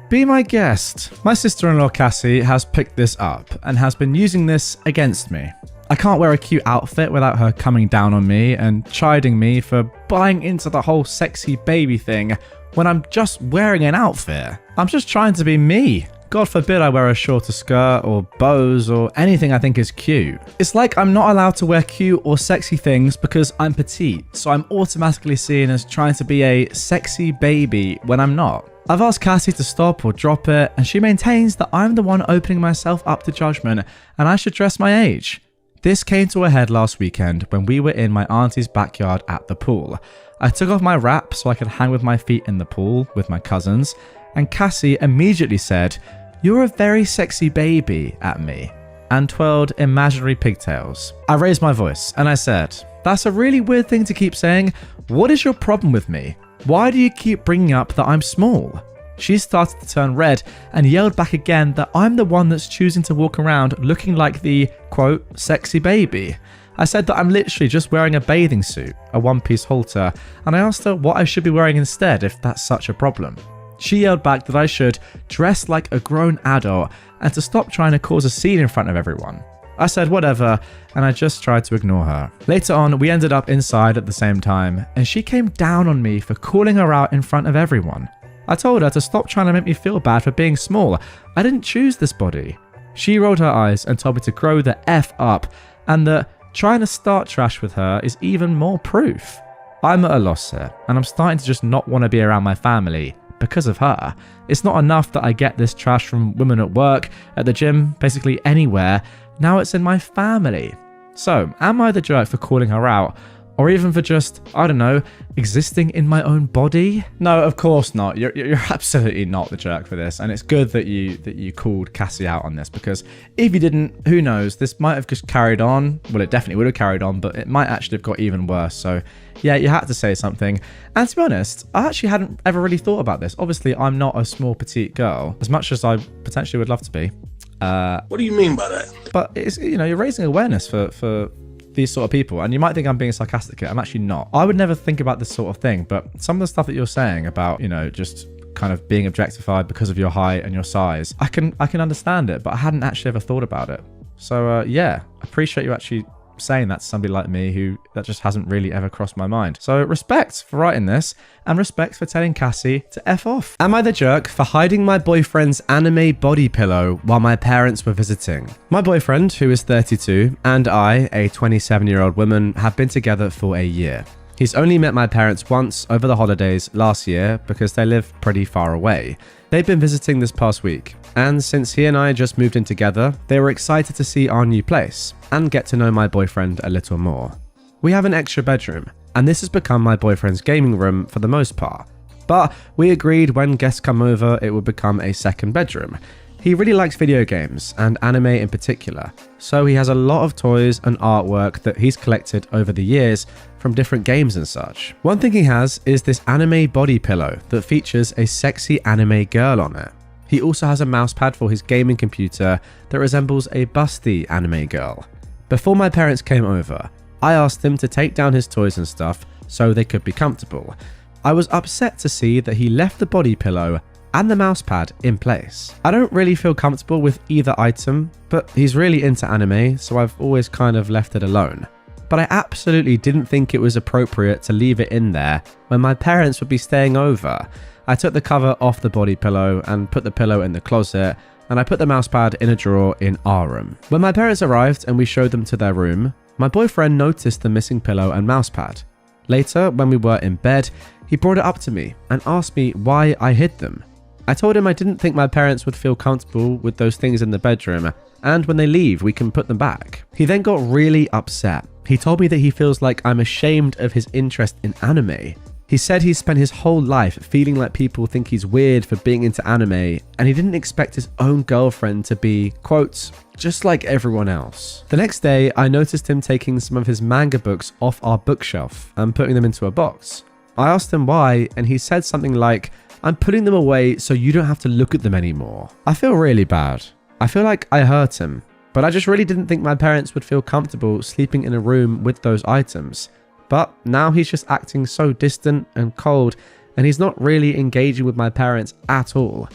S1: be my guest. My sister-in-law Cassie has picked this up and has been using this against me. I can't wear a cute outfit without her coming down on me and chiding me for buying into the whole sexy baby thing when I'm just wearing an outfit. I'm just trying to be me. God forbid I wear a shorter skirt or bows or anything I think is cute. It's like I'm not allowed to wear cute or sexy things because I'm petite, so I'm automatically seen as trying to be a sexy baby when I'm not. I've asked Cassie to stop or drop it, and she maintains that I'm the one opening myself up to judgment and I should dress my age. This came to a head last weekend when we were in my auntie's backyard at the pool. I took off my wrap so I could hang with my feet in the pool with my cousins, and Cassie immediately said, "You're a very sexy baby," at me, and twirled imaginary pigtails. I raised my voice and I said, "That's a really weird thing to keep saying. What is your problem with me? Why do you keep bringing up that I'm small?" She started to turn red and yelled back again that I'm the one that's choosing to walk around looking like the, quote, sexy baby. I said that I'm literally just wearing a bathing suit, a one-piece halter, and I asked her what I should be wearing instead if that's such a problem. She yelled back that I should dress like a grown adult and to stop trying to cause a scene in front of everyone. I said whatever, and I just tried to ignore her. Later on, we ended up inside at the same time, and she came down on me for calling her out in front of everyone. I told her to stop trying to make me feel bad for being small. I didn't choose this body. She rolled her eyes and told me to grow the F up, and that trying to start trash with her is even more proof. I'm at a loss here, and I'm starting to just not want to be around my family because of her. It's not enough that I get this trash from women at work, at the gym, basically anywhere. Now it's in my family. So, am I the jerk for calling her out? Or even for just, I don't know, existing in my own body? No, of course not. You're absolutely not the jerk for this. And it's good that you called Cassie out on this, because if you didn't, who knows? This might have just carried on. Well, it definitely would have carried on, but it might actually have got even worse. So yeah, you had to say something. And to be honest, I actually hadn't ever really thought about this. Obviously, I'm not a small, petite girl, as much as I potentially would love to be.
S2: What do you mean by that?
S1: But it's, you know, you're raising awareness for these sort of people, and you might think I'm being sarcastic here. I'm actually not. I would never think about this sort of thing, but some of the stuff that you're saying about, you know, just kind of being objectified because of your height and your size, I can understand it, but I hadn't actually ever thought about it. So yeah, appreciate you actually saying that to somebody like me who that just hasn't really ever crossed my mind. So respect for writing this, and respect for telling Cassie to F off. Am I the jerk for hiding my boyfriend's anime body pillow while my parents were visiting? My boyfriend, who is 32, and I, a 27-year-old woman, have been together for a year. He's only met my parents once over the holidays last year because they live pretty far away. They've been visiting this past week, and since he and I just moved in together, they were excited to see our new place and get to know my boyfriend a little more. We have an extra bedroom, and this has become my boyfriend's gaming room for the most part. But we agreed when guests come over, it would become a second bedroom. He really likes video games, and anime in particular, so he has a lot of toys and artwork that he's collected over the years from different games and such. One thing he has is this anime body pillow that features a sexy anime girl on it. He also has a mousepad for his gaming computer that resembles a busty anime girl. Before my parents came over, I asked him to take down his toys and stuff so they could be comfortable. I was upset to see that he left the body pillow and the mousepad in place. I don't really feel comfortable with either item, but he's really into anime, so I've always kind of left it alone. But I absolutely didn't think it was appropriate to leave it in there when my parents would be staying over. I took the cover off the body pillow and put the pillow in the closet, and I put the mousepad in a drawer in our room. When my parents arrived and we showed them to their room, my boyfriend noticed the missing pillow and mousepad. Later, when we were in bed, he brought it up to me and asked me why I hid them. I told him I didn't think my parents would feel comfortable with those things in the bedroom, and when they leave, we can put them back. He then got really upset. He told me that he feels like I'm ashamed of his interest in anime. He said he spent his whole life feeling like people think he's weird for being into anime, and he didn't expect his own girlfriend to be, quote, just like everyone else. The next day, I noticed him taking some of his manga books off our bookshelf and putting them into a box. I asked him why, and he said something like, I'm putting them away so you don't have to look at them anymore. I feel really bad. I feel like I hurt him, but I just really didn't think my parents would feel comfortable sleeping in a room with those items. But now he's just acting so distant and cold, and he's not really engaging with my parents at all.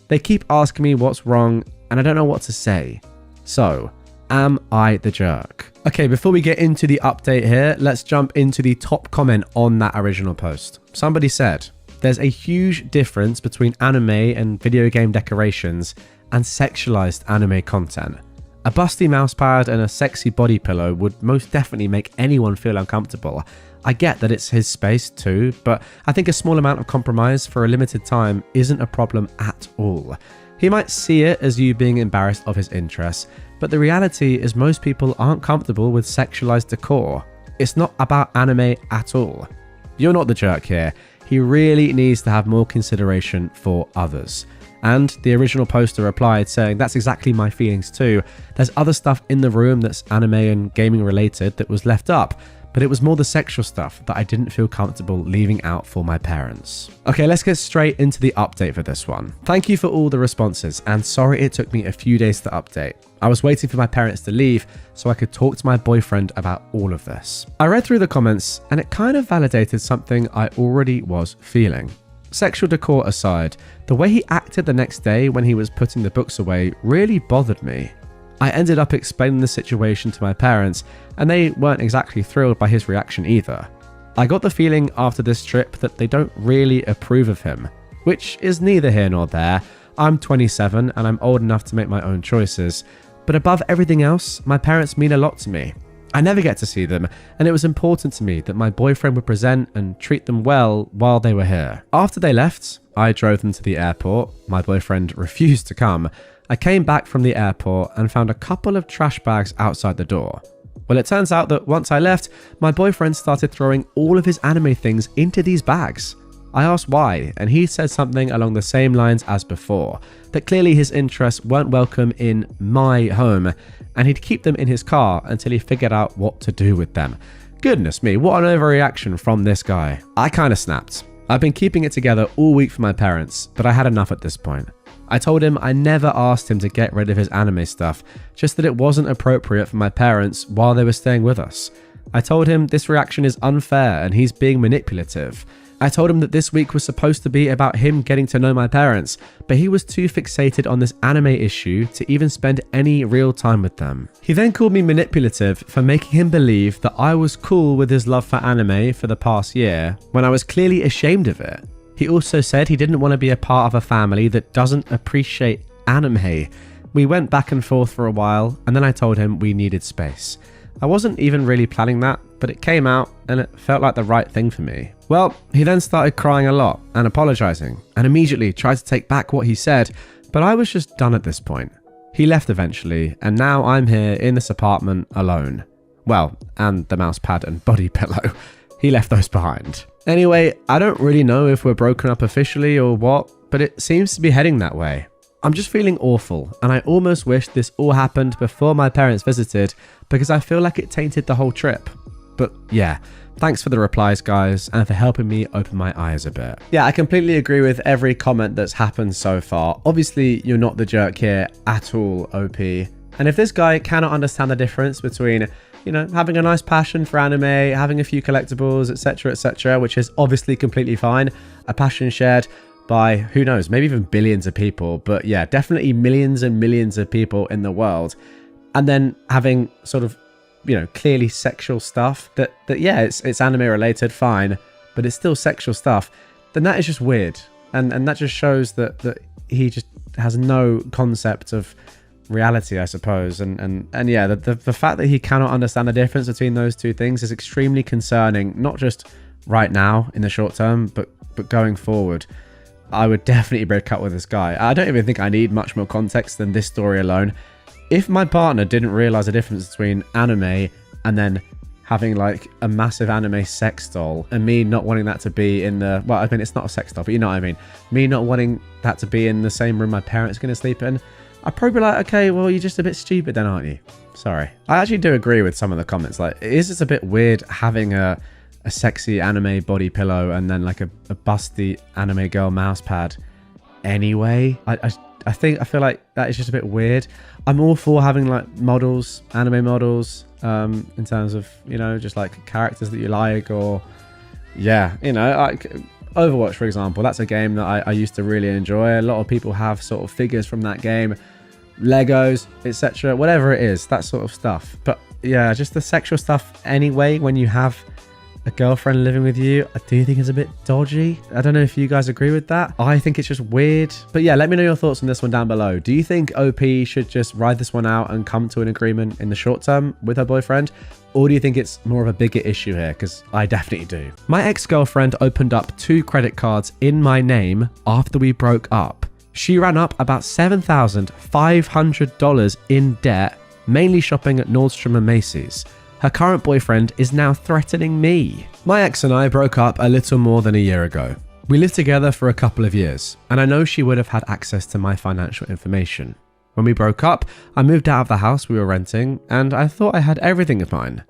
S1: They keep asking me what's wrong, and I don't know what to say. So, am I the jerk? Okay, before we get into the update here, let's jump into the top comment on that original post. Somebody said, there's a huge difference between anime and video game decorations and sexualized anime content. A busty mousepad and a sexy body pillow would most definitely make anyone feel uncomfortable. I get that it's his space too, but I think a small amount of compromise for a limited time isn't a problem at all. He might see it as you being embarrassed of his interests, but the reality is most people aren't comfortable with sexualized decor. It's not about anime at all. You're not the jerk here. He really needs to have more consideration for others. And the original poster replied saying, that's exactly my feelings too. There's other stuff in the room that's anime and gaming related that was left up, but it was more the sexual stuff that I didn't feel comfortable leaving out for my parents. Okay, let's get straight into the update for this one. Thank you for all the responses, and sorry it took me a few days to update. I was waiting for my parents to leave so I could talk to my boyfriend about all of this. I read through the comments and it kind of validated something I already was feeling. Sexual decor aside, the way he acted the next day when he was putting the books away really bothered me. I ended up explaining the situation to my parents, and they weren't exactly thrilled by his reaction either. I got the feeling after this trip that they don't really approve of him, which is neither here nor there. I'm 27 and I'm old enough to make my own choices, but above everything else, my parents mean a lot to me. I never get to see them, and it was important to me that my boyfriend would present and treat them well while they were here. After they left, I drove them to the airport. My boyfriend refused to come. I came back from the airport and found a couple of trash bags outside the door. Well, it turns out that once I left, my boyfriend started throwing all of his anime things into these bags. I asked why, and he said something along the same lines as before, that clearly his interests weren't welcome in my home, and he'd keep them in his car until he figured out what to do with them. Goodness me, what an overreaction from this guy. I kinda snapped. I've been keeping it together all week for my parents, but I had enough at this point. I told him I never asked him to get rid of his anime stuff, just that it wasn't appropriate for my parents while they were staying with us. I told him this reaction is unfair and he's being manipulative. I told him that this week was supposed to be about him getting to know my parents, but he was too fixated on this anime issue to even spend any real time with them. He then called me manipulative for making him believe that I was cool with his love for anime for the past year, when I was clearly ashamed of it. He also said he didn't want to be a part of a family that doesn't appreciate anime. We went back and forth for a while, and then I told him we needed space. I wasn't even really planning that, but it came out and it felt like the right thing for me. Well, he then started crying a lot and apologizing and immediately tried to take back what he said, but I was just done at this point. He left eventually, and now I'm here in this apartment alone. Well, and the mouse pad and body pillow. He left those behind. Anyway, I don't really know if we're broken up officially or what, but it seems to be heading that way. I'm just feeling awful, and I almost wish this all happened before my parents visited because I feel like it tainted the whole trip. But yeah, thanks for the replies, guys, and for helping me open my eyes a bit. Yeah, I completely agree with every comment that's happened so far. Obviously, you're not the jerk here at all, OP. And if this guy cannot understand the difference between, you know, having a nice passion for anime, having a few collectibles, etc., which is obviously completely fine, a passion shared by, who knows, maybe even billions of people, but yeah, definitely millions and millions of people in the world, and then having sort of, you know, clearly sexual stuff that yeah, it's anime related, fine, but it's still sexual stuff, then that is just weird, and that just shows that he just has no concept of reality, I suppose, and yeah, the fact that he cannot understand the difference between those two things is extremely concerning, not just right now in the short term, but going forward. I would definitely break up with this guy. I don't even think I need much more context than this story alone. If my partner didn't realize the difference between anime and then having like a massive anime sex doll and me not wanting that to be in the, well, I mean, it's not a sex doll, but you know what I mean, me not wanting that to be in the same room my parents are going to sleep in, I'd probably be like, okay, well, you're just a bit stupid then, aren't you? Sorry. I actually do agree with some of the comments. Like, is it a bit weird having a sexy anime body pillow and then like a busty anime girl mouse pad anyway? I feel like that is just a bit weird. I'm all for having like models, anime models, in terms of, you know, just like characters that you like, or yeah, you know, like Overwatch, for example. That's a game that I used to really enjoy. A lot of people have sort of figures from that game, Legos, etc., whatever it is, that sort of stuff. But yeah, just the sexual stuff anyway, when you have a girlfriend living with you, I do think it's a bit dodgy. I don't know if you guys agree with that. I think it's just weird. But yeah, let me know your thoughts on this one down below. Do you think OP should just ride this one out and come to an agreement in the short term with her boyfriend? Or do you think it's more of a bigger issue here? Because I definitely do. My ex-girlfriend opened up 2 credit cards in my name after we broke up. She ran up about $7,500 in debt, mainly shopping at Nordstrom and Macy's. Her current boyfriend is now threatening me. My ex and I broke up a little more than a year ago. We lived together for a couple of years, and I know she would have had access to my financial information. When we broke up, I moved out of the house we were renting, and I thought I had everything of mine.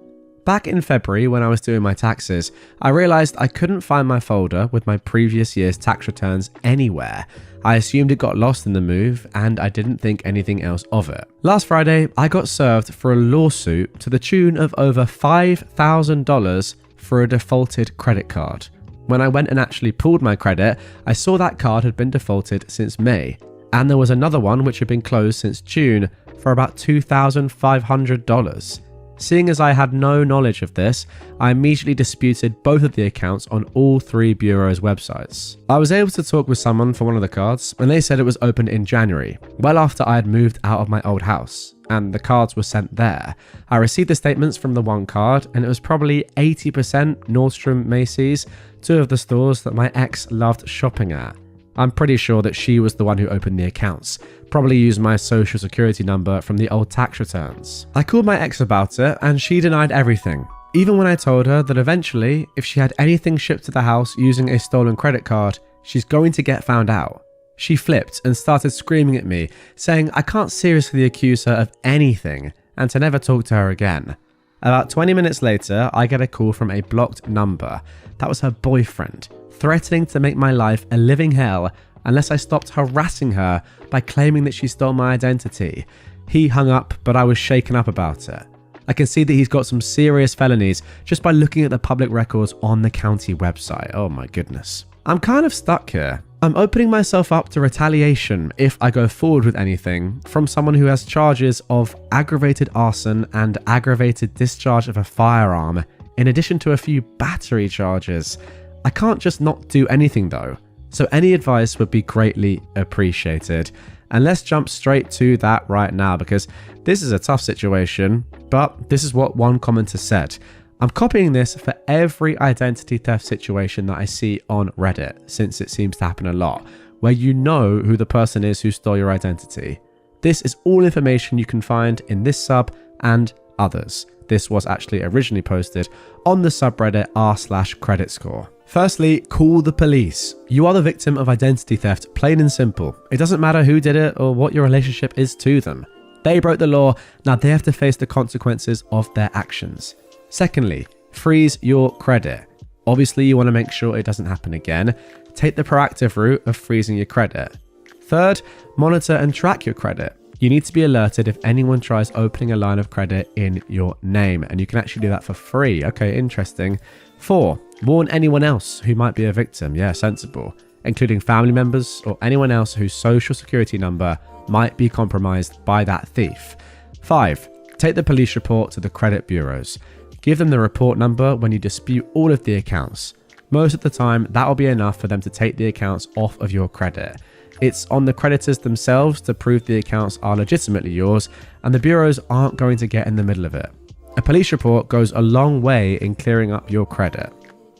S1: Back in February, when I was doing my taxes, I realized I couldn't find my folder with my previous year's tax returns anywhere. I assumed it got lost in the move, and I didn't think anything else of it. Last Friday, I got served for a lawsuit to the tune of over $5,000 for a defaulted credit card. When I went and actually pulled my credit, I saw that card had been defaulted since May, and there was another one which had been closed since June for about $2,500. Seeing as I had no knowledge of this, I immediately disputed both of the accounts on all 3 bureaus' websites. I was able to talk with someone for one of the cards, and they said it was opened in January, well after I had moved out of my old house, and the cards were sent there. I received the statements from the one card, and it was probably 80% Nordstrom, Macy's, 2 of the stores that my ex loved shopping at. I'm pretty sure that she was the one who opened the accounts, probably used my social security number from the old tax returns. I called my ex about it, and she denied everything, even when I told her that eventually, if she had anything shipped to the house using a stolen credit card, she's going to get found out. She flipped and started screaming at me, saying I can't seriously accuse her of anything and to never talk to her again. About 20 minutes later, I get a call from a blocked number. That was her boyfriend, threatening to make my life a living hell unless I stopped harassing her by claiming that she stole my identity. He hung up, but I was shaken up about it. I can see that he's got some serious felonies just by looking at the public records on the county website. Oh my goodness. I'm kind of stuck here. I'm opening myself up to retaliation if I go forward with anything from someone who has charges of aggravated arson and aggravated discharge of a firearm, in addition to a few battery charges. I can't just not do anything though, so any advice would be greatly appreciated. And let's jump straight to that right now, because this is a tough situation, but this is what one commenter said. I'm copying this for every identity theft situation that I see on Reddit, since it seems to happen a lot, where you know who the person is who stole your identity. This is all information you can find in this sub and others. This was actually originally posted on the subreddit r/credit score. Firstly, call the police. You are the victim of identity theft, plain and simple. It doesn't matter who did it or what your relationship is to them. They broke the law, now they have to face the consequences of their actions. Secondly, freeze your credit. Obviously, you want to make sure it doesn't happen again. Take the proactive route of freezing your credit. Third, monitor and track your credit. You need to be alerted if anyone tries opening a line of credit in your name, and you can actually do that for free. Okay, interesting. 4, warn anyone else who might be a victim. Yeah, sensible. Including family members or anyone else whose social security number might be compromised by that thief. 5, take the police report to the credit bureaus. Give them the report number when you dispute all of the accounts. Most of the time, that will be enough for them to take the accounts off of your credit. It's on the creditors themselves to prove the accounts are legitimately yours, and the bureaus aren't going to get in the middle of it. A police report goes a long way in clearing up your credit.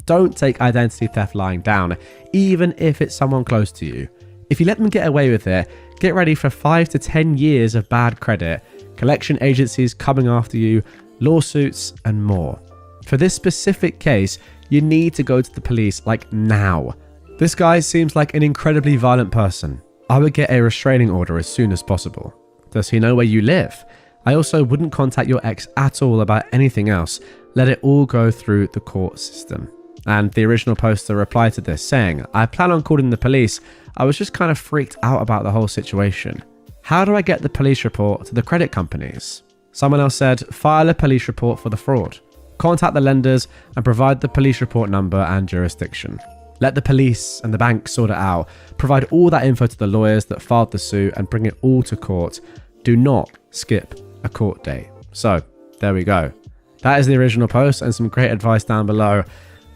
S1: Don't take identity theft lying down, even if it's someone close to you. If you let them get away with it, get ready for 5 to 10 years of bad credit, collection agencies coming after you, lawsuits, and more. For this specific case, you need to go to the police like now. This guy seems like an incredibly violent person. I would get a restraining order as soon as possible. Does he know where you live? I also wouldn't contact your ex at all about anything else. Let it all go through the court system. And the original poster replied to this saying, I plan on calling the police. I was just kind of freaked out about the whole situation. How do I get the police report to the credit companies? Someone else said, file a police report for the fraud. Contact the lenders and provide the police report number and jurisdiction. Let the police and the bank sort it out. Provide all that info to the lawyers that filed the suit and bring it all to court. Do not skip a court date. So, there we go. That is the original post and some great advice down below.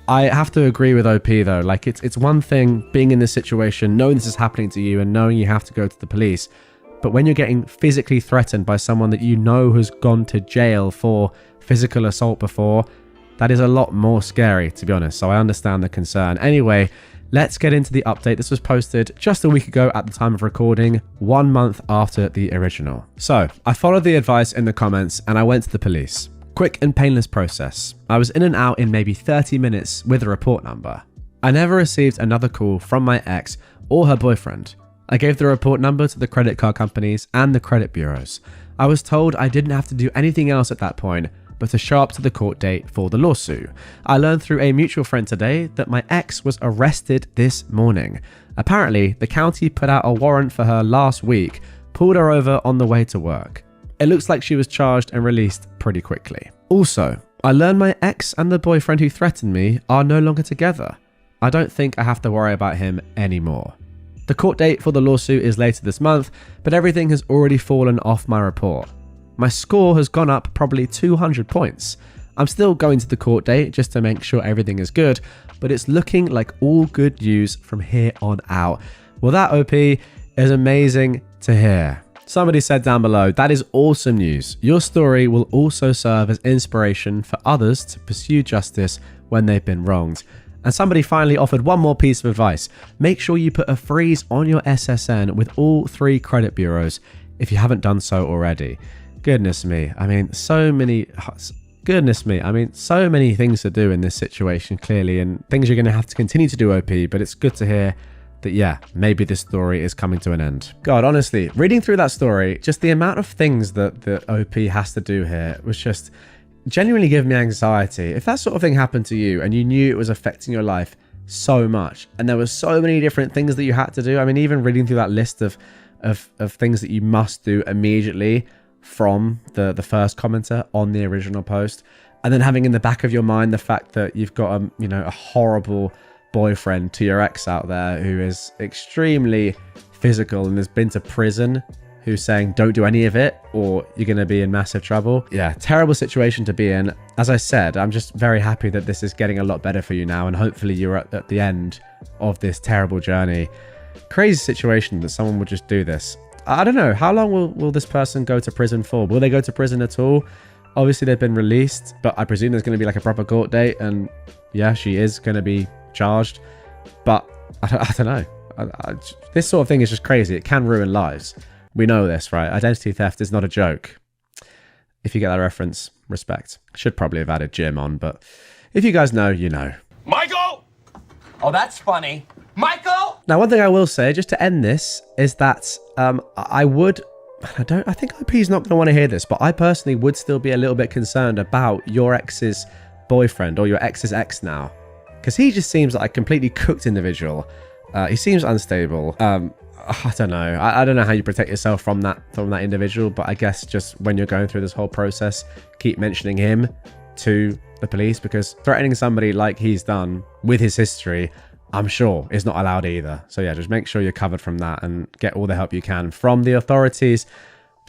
S1: I have to agree with OP though. Like it's one thing being in this situation, knowing this is happening to you and knowing you have to go to the police. But when you're getting physically threatened by someone that you know has gone to jail for physical assault before, that is a lot more scary, to be honest. So I understand the concern. Anyway, let's get into the update. This was posted just a week ago at the time of recording, 1 month after the original. So I followed the advice in the comments and I went to the police. Quick and painless process. I was in and out in maybe 30 minutes with a report number. I never received another call from my ex or her boyfriend. I gave the report number to the credit card companies and the credit bureaus. I was told I didn't have to do anything else at that point, but to show up to the court date for the lawsuit. I learned through a mutual friend today that my ex was arrested this morning. Apparently, the county put out a warrant for her last week, pulled her over on the way to work. It looks like she was charged and released pretty quickly. Also, I learned my ex and the boyfriend who threatened me are no longer together. I don't think I have to worry about him anymore. The court date for the lawsuit is later this month, but everything has already fallen off my report. My score has gone up probably 200 points. I'm still going to the court date just to make sure everything is good, but it's looking like all good news from here on out. Well, that OP is amazing to hear. Somebody said down below, that is awesome news. Your story will also serve as inspiration for others to pursue justice when they've been wronged. And somebody finally offered one more piece of advice. Make sure you put a freeze on your SSN with all 3 credit bureaus if you haven't done so already. Goodness me. I mean, so many things to do in this situation, clearly, and things you're going to have to continue to do, OP, but it's good to hear that, yeah, maybe this story is coming to an end. God, honestly, reading through that story, just the amount of things that the OP has to do here was just genuinely giving me anxiety. If that sort of thing happened to you and you knew it was affecting your life so much, and there were so many different things that you had to do, I mean, even reading through that list of things that you must do immediately from the first commenter on the original post, and then having in the back of your mind the fact that you've got a horrible boyfriend to your ex out there who is extremely physical and has been to prison, who's saying don't do any of it or you're going to be in massive trouble. Yeah, terrible situation to be in. As I said, I'm just very happy that this is getting a lot better for you now, and hopefully you're at the end of this terrible journey. Crazy situation that someone would just do this.
S3: I don't know. How long will this person go to prison for? Will they go to prison at all? Obviously, they've been released, but I presume there's going to be like a proper court date. And yeah, she is going to be charged. But I don't know. This sort of thing is just crazy. It can ruin lives. We know this, right? Identity theft is not a joke. If you get that reference, respect. Should probably have added Jim on, but if you guys know, you know.
S2: Michael! Oh, that's funny. Michael!
S3: Now, one thing I will say, just to end this, is that I think IP's not going to want to hear this, but I personally would still be a little bit concerned about your ex's boyfriend or your ex's ex now. Because he just seems like a completely cooked individual. He seems unstable. I don't know. I don't know how you protect yourself from that individual, but I guess just when you're going through this whole process, keep mentioning him to the police, because threatening somebody like he's done with his history, I'm sure is not allowed either. So yeah, just make sure you're covered from that and get all the help you can from the authorities.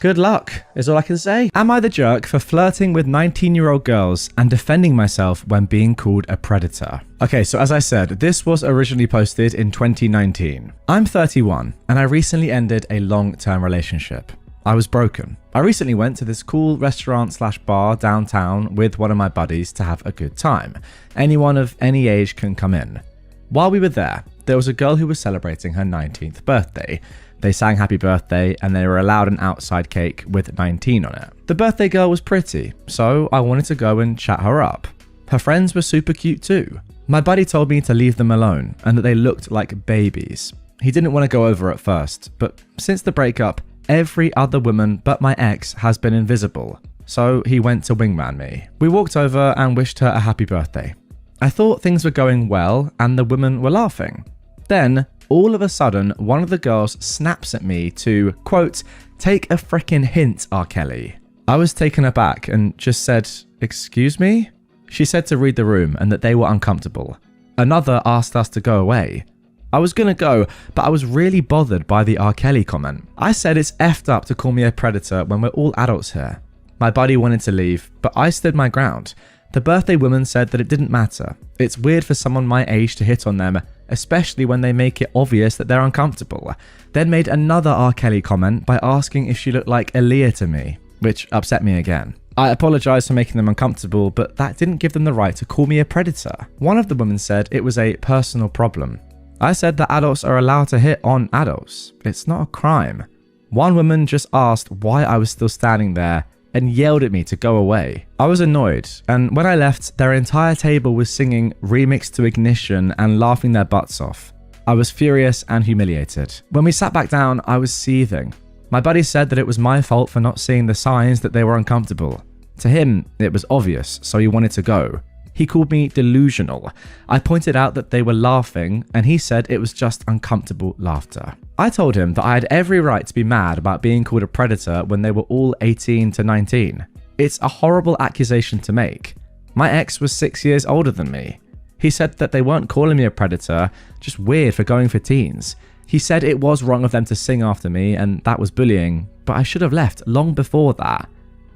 S3: Good luck is all I can say.
S1: Am I the jerk for flirting with 19-year-old girls and defending myself when being called a predator? Okay, so as I said, this was originally posted in 2019. I'm 31 and I recently ended a long-term relationship. I was broken. I recently went to this cool restaurant/bar downtown with one of my buddies to have a good time. Anyone of any age can come in. While we were there was a girl who was celebrating her 19th birthday. They sang happy birthday and they were allowed an outside cake with 19 on it. The birthday girl was pretty, so I wanted to go and chat her up. Her friends were super cute too. My buddy told me to leave them alone and that they looked like babies. He didn't want to go over at first, but since the breakup, every other woman but my ex has been invisible, so he went to wingman me. We walked over and wished her a happy birthday. I thought things were going well and the women were laughing. Then, all of a sudden, one of the girls snaps at me to, quote, "Take a frickin' hint, R. Kelly." I was taken aback and just said, "Excuse me?" She said to read the room and that they were uncomfortable. Another asked us to go away. I was gonna go, but I was really bothered by the R. Kelly comment. I said it's effed up to call me a predator when we're all adults here. My buddy wanted to leave, but I stood my ground. The birthday woman said that it didn't matter. It's weird for someone my age to hit on them, especially when they make it obvious that they're uncomfortable. Then made another R. Kelly comment by asking if she looked like AITA to me, which upset me again. I apologized for making them uncomfortable, but that didn't give them the right to call me a predator. One of the women said it was a personal problem. I said that adults are allowed to hit on adults. It's not a crime. One woman just asked why I was still standing there and yelled at me to go away. I was annoyed, and when I left, their entire table was singing Remix to Ignition and laughing their butts off. I was furious and humiliated. When we sat back down, I was seething. My buddy said that it was my fault for not seeing the signs that they were uncomfortable. To him, it was obvious, so he wanted to go. He called me delusional. I pointed out that they were laughing, and he said it was just uncomfortable laughter. I told him that I had every right to be mad about being called a predator when they were all 18 to 19. It's a horrible accusation to make. My ex was 6 years older than me. He said that they weren't calling me a predator, just weird for going for teens. He said it was wrong of them to sing after me, and that was bullying, but I should have left long before that.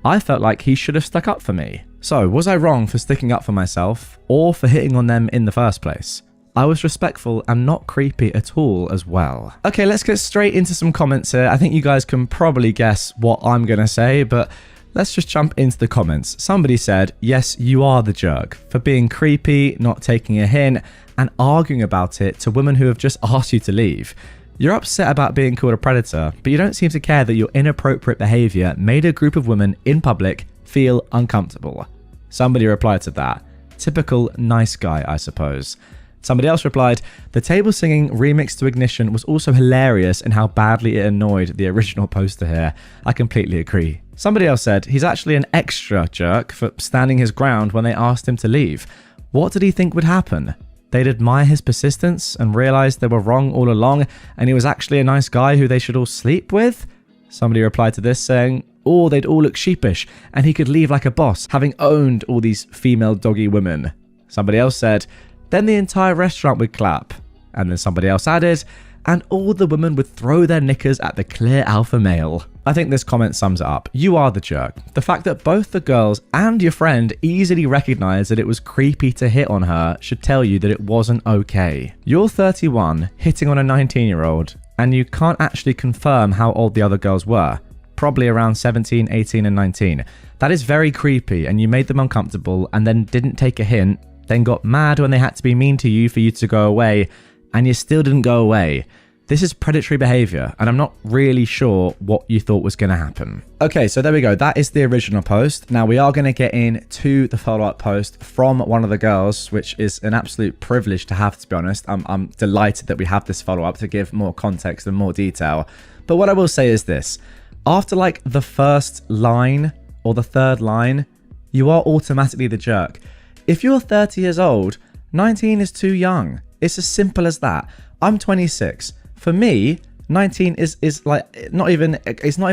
S1: I felt like he should have stuck up for me. So, was I wrong for sticking up for myself, or for hitting on them in the first place? I was respectful and not creepy at all as well. Okay, let's get straight into some comments here. I think you guys can probably guess what I'm gonna say, but let's just jump into the comments. Somebody said, yes, you are the jerk for being creepy, not taking a hint, and arguing about it to women who have just asked you to leave. You're upset about being called a predator, but you don't seem to care that your inappropriate behavior made a group of women in public feel uncomfortable. Somebody replied to that. Typical nice guy, I suppose. Somebody else replied, the table singing Remix to Ignition was also hilarious in how badly it annoyed the original poster here. I completely agree. Somebody else said, he's actually an extra jerk for standing his ground when they asked him to leave. What did he think would happen? They'd admire his persistence and realize they were wrong all along and he was actually a nice guy who they should all sleep with? Somebody replied to this saying, or they'd all look sheepish and he could leave like a boss, having owned all these female doggy women. Somebody else said, then the entire restaurant would clap. And then somebody else added, and all the women would throw their knickers at the clear alpha male. I think this comment sums it up. You are the jerk. The fact that both the girls and your friend easily recognized that it was creepy to hit on her should tell you that it wasn't okay. You're 31, hitting on a 19-year-old, and you can't actually confirm how old the other girls were. Probably around 17, 18, and 19. That is very creepy, and you made them uncomfortable and then didn't take a hint, then got mad when they had to be mean to you for you to go away, and you still didn't go away. This is predatory behavior, and I'm not really sure what you thought was going to happen. Okay, so there we go. That is the original post. Now we are going to get into the follow-up post from one of the girls, which is an absolute privilege to have, to be honest. I'm delighted that we have this follow-up to give more context and more detail. But what I will say is this. After like the first line or the third line, you are automatically the jerk. If you're 30 years old, 19 is too young. It's as simple as that. I'm 26. For me, 19 is like it's not even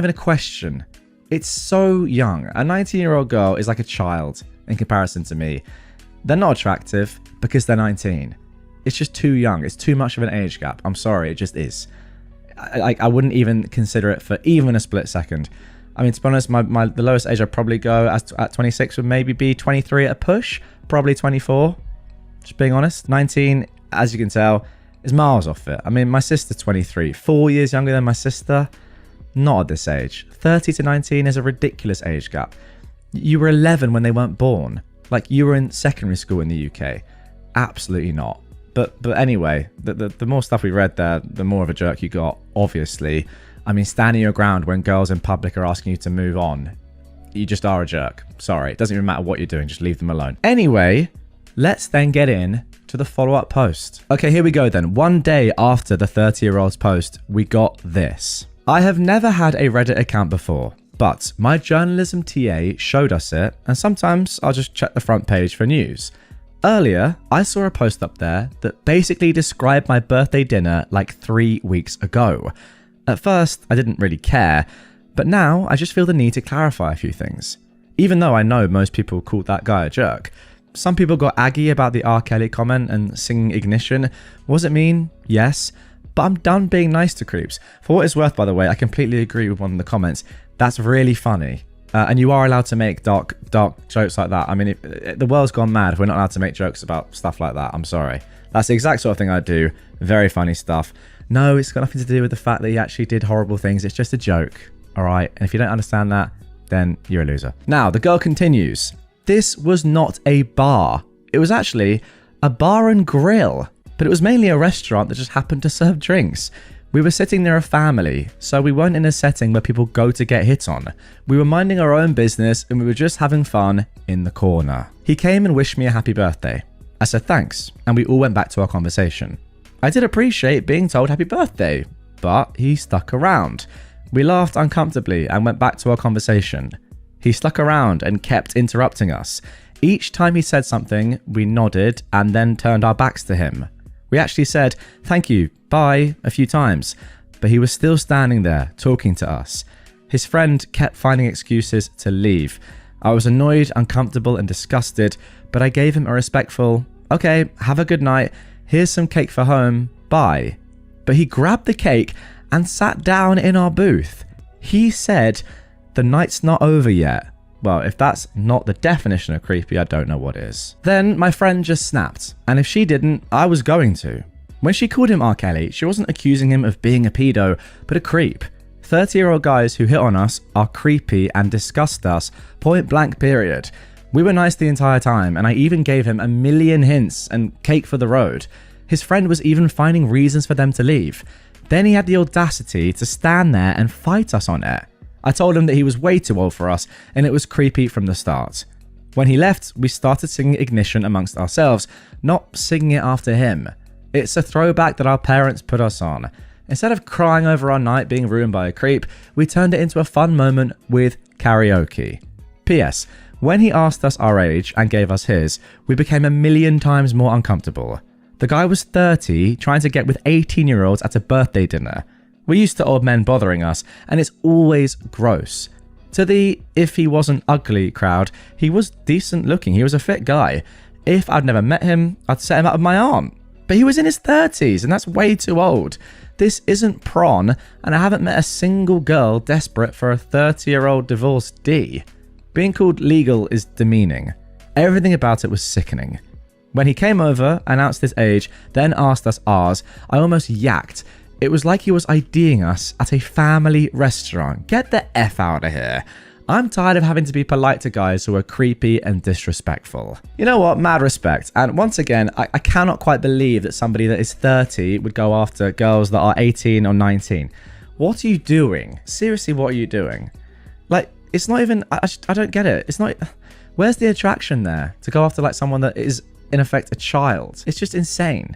S1: a question. It's so young. A 19-year-old girl is like a child in comparison to me. They're not attractive because they're 19. It's just too young. It's too much of an age gap. I'm sorry, it just is. I wouldn't even consider it for even a split second. I mean, to be honest, the lowest age I'd probably go at 26 would maybe be 23 at a push. Probably 24. Just being honest. 19, as you can tell, is miles off it. I mean, my sister's 23, 4 years younger than my sister. Not at this age. 30 to 19 is a ridiculous age gap. You were 11 when they weren't born. Like, you were in secondary school in the UK. Absolutely not. But anyway, the more stuff we read there, the more of a jerk you got, obviously. I mean, standing your ground when girls in public are asking you to move on. You just are a jerk. Sorry, it doesn't even matter what you're doing, just leave them alone. Anyway, let's then get in to the follow-up post. Okay, here we go then. One day after the 30-year-old's post, we got this. I have never had a Reddit account before, but my journalism TA showed us it, and sometimes I'll just check the front page for news. Earlier, I saw a post up there that basically described my birthday dinner like 3 weeks ago. At first, I didn't really care, but now I just feel the need to clarify a few things. Even though I know most people called that guy a jerk. Some people got aggy about the R. Kelly comment and singing Ignition. Was it mean? Yes. But I'm done being nice to creeps. For what it's worth, by the way, I completely agree with one of the comments. That's really funny. And you are allowed to make dark jokes like that. I mean, the world's gone mad if we're not allowed to make jokes about stuff like that. I'm sorry. That's the exact sort of thing I do. Very funny stuff. No, it's got nothing to do with the fact that he actually did horrible things. It's just a joke. All right. And if you don't understand that, then you're a loser. Now, the girl continues. This was not a bar. It was actually a bar and grill, but it was mainly a restaurant that just happened to serve drinks. We were sitting near a family, so we weren't in a setting where people go to get hit on. We were minding our own business and we were just having fun in the corner. He came and wished me a happy birthday. I said thanks, and we all went back to our conversation. I did appreciate being told happy birthday, but he stuck around. We laughed uncomfortably and went back to our conversation. He stuck around and kept interrupting us. Each time he said something, we nodded and then turned our backs to him. We actually said, thank you, bye, a few times, but he was still standing there talking to us. His friend kept finding excuses to leave. I was annoyed, uncomfortable, and disgusted, but I gave him a respectful, okay, have a good night, here's some cake for home, bye. But he grabbed the cake and sat down in our booth. He said, the night's not over yet. Well, if that's not the definition of creepy, I don't know what is. Then my friend just snapped, and if she didn't, I was going to. When she called him R. Kelly, she wasn't accusing him of being a pedo, but a creep. 30-year-old guys who hit on us are creepy and disgust us, point blank period. We were nice the entire time, and I even gave him a million hints and cake for the road. His friend was even finding reasons for them to leave. Then he had the audacity to stand there and fight us on it. I told him that he was way too old for us, and it was creepy from the start. When he left, we started singing Ignition amongst ourselves, not singing it after him. It's a throwback that our parents put us on. Instead of crying over our night being ruined by a creep, we turned it into a fun moment with karaoke. P.S. When he asked us our age and gave us his, we became a million times more uncomfortable. The guy was 30, trying to get with 18-year-olds at a birthday dinner. We're used to old men bothering us, and it's always gross. To the if he wasn't ugly crowd, he was decent looking. He was a fit guy. If I'd never met him, I'd set him up with my aunt. But he was in his 30s, and that's way too old. This isn't prawn, and I haven't met a single girl desperate for a 30-year-old divorced D. Being called legal is demeaning. Everything about it was sickening. When he came over, announced his age, then asked us ours, I almost yacked. It was like he was IDing us at a family restaurant. Get the F out of here. I'm tired of having to be polite to guys who are creepy and disrespectful. You know what? Mad respect. And once again, I cannot quite believe that somebody that is 30 would go after girls that are 18 or 19. What are you doing? Seriously, what are you doing? Like, it's not even... I don't get it. It's not... Where's the attraction there to go after like someone that is, in effect, a child? It's just insane.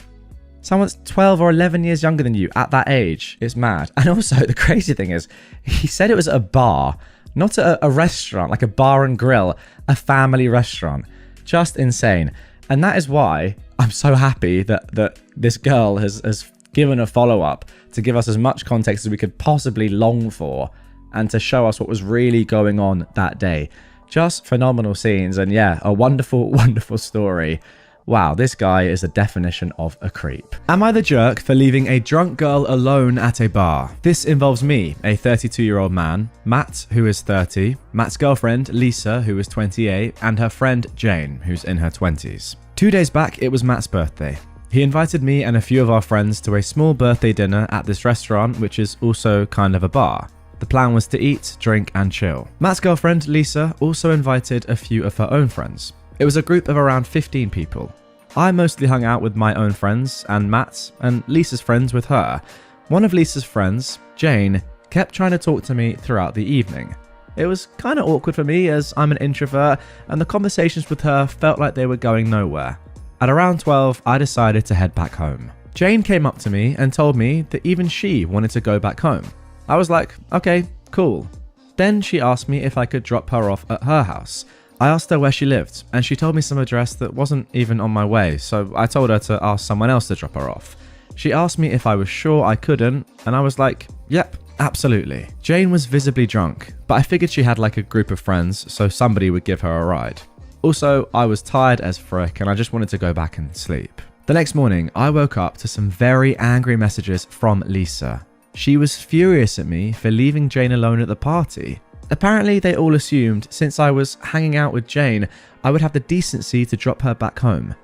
S1: Someone's 12 or 11 years younger than you at that age. It's mad. And also, the crazy thing is, he said it was at a bar, not at a restaurant, like a bar and grill, a family restaurant. Just insane. And that is why I'm so happy that this girl has given a follow-up to give us as much context as we could possibly long for and to show us what was really going on that day. Just phenomenal scenes and yeah, a wonderful, wonderful story. Wow, this guy is the definition of a creep. Am I the jerk for leaving a drunk girl alone at a bar? This involves me, a 32-year-old man, Matt, who is 30, Matt's girlfriend, Lisa, who is 28, and her friend, Jane, who's in her 20s. 2 days back, it was Matt's birthday. He invited me and a few of our friends to a small birthday dinner at this restaurant, which is also kind of a bar. The plan was to eat, drink, and chill. Matt's girlfriend, Lisa, also invited a few of her own friends. It was a group of around 15 people. I mostly hung out with my own friends and Matt's, and Lisa's friends with her. One of Lisa's friends, Jane, kept trying to talk to me throughout the evening. It was kind of awkward for me as I'm an introvert, and the conversations with her felt like they were going nowhere. At around 12, I decided to head back home. Jane came up to me and told me that even she wanted to go back home. I was like, okay, cool. Then she asked me if I could drop her off at her house. I asked her where she lived, and she told me some address that wasn't even on my way, so I told her to ask someone else to drop her off. She asked me if I was sure I couldn't, and I was like, yep, absolutely. Jane was visibly drunk, but I figured she had like a group of friends, so somebody would give her a ride. Also, I was tired as frick, and I just wanted to go back and sleep. The next morning, I woke up to some very angry messages from Lisa. She was furious at me for leaving Jane alone at the party. Apparently, they all assumed since I was hanging out with Jane, I would have the decency to drop her back home.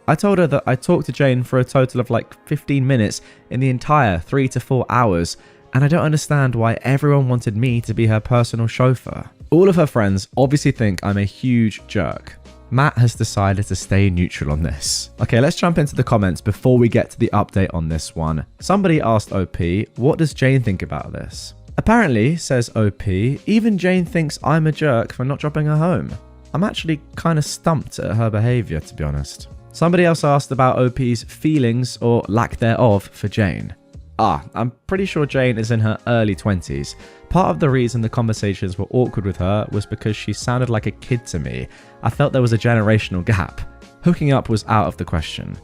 S1: I told her that I talked to Jane for a total of like 15 minutes in the entire 3 to 4 hours, and I don't understand why everyone wanted me to be her personal chauffeur. All of her friends obviously think I'm a huge jerk. Matt has decided to stay neutral on this. Okay, let's jump into the comments before we get to the update on this one. Somebody asked OP, what does Jane think about this? Apparently, says OP, even Jane thinks I'm a jerk for not dropping her home. I'm actually kind of stumped at her behaviour, to be honest. Somebody else asked about OP's feelings or lack thereof for Jane. I'm pretty sure Jane is in her early 20s. Part of the reason the conversations were awkward with her was because she sounded like a kid to me. I felt there was a generational gap. Hooking up was out of the question.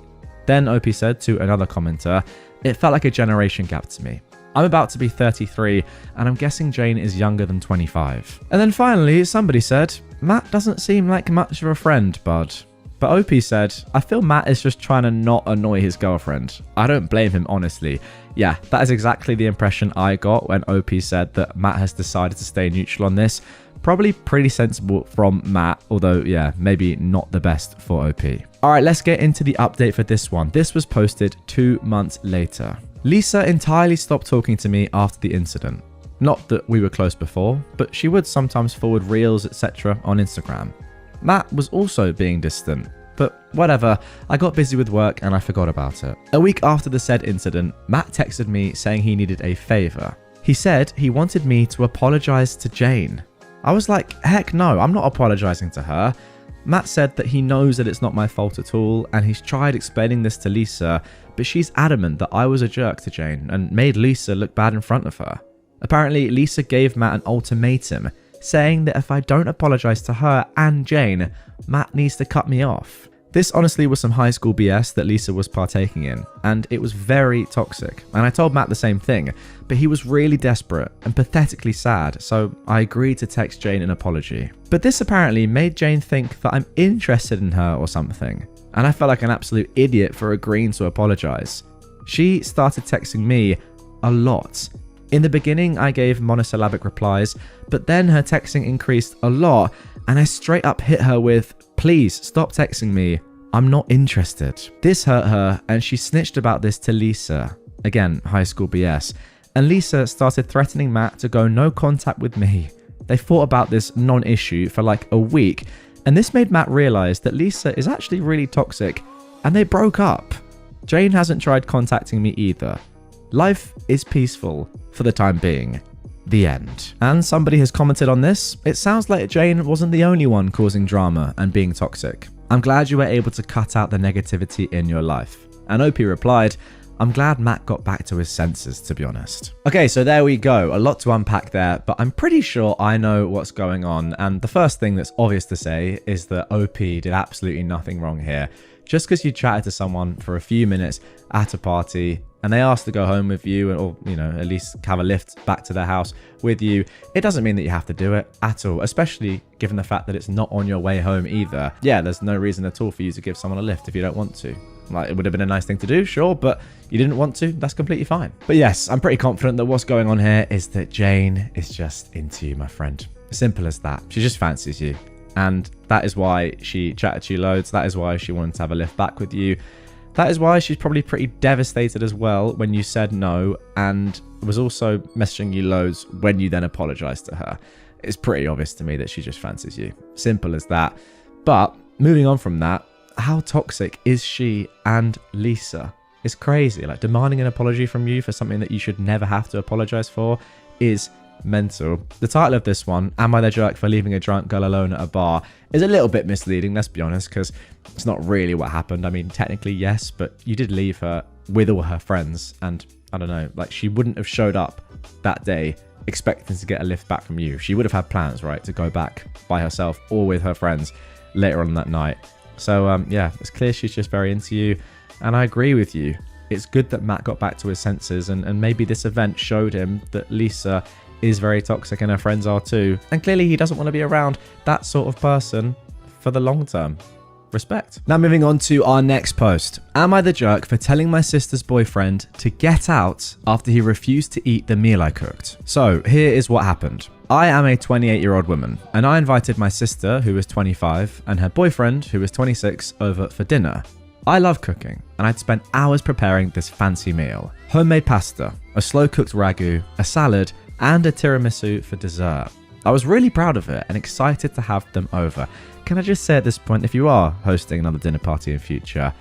S1: Then OP said to another commenter, it felt like a generation gap to me. I'm about to be 33, and I'm guessing Jane is younger than 25. And then finally, somebody said, Matt doesn't seem like much of a friend, bud. But OP said, I feel Matt is just trying to not annoy his girlfriend. I don't blame him, honestly. Yeah, that is exactly the impression I got when OP said that Matt has decided to stay neutral on this. Probably pretty sensible from Matt, although yeah, maybe not the best for OP. Alright, let's get into the update for this one. This was posted 2 months later. Lisa entirely stopped talking to me after the incident. Not that we were close before, but she would sometimes forward reels, etc. on Instagram. Matt was also being distant, but whatever, I got busy with work and I forgot about it. A week after the said incident, Matt texted me saying he needed a favour. He said he wanted me to apologise to Jane. I was like, heck no, I'm not apologising to her. Matt said that he knows that it's not my fault at all, and he's tried explaining this to Lisa, but she's adamant that I was a jerk to Jane and made Lisa look bad in front of her. Apparently, Lisa gave Matt an ultimatum, saying that if I don't apologise to her and Jane, Matt needs to cut me off. This honestly was some high school BS that Lisa was partaking in, and it was very toxic. And I told Matt the same thing, but he was really desperate and pathetically sad, so I agreed to text Jane an apology. But this apparently made Jane think that I'm interested in her or something, and I felt like an absolute idiot for agreeing to apologise. She started texting me a lot. In the beginning, I gave monosyllabic replies, but then her texting increased a lot, and I straight up hit her with, please stop texting me, I'm not interested. This hurt her, and she snitched about this to Lisa. Again, high school BS. And Lisa started threatening Matt to go no contact with me. They fought about this non-issue for like a week, and this made Matt realize that Lisa is actually really toxic, and they broke up. Jane hasn't tried contacting me either. Life is peaceful for the time being. The end. And somebody has commented on this. It sounds like Jane wasn't the only one causing drama and being toxic. I'm glad you were able to cut out the negativity in your life. And OP replied, I'm glad Matt got back to his senses, to be honest. Okay, so there we go. A lot to unpack there, but I'm pretty sure I know what's going on. And the first thing that's obvious to say is that OP did absolutely nothing wrong here. Just because you chatted to someone for a few minutes at a party and they asked to go home with you, or, you know, at least have a lift back to their house with you, it doesn't mean that you have to do it at all, especially given the fact that it's not on your way home either. Yeah, there's no reason at all for you to give someone a lift if you don't want to. Like, it would have been a nice thing to do, sure, but you didn't want to, that's completely fine. But yes, I'm pretty confident that what's going on here is that Jane is just into you, my friend. Simple as that. She just fancies you. And that is why she chatted to you loads. That is why she wanted to have a lift back with you. That is why she's probably pretty devastated as well when you said no, and was also messaging you loads when you then apologized to her. It's pretty obvious to me that she just fancies you. Simple as that. But moving on from that, how toxic is she and Lisa? It's crazy. Like, demanding an apology from you for something that you should never have to apologize for is mental. The title of this one, Am I the Jerk for Leaving a Drunk Girl Alone at a Bar, is a little bit misleading, let's be honest, because it's not really what happened. I mean, technically, yes, but you did leave her with all her friends, and I don't know, like, she wouldn't have showed up that day expecting to get a lift back from you. She would have had plans, right, to go back by herself or with her friends later on that night. So, yeah, it's clear she's just very into you, and I agree with you. It's good that Matt got back to his senses, and maybe this event showed him that Lisa is very toxic and her friends are too. And clearly he doesn't want to be around that sort of person for the long term. Respect. Now moving on to our next post. Am I the jerk for telling my sister's boyfriend to get out after he refused to eat the meal I cooked? So here is what happened. I am a 28-year-old woman, and I invited my sister, who was 25, and her boyfriend, who was 26, over for dinner. I love cooking, and I'd spent hours preparing this fancy meal. Homemade pasta, a slow-cooked ragu, a salad, and a tiramisu for dessert. I was really proud of it and excited to have them over. Can I just say at this point, if you are hosting another dinner party in future,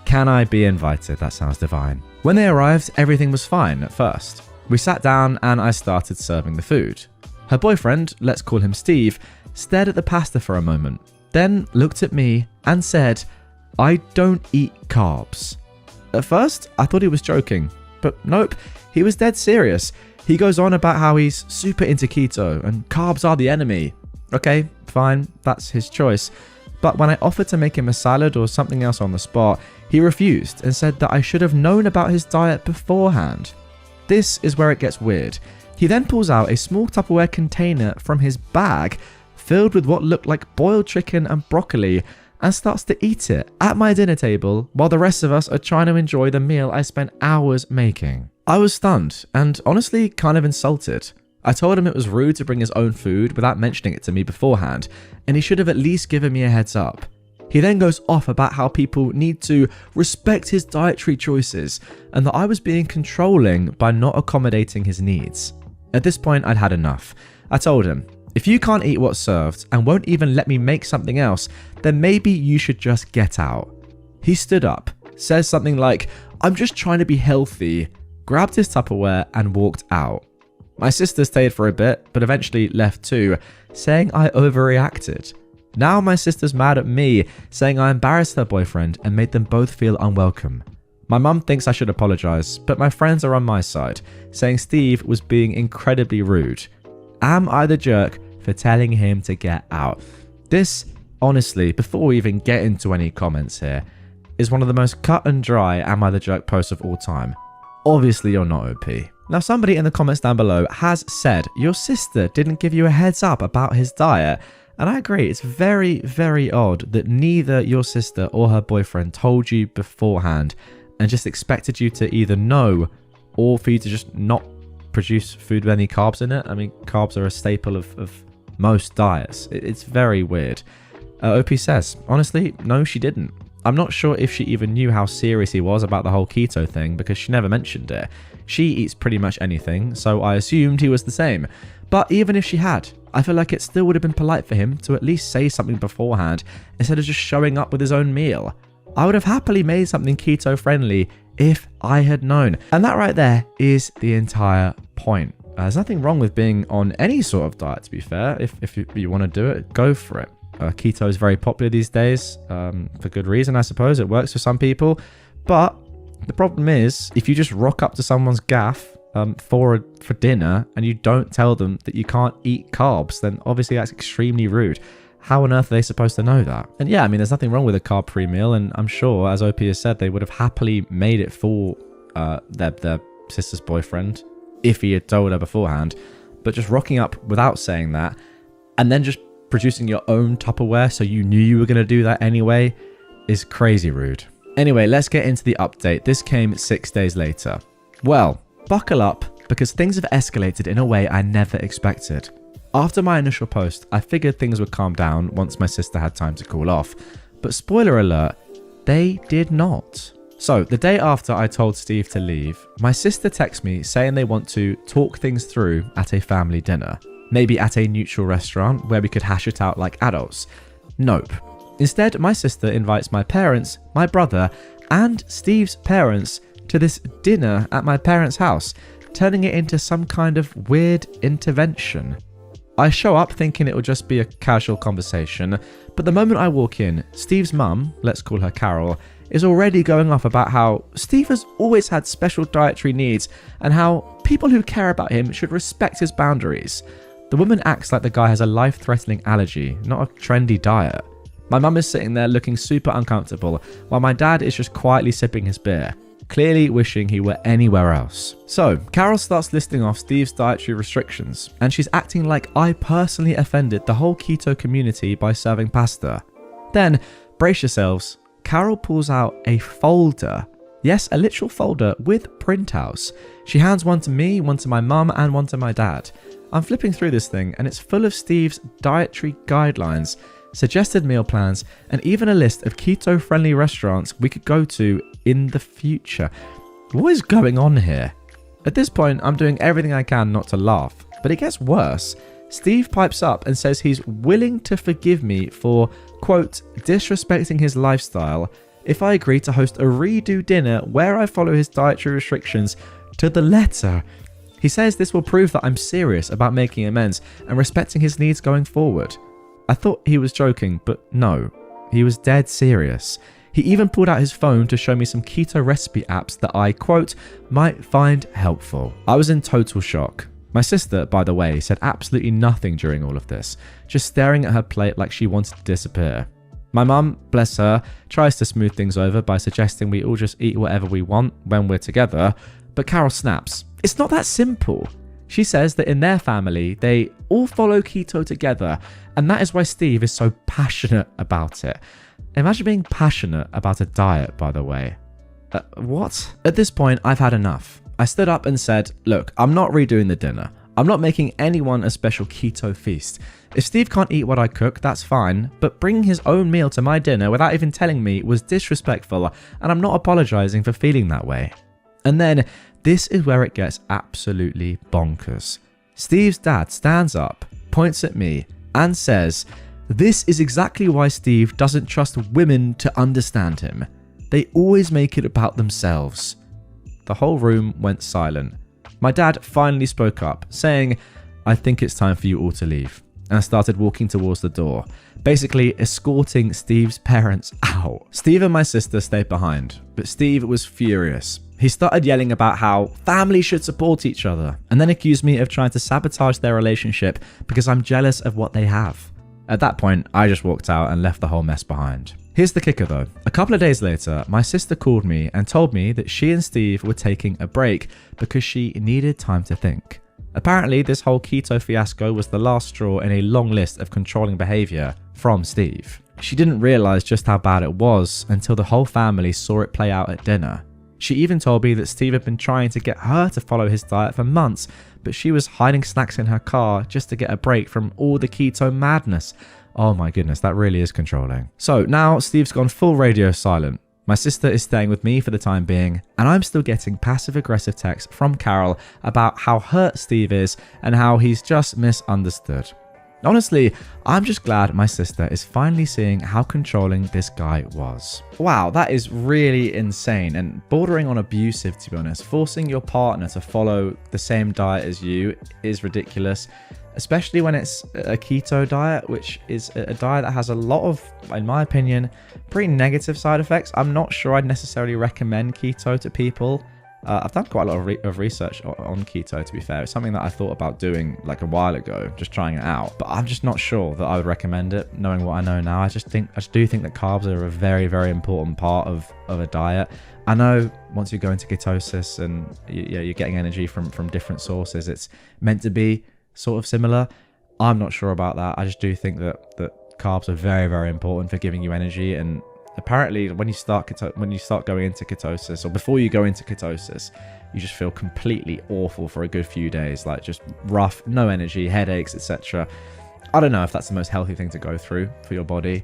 S1: can I be invited? That sounds divine. When they arrived, everything was fine at first. We sat down and I started serving the food. Her boyfriend, let's call him Steve, stared at the pasta for a moment, then looked at me and said, I don't eat carbs. At first, I thought he was joking, but nope, he was dead serious. He goes on about how he's super into keto and carbs are the enemy. Okay, fine, that's his choice. But when I offered to make him a salad or something else on the spot, he refused and said that I should have known about his diet beforehand. This is where it gets weird. He then pulls out a small Tupperware container from his bag filled with what looked like boiled chicken and broccoli and starts to eat it at my dinner table while the rest of us are trying to enjoy the meal I spent hours making. I was stunned and honestly kind of insulted. I told him it was rude to bring his own food without mentioning it to me beforehand, and he should have at least given me a heads up. He then goes off about how people need to respect his dietary choices and that I was being controlling by not accommodating his needs. At this point, I'd had enough. I told him, if you can't eat what's served and won't even let me make something else, then maybe you should just get out. He stood up, says something like, I'm just trying to be healthy, grabbed his Tupperware and walked out. My sister stayed for a bit, but eventually left too, saying I overreacted. Now my sister's mad at me, saying I embarrassed her boyfriend and made them both feel unwelcome. My mum thinks I should apologise, but my friends are on my side, saying Steve was being incredibly rude. Am I the jerk for telling him to get out? This, honestly, before we even get into any comments here, is one of the most cut and dry Am I the Jerk posts of all time. Obviously you're not OP. Now somebody in the comments down below has said your sister didn't give you a heads up about his diet, and I agree, it's very, very odd that neither your sister or her boyfriend told you beforehand and just expected you to either know or for you to just not produce food with any carbs in it. I mean, carbs are a staple of most diets. It's very weird. OP says, honestly, no, she didn't. I'm not sure if she even knew how serious he was about the whole keto thing because she never mentioned it. She eats pretty much anything, so I assumed he was the same. But even if she had, I feel like it still would have been polite for him to at least say something beforehand instead of just showing up with his own meal. I would have happily made something keto friendly if I had known. And that right there is the entire point. There's nothing wrong with being on any sort of diet, to be fair. If you want to do it, go for it. Keto is very popular these days, for good reason, I suppose. It works for some people. But the problem is, if you just rock up to someone's gaff for dinner and you don't tell them that you can't eat carbs, then obviously that's extremely rude. How on earth are they supposed to know that? And yeah, I mean, there's nothing wrong with a carb-free meal, and I'm sure, as OP has said, they would have happily made it for their sister's boyfriend if he had told her beforehand. But just rocking up without saying that, and then just producing your own Tupperware so you knew you were going to do that anyway, is crazy rude. Anyway, let's get into the update. This came 6 days later. Well, buckle up, because things have escalated in a way I never expected. After my initial post, I figured things would calm down once my sister had time to cool off. But spoiler alert, they did not. So, the day after I told Steve to leave, my sister texted me saying they want to talk things through at a family dinner. Maybe at a neutral restaurant where we could hash it out like adults. Nope. Instead, my sister invites my parents, my brother, and Steve's parents to this dinner at my parents' house, turning it into some kind of weird intervention. I show up thinking it will just be a casual conversation, but the moment I walk in, Steve's mum, let's call her Carol, is already going off about how Steve has always had special dietary needs and how people who care about him should respect his boundaries. The woman acts like the guy has a life-threatening allergy, not a trendy diet. My mum is sitting there looking super uncomfortable, while my dad is just quietly sipping his beer, clearly wishing he were anywhere else. So, Carol starts listing off Steve's dietary restrictions, and she's acting like I personally offended the whole keto community by serving pasta. Then, brace yourselves, Carol pulls out a folder. Yes, a literal folder with printouts. She hands one to me, one to my mum, and one to my dad. I'm flipping through this thing, and it's full of Steve's dietary guidelines, suggested meal plans, and even a list of keto-friendly restaurants we could go to in the future. What is going on here? At this point, I'm doing everything I can not to laugh, but it gets worse. Steve pipes up and says he's willing to forgive me for, quote, disrespecting his lifestyle if I agree to host a redo dinner where I follow his dietary restrictions to the letter. He says this will prove that I'm serious about making amends and respecting his needs going forward. I thought he was joking, but no, he was dead serious. He even pulled out his phone to show me some keto recipe apps that I, quote, might find helpful. I was in total shock. My sister, by the way, said absolutely nothing during all of this, just staring at her plate like she wanted to disappear. My mum, bless her, tries to smooth things over by suggesting we all just eat whatever we want when we're together, but Carol snaps. It's not that simple. She says that in their family, they all follow keto together, and that is why Steve is so passionate about it. Imagine being passionate about a diet, by the way. What? At this point, I've had enough. I stood up and said, look, I'm not redoing the dinner. I'm not making anyone a special keto feast. If Steve can't eat what I cook, that's fine, but bringing his own meal to my dinner without even telling me was disrespectful, and I'm not apologizing for feeling that way. And then, this is where it gets absolutely bonkers. Steve's dad stands up, points at me, and says, this is exactly why Steve doesn't trust women to understand him. They always make it about themselves. The whole room went silent. My dad finally spoke up, saying, I think it's time for you all to leave, and started walking towards the door, basically escorting Steve's parents out. Steve and my sister stayed behind, but Steve was furious. He started yelling about how families should support each other, and then accused me of trying to sabotage their relationship because I'm jealous of what they have. At that point, I just walked out and left the whole mess behind. Here's the kicker though. A couple of days later, my sister called me and told me that she and Steve were taking a break because she needed time to think. Apparently, this whole keto fiasco was the last straw in a long list of controlling behavior from Steve. She didn't realize just how bad it was until the whole family saw it play out at dinner. She even told me that Steve had been trying to get her to follow his diet for months, but she was hiding snacks in her car just to get a break from all the keto madness. Oh my goodness, that really is controlling. So now Steve's gone full radio silent. My sister is staying with me for the time being, and I'm still getting passive-aggressive texts from Carol about how hurt Steve is and how he's just misunderstood. Honestly, I'm just glad my sister is finally seeing how controlling this guy was. Wow, that is really insane and bordering on abusive, to be honest. Forcing your partner to follow the same diet as you is ridiculous, especially when it's a keto diet, which is a diet that has a lot of, in my opinion, pretty negative side effects. I'm not sure I'd necessarily recommend keto to people. I've done quite a lot of research on keto, to be fair. It's something that I thought about doing like a while ago, just trying it out. But I'm just not sure that I would recommend it, knowing what I know now. I just do think that carbs are a very, very important part of a diet. I know once you go into ketosis and you're getting energy from different sources, it's meant to be sort of similar. I'm not sure about that. I just do think that carbs are very, very important for giving you energy. And apparently when you start going into ketosis, or before you go into ketosis, you just feel completely awful for a good few days, like just rough, no energy, headaches, etc. I don't know if that's the most healthy thing to go through for your body,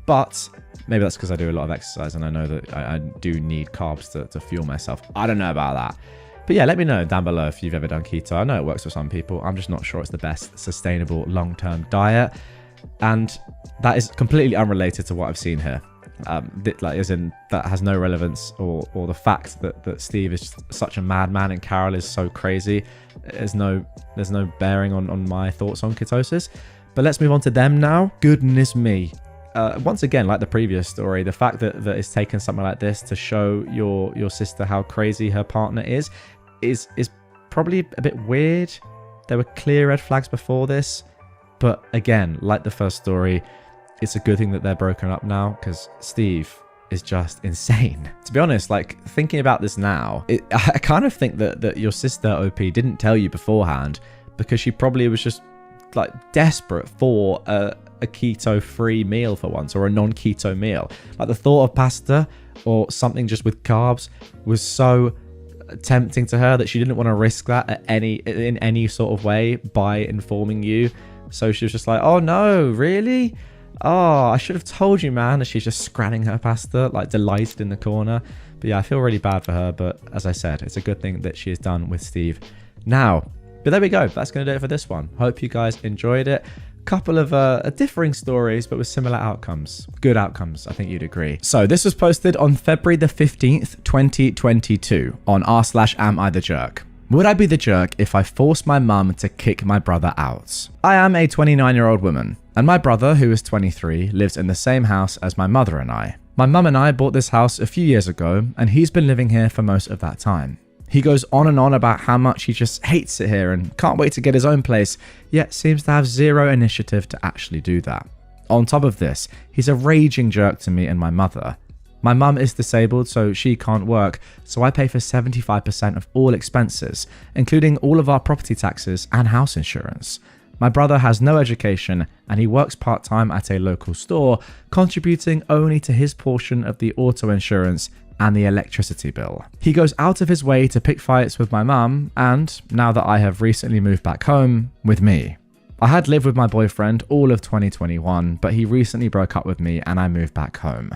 S1: but maybe that's because I do a lot of exercise and I know that I do need carbs to fuel myself. I don't know about that. But yeah, let me know down below if you've ever done keto. I know it works for some people. I'm just not sure it's the best sustainable long-term diet. And that is completely unrelated to what I've seen here. As in, that has no relevance, or the fact that Steve is such a madman and Carol is so crazy. There's no bearing on my thoughts on ketosis. But let's move on to them now. Goodness me. Once again, like the previous story, the fact that it's taken something like this to show your sister how crazy her partner is probably a bit weird. There were clear red flags before this, but again, like the first story, it's a good thing that they're broken up now, because Steve is just insane. To be honest, like thinking about this now, I kind of think that your sister OP didn't tell you beforehand because she probably was just like desperate for a keto-free meal for once, or a non-keto meal. Like the thought of pasta or something just with carbs was so tempting to her that she didn't want to risk that in any sort of way by informing you. So she was just like, oh no, really? Oh, I should have told you, man. And she's just scranning her pasta, like delighted in the corner. But yeah, I feel really bad for her. But as I said, it's a good thing that she is done with Steve now. But there we go. That's going to do it for this one. Hope you guys enjoyed it. Couple of differing stories, but with similar outcomes. Good outcomes, I think you'd agree. So this was posted on February the 15th, 2022 on r/AmITheJerk. Would I be the jerk if I forced my mum to kick my brother out? I am a 29-year-old woman, and my brother, who is 23, lives in the same house as my mother and I. My mum and I bought this house a few years ago, and he's been living here for most of that time. He goes on and on about how much he just hates it here and can't wait to get his own place, yet seems to have zero initiative to actually do that. On top of this, he's a raging jerk to me and my mother. My mum is disabled, so she can't work, so I pay for 75% of all expenses, including all of our property taxes and house insurance. My brother has no education, and he works part-time at a local store, contributing only to his portion of the auto insurance and the electricity bill. He goes out of his way to pick fights with my mum, and, now that I have recently moved back home, with me. I had lived with my boyfriend all of 2021, but he recently broke up with me and I moved back home.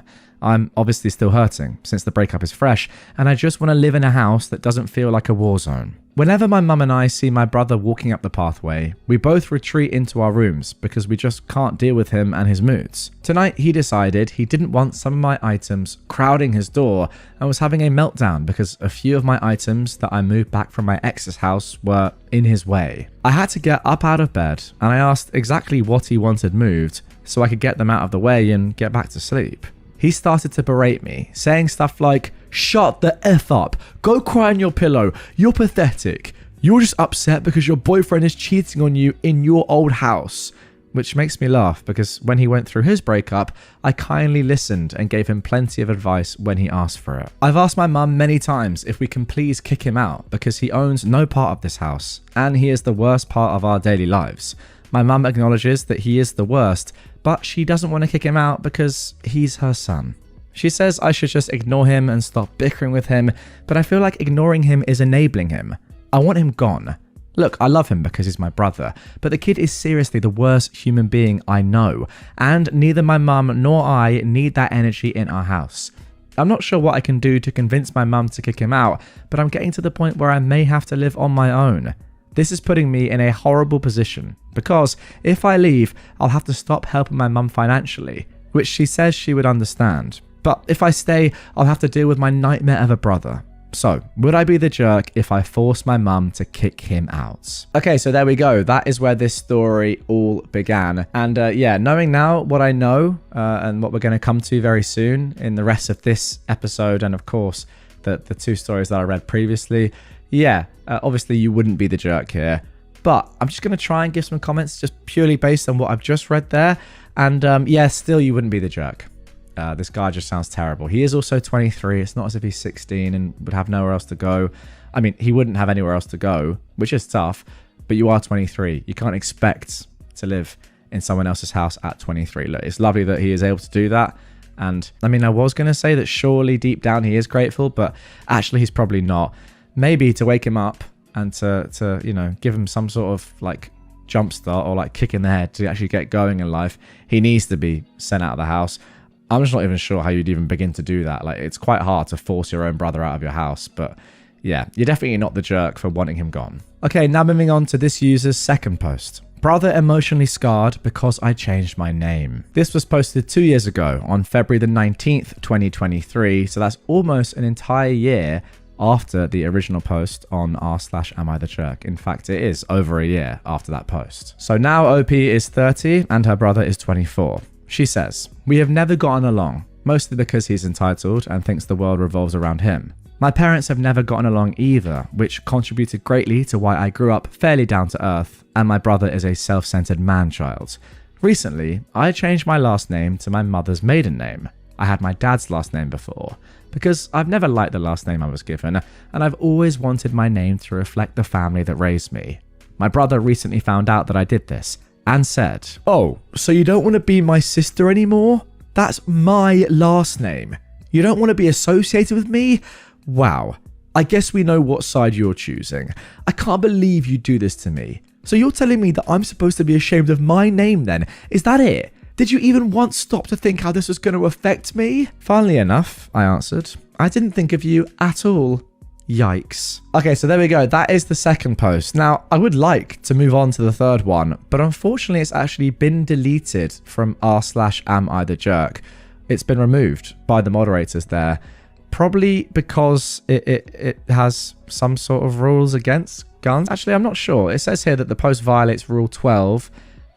S1: I'm obviously still hurting, since the breakup is fresh, and I just want to live in a house that doesn't feel like a war zone. Whenever my mum and I see my brother walking up the pathway, we both retreat into our rooms because we just can't deal with him and his moods. Tonight, he decided he didn't want some of my items crowding his door and was having a meltdown because a few of my items that I moved back from my ex's house were in his way. I had to get up out of bed and I asked exactly what he wanted moved so I could get them out of the way and get back to sleep. He started to berate me, saying stuff like, "Shut the F up, go cry on your pillow, you're pathetic. You're just upset because your boyfriend is cheating on you in your old house." Which makes me laugh because when he went through his breakup, I kindly listened and gave him plenty of advice when he asked for it. I've asked my mum many times if we can please kick him out because he owns no part of this house and he is the worst part of our daily lives. My mum acknowledges that he is the worst, but she doesn't want to kick him out because he's her son. She says I should just ignore him and stop bickering with him, but I feel like ignoring him is enabling him. I want him gone. Look, I love him because he's my brother, but the kid is seriously the worst human being I know, and neither my mum nor I need that energy in our house. I'm not sure what I can do to convince my mum to kick him out, but I'm getting to the point where I may have to live on my own. This is putting me in a horrible position, because if I leave, I'll have to stop helping my mum financially, which she says she would understand. But if I stay, I'll have to deal with my nightmare of a brother. So, would I be the jerk if I forced my mum to kick him out? Okay, so there we go. That is where this story all began. And yeah, knowing now what I know and what we're going to come to very soon in the rest of this episode, and of course, the two stories that I read previously, yeah, obviously you wouldn't be the jerk here. But I'm just going to try and give some comments just purely based on what I've just read there. And yeah, still you wouldn't be the jerk. This guy just sounds terrible. He is also 23. It's not as if he's 16 and would have nowhere else to go. I mean, he wouldn't have anywhere else to go, which is tough, but you are 23. You can't expect to live in someone else's house at 23. Look, it's lovely that he is able to do that. And I mean, I was going to say that surely deep down he is grateful, but actually he's probably not. Maybe to wake him up and to you know, give him some sort of like jump start or like kick in the head to actually get going in life, he needs to be sent out of the house. I'm just not even sure how you'd even begin to do that. Like, it's quite hard to force your own brother out of your house, but yeah, you're definitely not the jerk for wanting him gone. Okay, now moving on to this user's second post. Brother emotionally scarred because I changed my name. This was posted 2 years ago on February the 19th, 2023, so that's almost an entire year after the original post on r/AmIThejerk. In fact, it is over a year after that post. So now OP is 30 and her brother is 24. She says, we have never gotten along, mostly because he's entitled and thinks the world revolves around him. My parents have never gotten along either, which contributed greatly to why I grew up fairly down to earth, and my brother is a self-centered man-child. Recently, I changed my last name to my mother's maiden name. I had my dad's last name before, because I've never liked the last name I was given, and I've always wanted my name to reflect the family that raised me. My brother recently found out that I did this, and said, oh, so you don't want to be my sister anymore? That's my last name. You don't want to be associated with me? Wow. I guess we know what side you're choosing. I can't believe you do this to me. So you're telling me that I'm supposed to be ashamed of my name then? Is that it? Did you even once stop to think how this was going to affect me? Funnily enough, I answered, I didn't think of you at all. Yikes. Okay, so there we go. That is the second post. Now, I would like to move on to the third one, but unfortunately it's actually been deleted from r/AmIThejerk. It's been removed by the moderators there, probably because it has some sort of rules against guns. Actually, I'm not sure. It says here that the post violates Rule 12,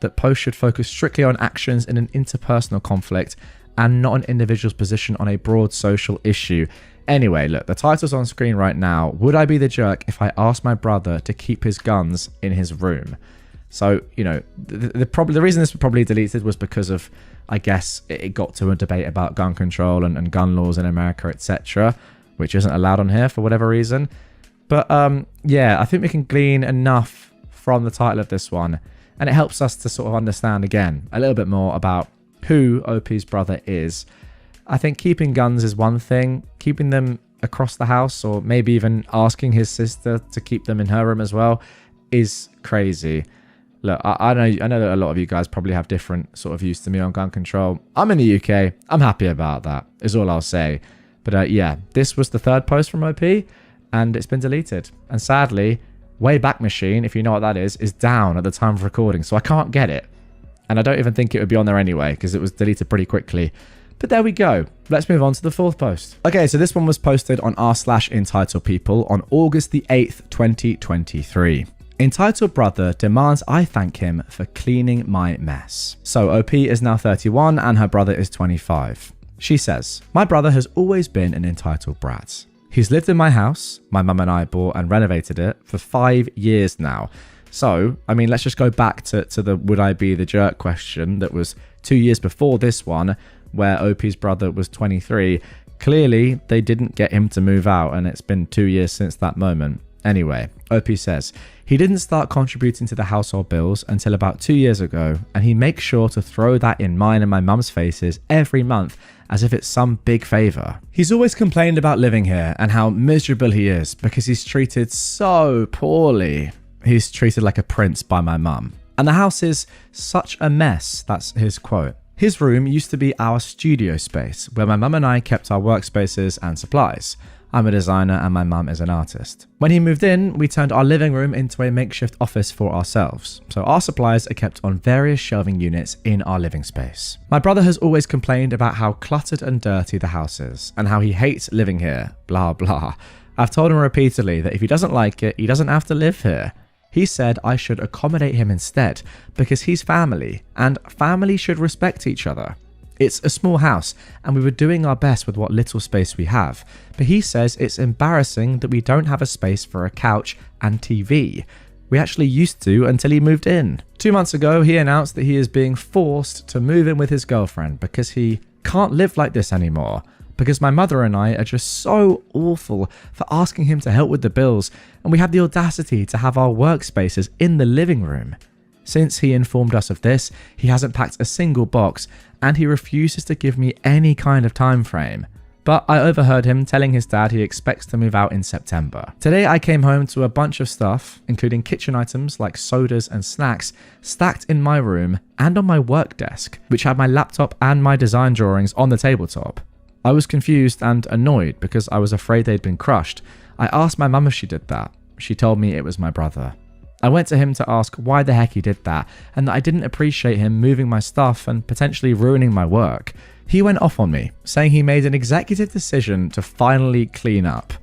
S1: that posts should focus strictly on actions in an interpersonal conflict and not an individual's position on a broad social issue. Anyway, look, the title's on screen right now. Would I be the jerk if I asked my brother to keep his guns in his room? So, you know, the reason this was probably deleted was because of, I guess, it got to a debate about gun control and gun laws in America, etc., which isn't allowed on here for whatever reason. But yeah, I think we can glean enough from the title of this one, and it helps us to sort of understand again a little bit more about who OP's brother is. I think keeping guns is one thing. Keeping them across the house, or maybe even asking his sister to keep them in her room as well, is crazy. Look, I know that a lot of you guys probably have different sort of views to me on gun control. I'm in the UK. I'm happy about that, is all I'll say. But yeah, this was the third post from OP, and it's been deleted. And sadly, Wayback Machine, if you know what that is down at the time of recording, so I can't get it. And I don't even think it would be on there anyway, because it was deleted pretty quickly. But there we go. Let's move on to the fourth post. Okay, so this one was posted on r/entitledpeople on August the 8th, 2023. Entitled brother demands I thank him for cleaning my mess. So OP is now 31 and her brother is 25. She says, my brother has always been an entitled brat. He's lived in my house, my mum and I bought and renovated it for 5 years now. So, I mean, let's just go back to the would I be the jerk question that was 2 years before this one, where OP's brother was 23. Clearly, they didn't get him to move out, and it's been 2 years since that moment. Anyway, OP says, he didn't start contributing to the household bills until about 2 years ago, and he makes sure to throw that in mine and my mum's faces every month as if it's some big favour. He's always complained about living here and how miserable he is because he's treated so poorly. He's treated like a prince by my mum. And the house is such a mess, that's his quote. His room used to be our studio space, where my mum and I kept our workspaces and supplies. I'm a designer and my mum is an artist. When he moved in, we turned our living room into a makeshift office for ourselves. So our supplies are kept on various shelving units in our living space. My brother has always complained about how cluttered and dirty the house is and how he hates living here, blah blah. I've told him repeatedly that if he doesn't like it, he doesn't have to live here. He said I should accommodate him instead because he's family and family should respect each other. It's a small house and we were doing our best with what little space we have, but he says it's embarrassing that we don't have a space for a couch and TV. We actually used to until he moved in. 2 months ago, he announced that he is being forced to move in with his girlfriend because he can't live like this anymore. Because my mother and I are just so awful for asking him to help with the bills, and we have the audacity to have our workspaces in the living room. Since he informed us of this, he hasn't packed a single box, and he refuses to give me any kind of time frame. But I overheard him telling his dad he expects to move out in September. Today I came home to a bunch of stuff, including kitchen items like sodas and snacks, stacked in my room and on my work desk, which had my laptop and my design drawings on the tabletop. I was confused and annoyed because I was afraid they'd been crushed. I asked my mum if she did that. She told me it was my brother. I went to him to ask why the heck he did that and that I didn't appreciate him moving my stuff and potentially ruining my work. He went off on me, saying he made an executive decision to finally clean up.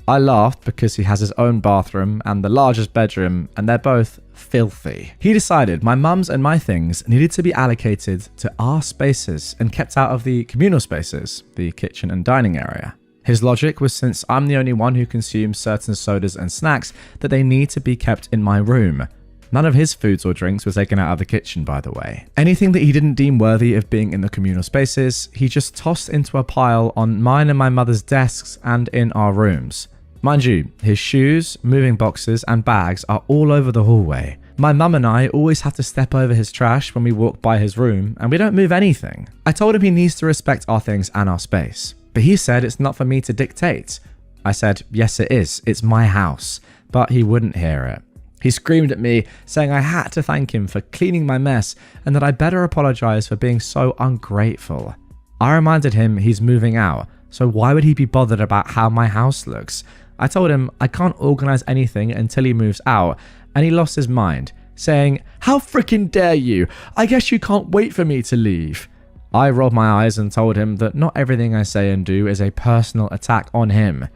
S1: I laughed because he has his own bathroom and the largest bedroom, and they're both filthy. He decided my mum's and my things needed to be allocated to our spaces and kept out of the communal spaces, the kitchen and dining area. His logic was since I'm the only one who consumes certain sodas and snacks that they need to be kept in my room. None of his foods or drinks were taken out of the kitchen, by the way. Anything that he didn't deem worthy of being in the communal spaces, he just tossed into a pile on mine and my mother's desks and in our rooms. Mind you, his shoes, moving boxes and bags are all over the hallway. My mum and I always have to step over his trash when we walk by his room and we don't move anything. I told him he needs to respect our things and our space, but he said it's not for me to dictate. I said, yes it is, it's my house, but he wouldn't hear it. He screamed at me, saying I had to thank him for cleaning my mess and that I better apologise for being so ungrateful. I reminded him he's moving out, so why would he be bothered about how my house looks? I told him I can't organise anything until he moves out, and he lost his mind, saying, how freaking dare you? I guess you can't wait for me to leave. I rolled my eyes and told him that not everything I say and do is a personal attack on him.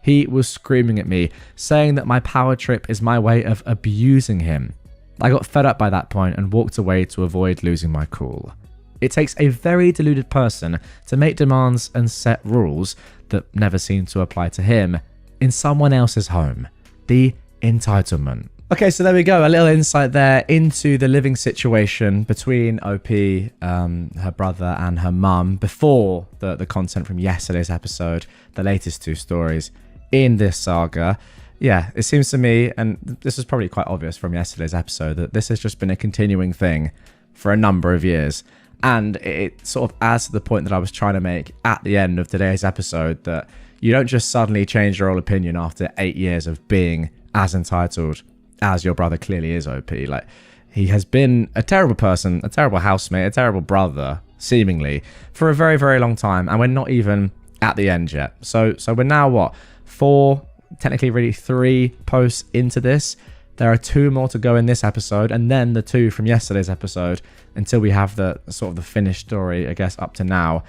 S1: He was screaming at me, saying that my power trip is my way of abusing him. I got fed up by that point and walked away to avoid losing my cool. It takes a very deluded person to make demands and set rules that never seem to apply to him in someone else's home. The entitlement. Okay, so there we go. A little insight there into the living situation between OP, her brother and her mum before the content from yesterday's episode, the latest 2 stories in this saga. Yeah, it seems to me, and this is probably quite obvious from yesterday's episode, that this has just been a continuing thing for a number of years. And it sort of adds to the point that I was trying to make at the end of today's episode, that you don't just suddenly change your whole opinion after 8 years of being as entitled as your brother clearly is, OP. Like, he has been a terrible person, a terrible housemate, a terrible brother, seemingly, for a very, very long time, and we're not even at the end yet. So we're now, what, 4, technically really 3 posts into this. There are 2 more to go in this episode, and then the 2 from yesterday's episode, until we have the sort of the finished story, I guess, up to now.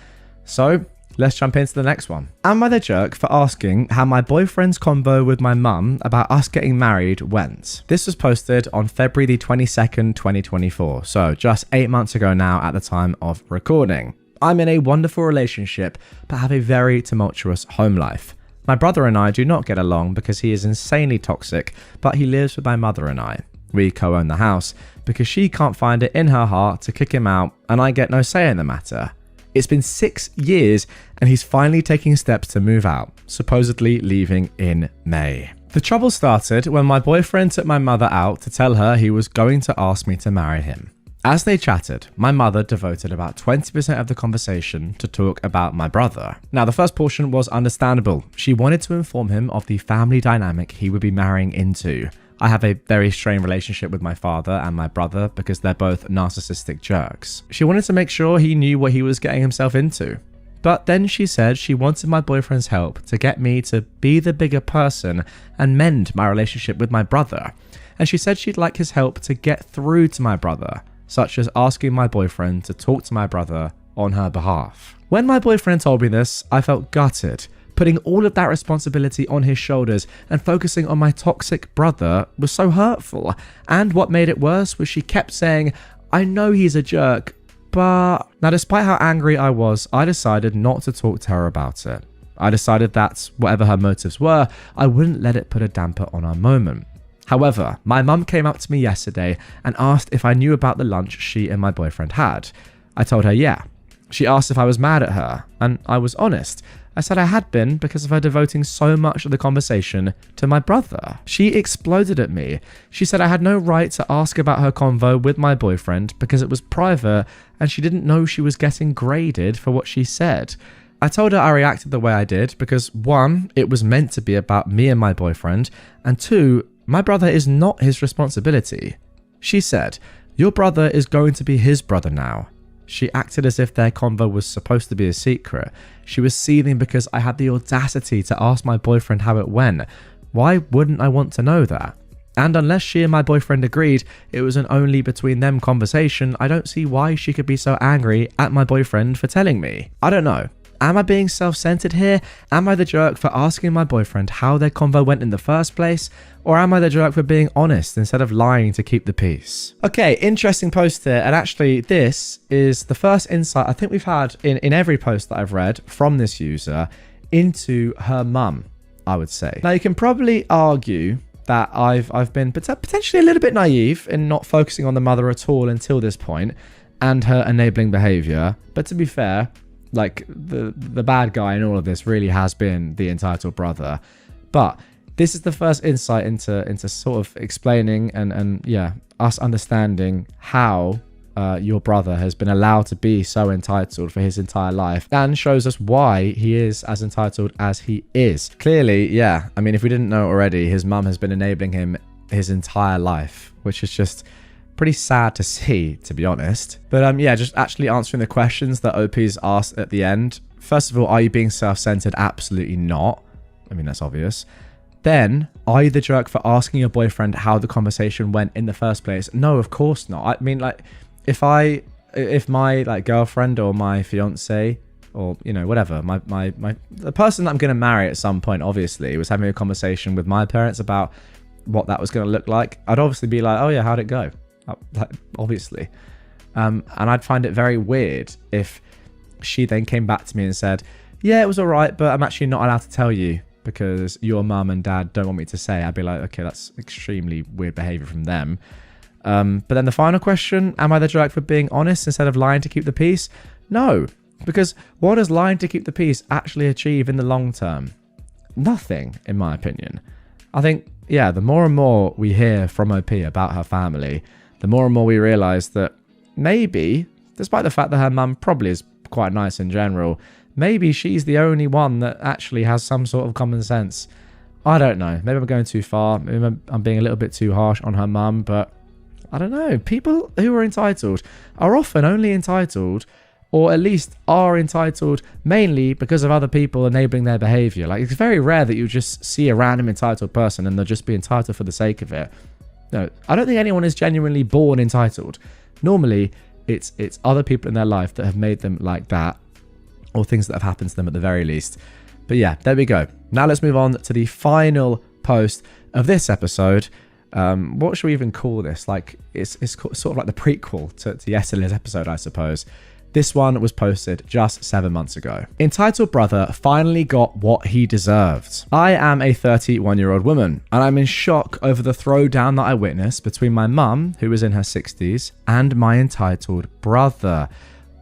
S1: So let's jump into the next one. AmITheJerk for asking how my boyfriend's convo with my mum about us getting married went. This was posted on February the 22nd, 2024. So just 8 months ago now at the time of recording. I'm in a wonderful relationship, but have a very tumultuous home life. My brother and I do not get along because he is insanely toxic, but he lives with my mother and I. We co-own the house because she can't find it in her heart to kick him out, and I get no say in the matter. It's been 6 years and he's finally taking steps to move out, supposedly leaving in May. The trouble started when my boyfriend took my mother out to tell her he was going to ask me to marry him. As they chatted, my mother devoted about 20% of the conversation to talk about my brother. Now, the first portion was understandable. She wanted to inform him of the family dynamic he would be marrying into. I have a very strained relationship with my father and my brother because they're both narcissistic jerks. She wanted to make sure he knew what he was getting himself into. But then she said she wanted my boyfriend's help to get me to be the bigger person and mend my relationship with my brother. And she said she'd like his help to get through to my brother, such as asking my boyfriend to talk to my brother on her behalf. When my boyfriend told me this, I felt gutted. Putting all of that responsibility on his shoulders and focusing on my toxic brother was so hurtful. And what made it worse was she kept saying, I know he's a jerk, but... Now, despite how angry I was, I decided not to talk to her about it. I decided that whatever her motives were, I wouldn't let it put a damper on our moment. However, my mum came up to me yesterday and asked if I knew about the lunch she and my boyfriend had. I told her yeah. She asked if I was mad at her, and I was honest. I said I had been because of her devoting so much of the conversation to my brother. She exploded at me. She said I had no right to ask about her convo with my boyfriend because it was private and she didn't know she was getting graded for what she said. I told her I reacted the way I did because 1, it was meant to be about me and my boyfriend, and 2, my brother is not his responsibility. She said, your brother is going to be his brother now. She acted as if their convo was supposed to be a secret. She was seething because I had the audacity to ask my boyfriend how it went. Why wouldn't I want to know that? And unless she and my boyfriend agreed it was an only between them conversation, I don't see why she could be so angry at my boyfriend for telling me. I don't know. Am I being self-centered here? Am I the jerk for asking my boyfriend how their convo went in the first place? Or am I the jerk for being honest instead of lying to keep the peace? Okay, interesting post here. And actually, this is the first insight I think we've had in every post that I've read from this user into her mum, I would say. Now, you can probably argue that I've been potentially a little bit naive in not focusing on the mother at all until this point and her enabling behavior. But to be fair, like the bad guy in all of this really has been the entitled brother. But this is the first insight into sort of explaining and yeah, us understanding how your brother has been allowed to be so entitled for his entire life, and shows us why he is as entitled as he is. Clearly, yeah, I mean, if we didn't know already, his mum has been enabling him his entire life, which is just pretty sad to see, to be honest. But yeah, just actually answering the questions that OP's asked at the end. First of all, are you being self-centered? Absolutely not. I mean, that's obvious. Then, are you the jerk for asking your boyfriend how the conversation went in the first place? No, of course not. I mean, like, if my like girlfriend or my fiance or, you know, whatever, the person that I'm going to marry at some point, obviously, was having a conversation with my parents about what that was going to look like, I'd obviously be like, oh yeah, how'd it go? Like, obviously. And I'd find it very weird if she then came back to me and said, yeah, it was all right, but I'm actually not allowed to tell you because your mum and dad don't want me to say. I'd be like, okay, that's extremely weird behavior from them. But then the final question, am I the jerk for being honest instead of lying to keep the peace? No, because what does lying to keep the peace actually achieve in the long term? Nothing, in my opinion. I think, yeah, the more and more we hear from OP about her family, the more and more we realise that maybe, despite the fact that her mum probably is quite nice in general, maybe she's the only one that actually has some sort of common sense. I don't know. Maybe I'm going too far. Maybe I'm being a little bit too harsh on her mum, but I don't know. People who are entitled are often only entitled, or at least are entitled mainly because of other people enabling their behaviour. Like, it's very rare that you just see a random entitled person and they'll just be entitled for the sake of it. No, I don't think anyone is genuinely born entitled. Normally, it's other people in their life that have made them like that, or things that have happened to them at the very least. But yeah, there we go. Now let's move on to the final post of this episode. What should we even call this? Like, it's sort of like the prequel to yesterday's episode, I suppose. This one was posted just 7 months ago. Entitled brother finally got what he deserved. I am a 31-year-old woman, and I'm in shock over the throwdown that I witnessed between my mum, who was in her 60s, and my entitled brother.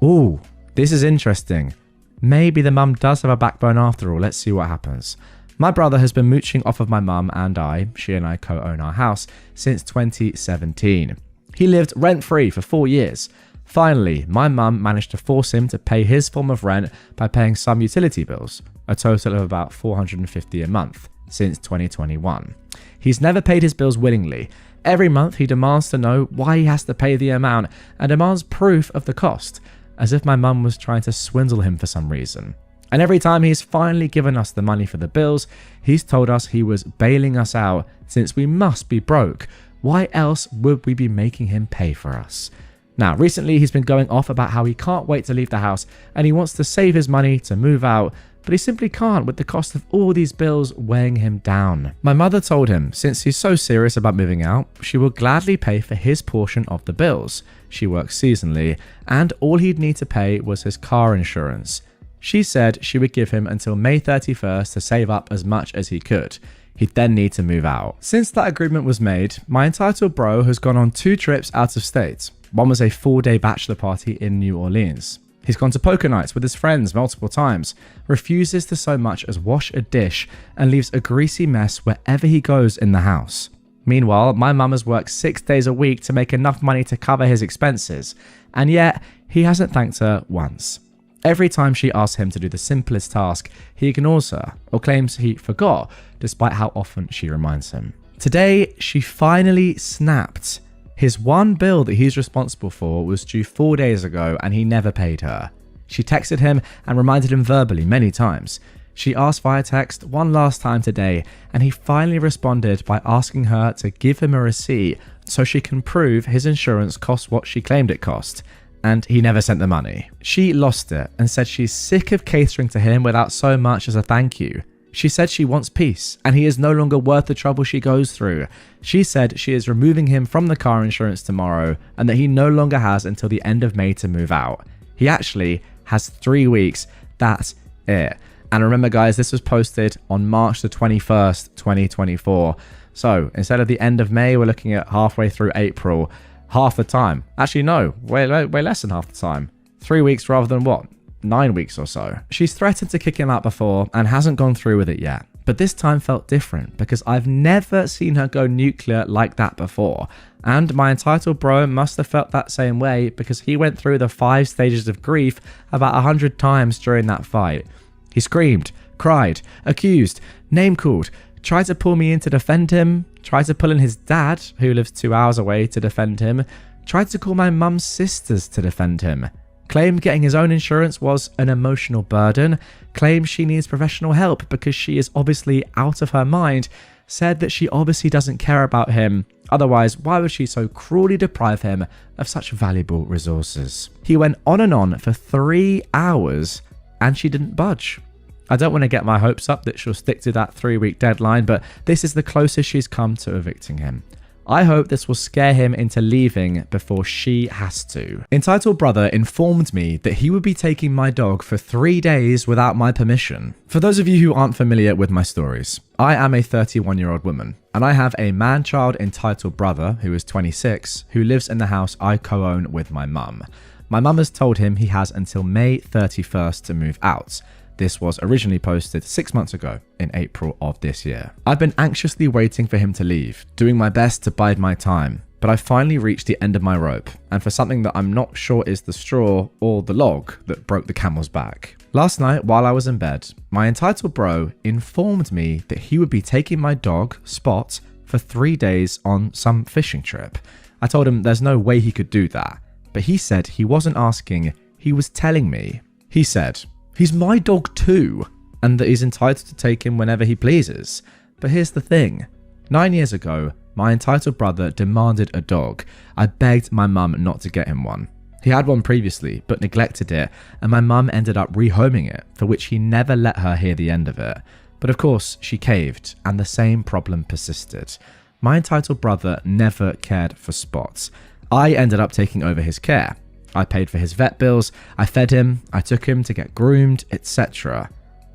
S1: Ooh, this is interesting. Maybe the mum does have a backbone after all. Let's see what happens. My brother has been mooching off of my mum and I, she and I co-own our house, since 2017. He lived rent-free for 4 years. Finally, my mum managed to force him to pay his form of rent by paying some utility bills, a total of about $450 a month, since 2021. He's never paid his bills willingly. Every month he demands to know why he has to pay the amount and demands proof of the cost, as if my mum was trying to swindle him for some reason. And every time he's finally given us the money for the bills, he's told us he was bailing us out since we must be broke. Why else would we be making him pay for us? Now, recently he's been going off about how he can't wait to leave the house and he wants to save his money to move out, but he simply can't with the cost of all these bills weighing him down. My mother told him since he's so serious about moving out, she will gladly pay for his portion of the bills. She works seasonally, and all he'd need to pay was his car insurance. She said she would give him until May 31st to save up as much as he could. He'd then need to move out. Since that agreement was made, my entitled bro has gone on 2 trips out of state. One was a 4-day bachelor party in New Orleans. He's gone to poker nights with his friends multiple times, refuses to so much as wash a dish, and leaves a greasy mess wherever he goes in the house. Meanwhile, my mum has worked 6 days a week to make enough money to cover his expenses, and yet he hasn't thanked her once. Every time she asks him to do the simplest task, he ignores her or claims he forgot, despite how often she reminds him. Today, she finally snapped. His one bill that he's responsible for was due 4 days ago and he never paid her. She texted him and reminded him verbally many times. She asked via text one last time today and he finally responded by asking her to give him a receipt so she can prove his insurance cost what she claimed it cost. And he never sent the money. She lost it and said she's sick of catering to him without so much as a thank you. She said she wants peace and he is no longer worth the trouble she goes through. She said she is removing him from the car insurance tomorrow and that he no longer has until the end of May to move out. He actually has 3 weeks. That's it. And remember guys, this was posted on March the 21st, 2024. So instead of the end of May, we're looking at halfway through April. Half the time. Actually, no, way less than half the time. 3 weeks rather than what? 9 weeks or so. She's threatened to kick him out before and hasn't gone through with it yet. But this time felt different because I've never seen her go nuclear like that before. And my entitled bro must have felt that same way because he went through the 5 stages of grief about 100 times during that fight. He screamed, cried, accused, name-called, tried to pull me in to defend him, tried to pull in his dad, who lives 2 hours away, to defend him, tried to call my mum's sisters to defend him, claimed getting his own insurance was an emotional burden, claimed she needs professional help because she is obviously out of her mind, said that she obviously doesn't care about him, otherwise why would she so cruelly deprive him of such valuable resources. He went on and on for 3 hours and she didn't budge. I don't want to get my hopes up that she'll stick to that 3-week deadline, but this is the closest she's come to evicting him. I hope this will scare him into leaving before she has to. Entitled brother informed me that he would be taking my dog for 3 days without my permission. For those of you who aren't familiar with my stories, I am a 31-year-old woman, and I have a man-child entitled brother who is 26, who lives in the house I co-own with my mum. My mum has told him he has until May 31st to move out. This was originally posted 6 months ago in April of this year. I've been anxiously waiting for him to leave, doing my best to bide my time, but I finally reached the end of my rope, and for something that I'm not sure is the straw or the log that broke the camel's back. Last night, while I was in bed, my entitled bro informed me that he would be taking my dog, Spot, for 3 days on some fishing trip. I told him there's no way he could do that, but he said he wasn't asking, he was telling me. He said, he's my dog too, and that he's entitled to take him whenever he pleases. But here's the thing. 9 years ago, my entitled brother demanded a dog. I begged my mum not to get him one. He had one previously, but neglected it, and my mum ended up rehoming it, for which he never let her hear the end of it. But of course, she caved, and the same problem persisted. My entitled brother never cared for Spots. I ended up taking over his care. I paid for his vet bills, I fed him, I took him to get groomed, etc.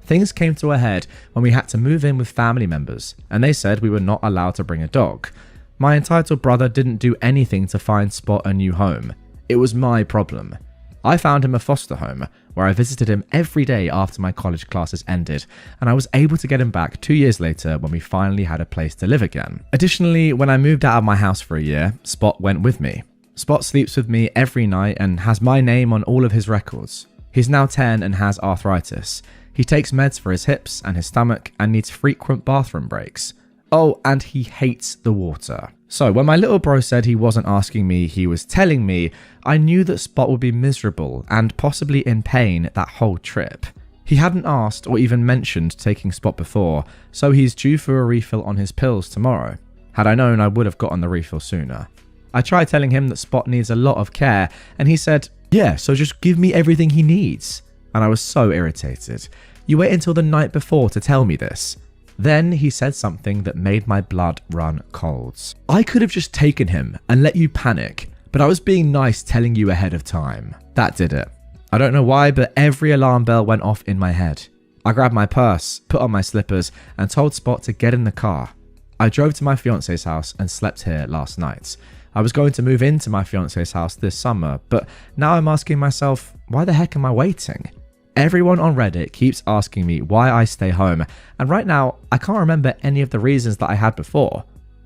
S1: Things came to a head when we had to move in with family members, and they said we were not allowed to bring a dog. My entitled brother didn't do anything to find Spot a new home. It was my problem. I found him a foster home, where I visited him every day after my college classes ended, and I was able to get him back 2 years later when we finally had a place to live again. Additionally, when I moved out of my house for a year, Spot went with me. Spot sleeps with me every night and has my name on all of his records. He's now 10 and has arthritis. He takes meds for his hips and his stomach and needs frequent bathroom breaks. Oh, and he hates the water. So when my little bro said he wasn't asking me, he was telling me, I knew that Spot would be miserable and possibly in pain that whole trip. He hadn't asked or even mentioned taking Spot before, so he's due for a refill on his pills tomorrow. Had I known, I would have gotten the refill sooner. I tried telling him that Spot needs a lot of care, and he said, yeah, so just give me everything he needs. And I was so irritated. You wait until the night before to tell me this. Then he said something that made my blood run cold. I could have just taken him and let you panic, but I was being nice telling you ahead of time. That did it. I don't know why, but every alarm bell went off in my head. I grabbed my purse, put on my slippers, and told Spot to get in the car. I drove to my fiance's house and slept here last night. I was going to move into my fiance's house this summer, but now I'm asking myself, why the heck am I waiting? Everyone on Reddit keeps asking me why I stay home, and right now, I can't remember any of the reasons that I had before.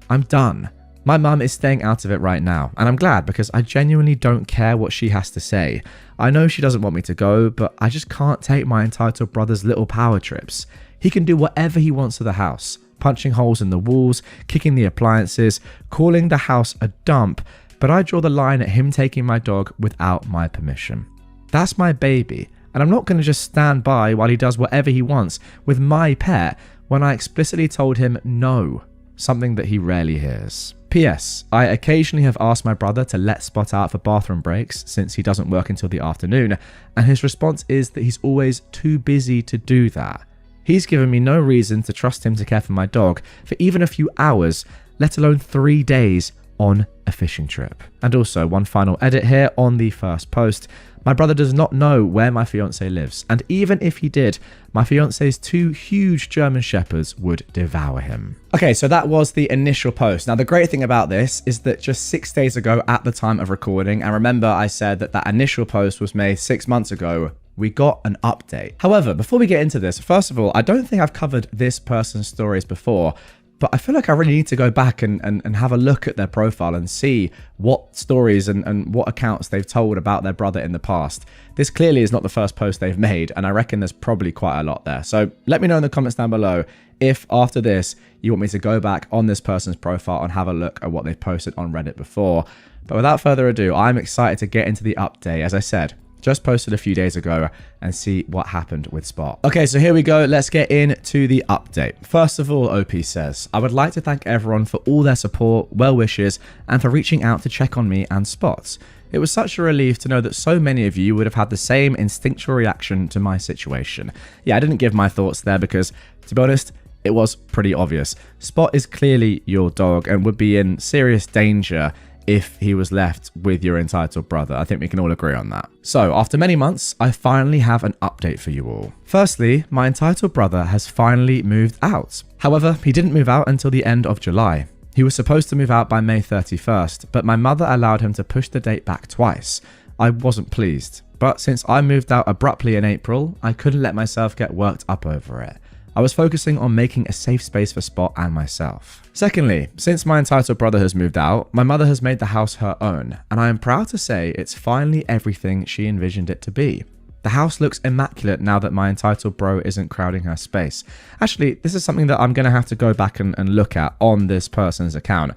S1: I'm done. My mum is staying out of it right now, and I'm glad because I genuinely don't care what she has to say. I know she doesn't want me to go, but I just can't take my entitled brother's little power trips. He can do whatever he wants to the house, punching holes in the walls, kicking the appliances, calling the house a dump, but I draw the line at him taking my dog without my permission. That's my baby, and I'm not going to just stand by while he does whatever he wants with my pet when I explicitly told him no, something that he rarely hears. P.S. I occasionally have asked my brother to let Spot out for bathroom breaks since he doesn't work until the afternoon, and his response is that he's always too busy to do that. He's given me no reason to trust him to care for my dog for even a few hours, let alone 3 days on a fishing trip. And also, one final edit here on the first post. My brother does not know where my fiance lives, and even if he did, my fiance's 2 huge German shepherds would devour him. Okay, so that was the initial post. Now, the great thing about this is that just 6 days ago at the time of recording, and remember I said that that initial post was made 6 months ago, we got an update. However, before we get into this, first of all, I don't think I've covered this person's stories before, but I feel like I really need to go back and have a look at their profile and see what stories and what accounts they've told about their brother in the past. This clearly is not the first post they've made, and I reckon there's probably quite a lot there. So let me know in the comments down below if after this you want me to go back on this person's profile and have a look at what they've posted on Reddit before. But without further ado, I'm excited to get into the update. As I said, just posted a few days ago and see what happened with Spot. Okay, so here we go. Let's get into the update. First of all, OP says, I would like to thank everyone for all their support, well wishes, and for reaching out to check on me and Spot. It was such a relief to know that so many of you would have had the same instinctual reaction to my situation. Yeah, I didn't give my thoughts there because, to be honest, it was pretty obvious. Spot is clearly your dog and would be in serious danger if he was left with your entitled brother. I think we can all agree on that. So, after many months, I finally have an update for you all. Firstly, my entitled brother has finally moved out. However, he didn't move out until the end of July. He was supposed to move out by May 31st, but my mother allowed him to push the date back twice. I wasn't pleased, but since I moved out abruptly in April, I couldn't let myself get worked up over it. I was focusing on making a safe space for Spot and myself. Secondly, since my entitled brother has moved out, my mother has made the house her own, and I am proud to say it's finally everything she envisioned it to be. The house looks immaculate now that my entitled bro isn't crowding her space. Actually, this is something that I'm going to have to go back and look at on this person's account.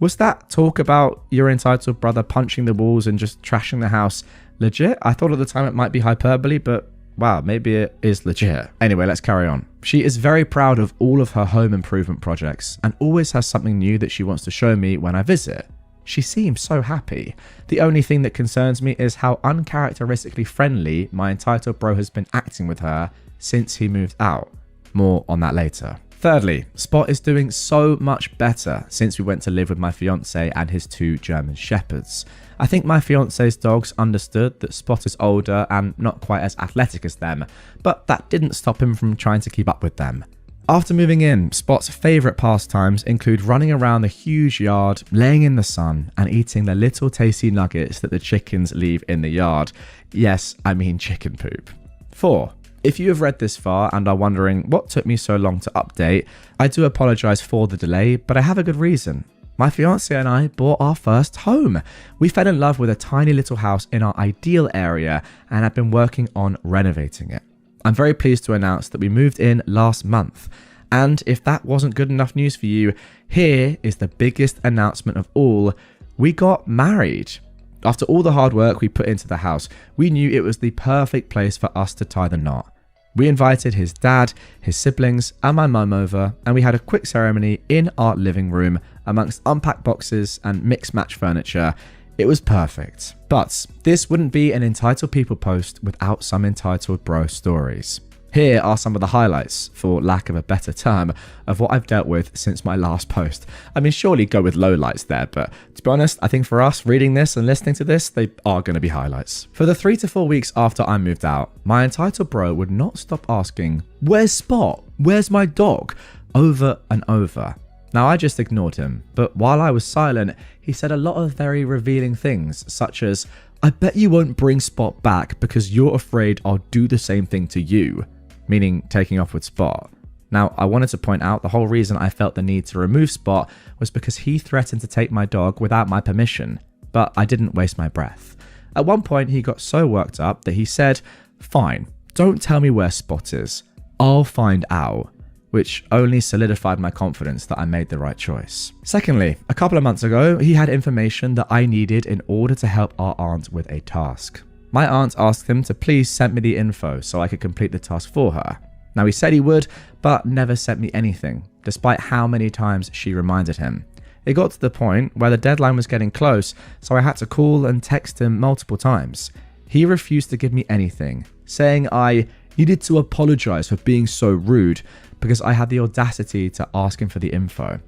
S1: Was that talk about your entitled brother punching the walls and just trashing the house legit? I thought at the time it might be hyperbole, but wow, maybe it is legit. Anyway, let's carry on. She is very proud of all of her home improvement projects and always has something new that she wants to show me when I visit. She seems so happy. The only thing that concerns me is how uncharacteristically friendly my entitled bro has been acting with her since he moved out. More on that later. Thirdly, Spot is doing so much better since we went to live with my fiance and his 2 German shepherds. I think my fiance's dogs understood that Spot is older and not quite as athletic as them, but that didn't stop him from trying to keep up with them. After moving in, Spot's favourite pastimes include running around the huge yard, laying in the sun, and eating the little tasty nuggets that the chickens leave in the yard. Yes, I mean chicken poop. 4. If you have read this far and are wondering what took me so long to update, I do apologise for the delay, but I have a good reason. My fiancé and I bought our first home. We fell in love with a tiny little house in our ideal area and have been working on renovating it. I'm very pleased to announce that we moved in last month. And if that wasn't good enough news for you, here is the biggest announcement of all. We got married. After all the hard work we put into the house, we knew it was the perfect place for us to tie the knot. We invited his dad, his siblings, and my mum over, and we had a quick ceremony in our living room amongst unpacked boxes and mix-match furniture. It was perfect. But this wouldn't be an Entitled People post without some Entitled Bro stories. Here are some of the highlights, for lack of a better term, of what I've dealt with since my last post. I mean, surely go with lowlights there, but to be honest, I think for us, reading this and listening to this, they are going to be highlights. For the 3 to 4 weeks after I moved out, my entitled bro would not stop asking, "Where's Spot? Where's my dog?" over and over. Now, I just ignored him, but while I was silent, he said a lot of very revealing things, such as, "I bet you won't bring Spot back because you're afraid I'll do the same thing to you," meaning taking off with Spot. Now, I wanted to point out the whole reason I felt the need to remove Spot was because he threatened to take my dog without my permission, but I didn't waste my breath. At one point, he got so worked up that he said, "Fine, don't tell me where Spot is. I'll find out," which only solidified my confidence that I made the right choice. Secondly, a couple of months ago, he had information that I needed in order to help our aunt with a task. My aunt asked him to please send me the info so I could complete the task for her. Now, he said he would, but never sent me anything, despite how many times she reminded him. It got to the point where the deadline was getting close, so I had to call and text him multiple times. He refused to give me anything, saying I needed to apologize for being so rude because I had the audacity to ask him for the info.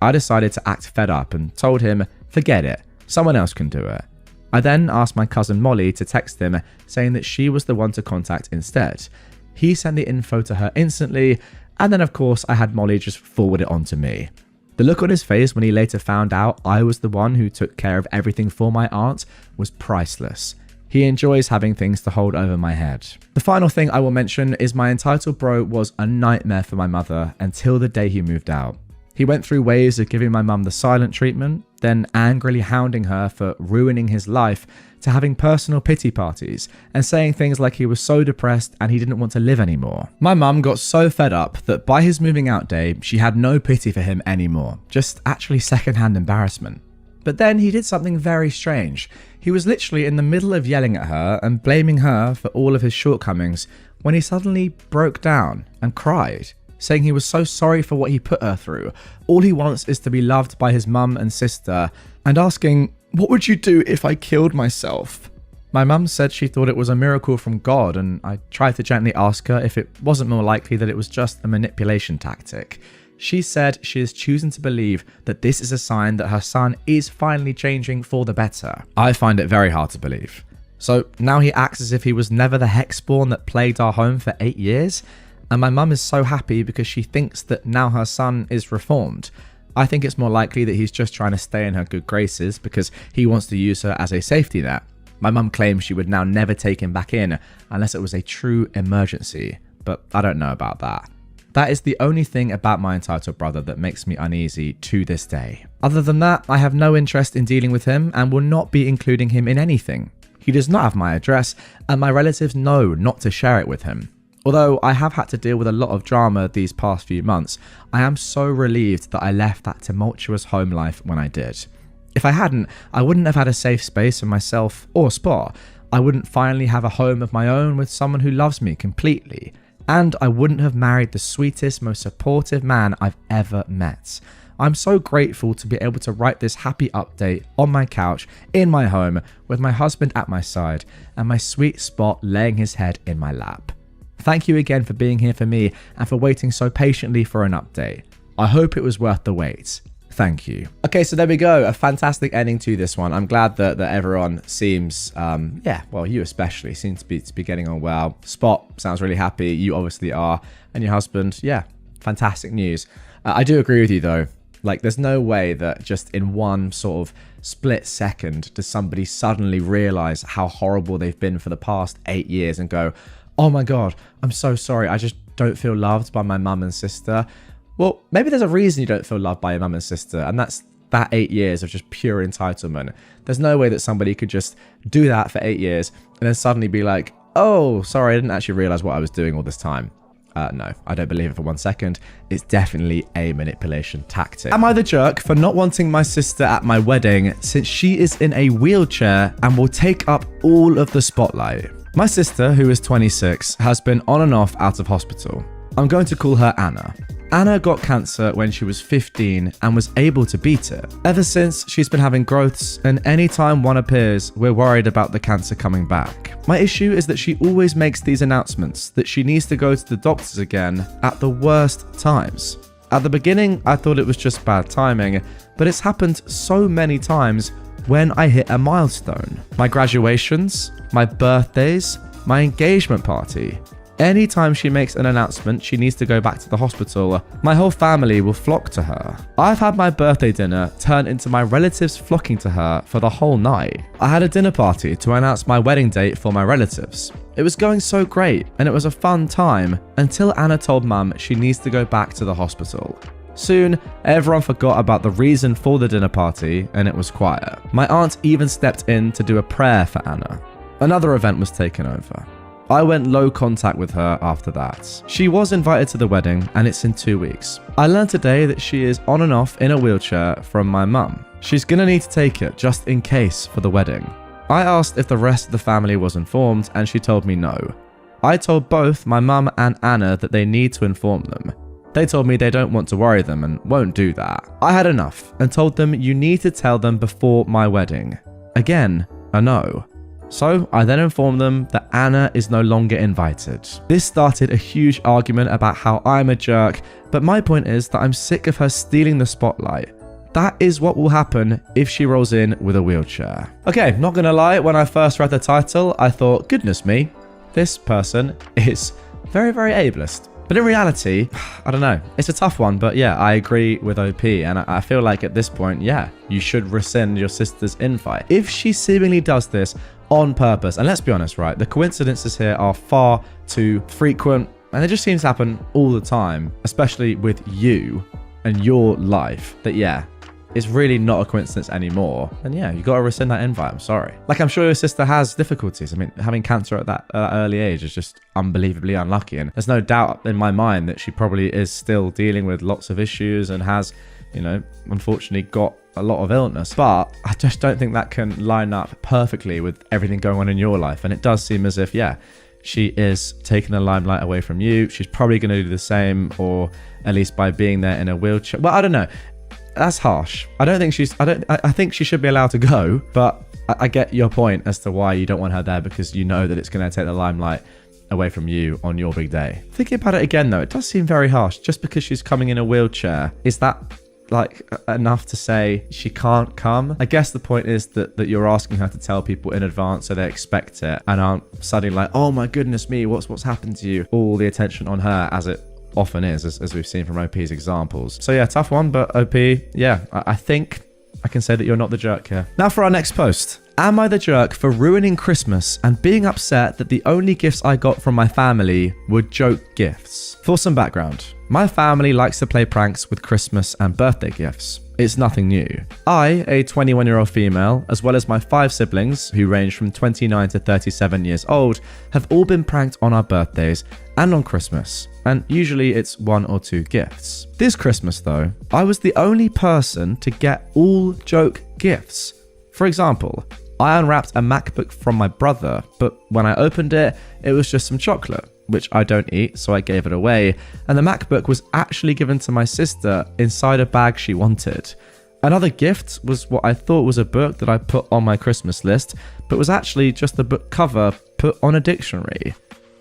S1: I decided to act fed up and told him, forget it, someone else can do it. I then asked my cousin Molly to text him, saying that she was the one to contact instead. He sent the info to her instantly, and then of course I had Molly just forward it on to me. The look on his face when he later found out I was the one who took care of everything for my aunt was priceless. He enjoys having things to hold over my head. The final thing I will mention is my entitled bro was a nightmare for my mother until the day he moved out. He went through waves of giving my mum the silent treatment, then angrily hounding her for ruining his life, to having personal pity parties and saying things like he was so depressed and he didn't want to live anymore. My mum got so fed up that by his moving out day, she had no pity for him anymore, just actually secondhand embarrassment. But then he did something very strange. He was literally in the middle of yelling at her and blaming her for all of his shortcomings when he suddenly broke down and cried, saying he was so sorry for what he put her through. All he wants is to be loved by his mum and sister, and asking, "What would you do if I killed myself?" My mum said she thought it was a miracle from God, and I tried to gently ask her if it wasn't more likely that it was just a manipulation tactic. She said she is choosing to believe that this is a sign that her son is finally changing for the better. I find it very hard to believe. So now he acts as if he was never the hexspawn that plagued our home for 8 years, and my mum is so happy because she thinks that now her son is reformed. I think it's more likely that he's just trying to stay in her good graces because he wants to use her as a safety net. My mum claims she would now never take him back in unless it was a true emergency, but I don't know about that. That is the only thing about my entitled brother that makes me uneasy to this day. Other than that, I have no interest in dealing with him and will not be including him in anything. He does not have my address, and my relatives know not to share it with him. Although I have had to deal with a lot of drama these past few months, I am so relieved that I left that tumultuous home life when I did. If I hadn't, I wouldn't have had a safe space for myself or Spot. I wouldn't finally have a home of my own with someone who loves me completely. And I wouldn't have married the sweetest, most supportive man I've ever met. I'm so grateful to be able to write this happy update on my couch in my home with my husband at my side and my sweet Spot laying his head in my lap. Thank you again for being here for me and for waiting so patiently for an update. I hope it was worth the wait. Thank you. Okay, so there we go. A fantastic ending to this one. I'm glad that everyone seems, well, you especially seem to be getting on well. Spot sounds really happy. You obviously are. And your husband, yeah, fantastic news. I do agree with you though. Like, there's no way that just in one sort of split second does somebody suddenly realize how horrible they've been for the past 8 years and go, oh my God, I'm so sorry. I just don't feel loved by my mum and sister. Well, maybe there's a reason you don't feel loved by your mum and sister, and that's that 8 years of just pure entitlement. There's no way that somebody could just do that for 8 years and then suddenly be like, oh, sorry, I didn't actually realize what I was doing all this time. No, I don't believe it for 1 second. It's definitely a manipulation tactic. Am I the jerk for not wanting my sister at my wedding since she is in a wheelchair and will take up all of the spotlight? My sister, who is 26, has been on and off out of hospital. I'm going to call her Anna. Anna got cancer when she was 15 and was able to beat it. Ever since, she's been having growths, and anytime one appears, we're worried about the cancer coming back. My issue is that she always makes these announcements that she needs to go to the doctors again at the worst times. At the beginning, I thought it was just bad timing, but it's happened so many times when I hit a milestone. My graduations, my birthdays, my engagement party. Anytime she makes an announcement she needs to go back to the hospital, my whole family will flock to her. I've had my birthday dinner turn into my relatives flocking to her for the whole night. I had a dinner party to announce my wedding date for my relatives. It was going so great and it was a fun time until Anna told Mum she needs to go back to the hospital. Soon, everyone forgot about the reason for the dinner party and it was quiet. My aunt even stepped in to do a prayer for Anna. Another event was taken over. I went low contact with her after that. She was invited to the wedding and it's in 2 weeks. I learned today that she is on and off in a wheelchair from my mum. She's gonna need to take it just in case for the wedding. I asked if the rest of the family was informed and she told me no. I told both my mum and Anna that they need to inform them. They told me they don't want to worry them and won't do that. I had enough and told them you need to tell them before my wedding. Again, a no. So I then informed them that Anna is no longer invited. This started a huge argument about how I'm a jerk, but my point is that I'm sick of her stealing the spotlight. That is what will happen if she rolls in with a wheelchair. Okay, not gonna lie, when I first read the title, I thought, goodness me, this person is very, very ableist. But in reality, I don't know. It's a tough one, but yeah, I agree with OP. And I feel like at this point, yeah, you should rescind your sister's invite. If she seemingly does this on purpose, and let's be honest, right, the coincidences here are far too frequent. And it just seems to happen all the time, especially with you and your life, that yeah, it's really not a coincidence anymore. And yeah, you got to rescind that invite. I'm sorry. Like, I'm sure your sister has difficulties. I mean, having cancer at that early age is just unbelievably unlucky. And there's no doubt in my mind that she probably is still dealing with lots of issues and has, you know, unfortunately got a lot of illness. But I just don't think that can line up perfectly with everything going on in your life. And it does seem as if, yeah, she is taking the limelight away from you. She's probably going to do the same, or at least by being there in a wheelchair. Well, I don't know. That's harsh. I think she should be allowed to go, but I get your point as to why you don't want her there, because you know that it's going to take the limelight away from you on your big day. Thinking about it again though, it does seem very harsh. Just because she's coming in a wheelchair, is that like enough to say she can't come? I guess the point is that you're asking her to tell people in advance so they expect it and aren't suddenly like, oh my goodness me, what's happened to you? All the attention on her, as it often is, as we've seen from OP's examples. So yeah, tough one, but OP, yeah, I think I can say that you're not the jerk here. Now for our next post. Am I the jerk for ruining Christmas and being upset that the only gifts I got from my family were joke gifts? For some background, my family likes to play pranks with Christmas and birthday gifts. It's nothing new. I, a 21-year-old female, as well as my 5 siblings, who range from 29 to 37 years old, have all been pranked on our birthdays and on Christmas, and usually it's 1 or 2 gifts. This Christmas though, I was the only person to get all joke gifts. For example, I unwrapped a MacBook from my brother, but when I opened it, it was just some chocolate, which I don't eat, so I gave it away, and the MacBook was actually given to my sister inside a bag she wanted. Another gift was what I thought was a book that I put on my Christmas list, but was actually just the book cover put on a dictionary.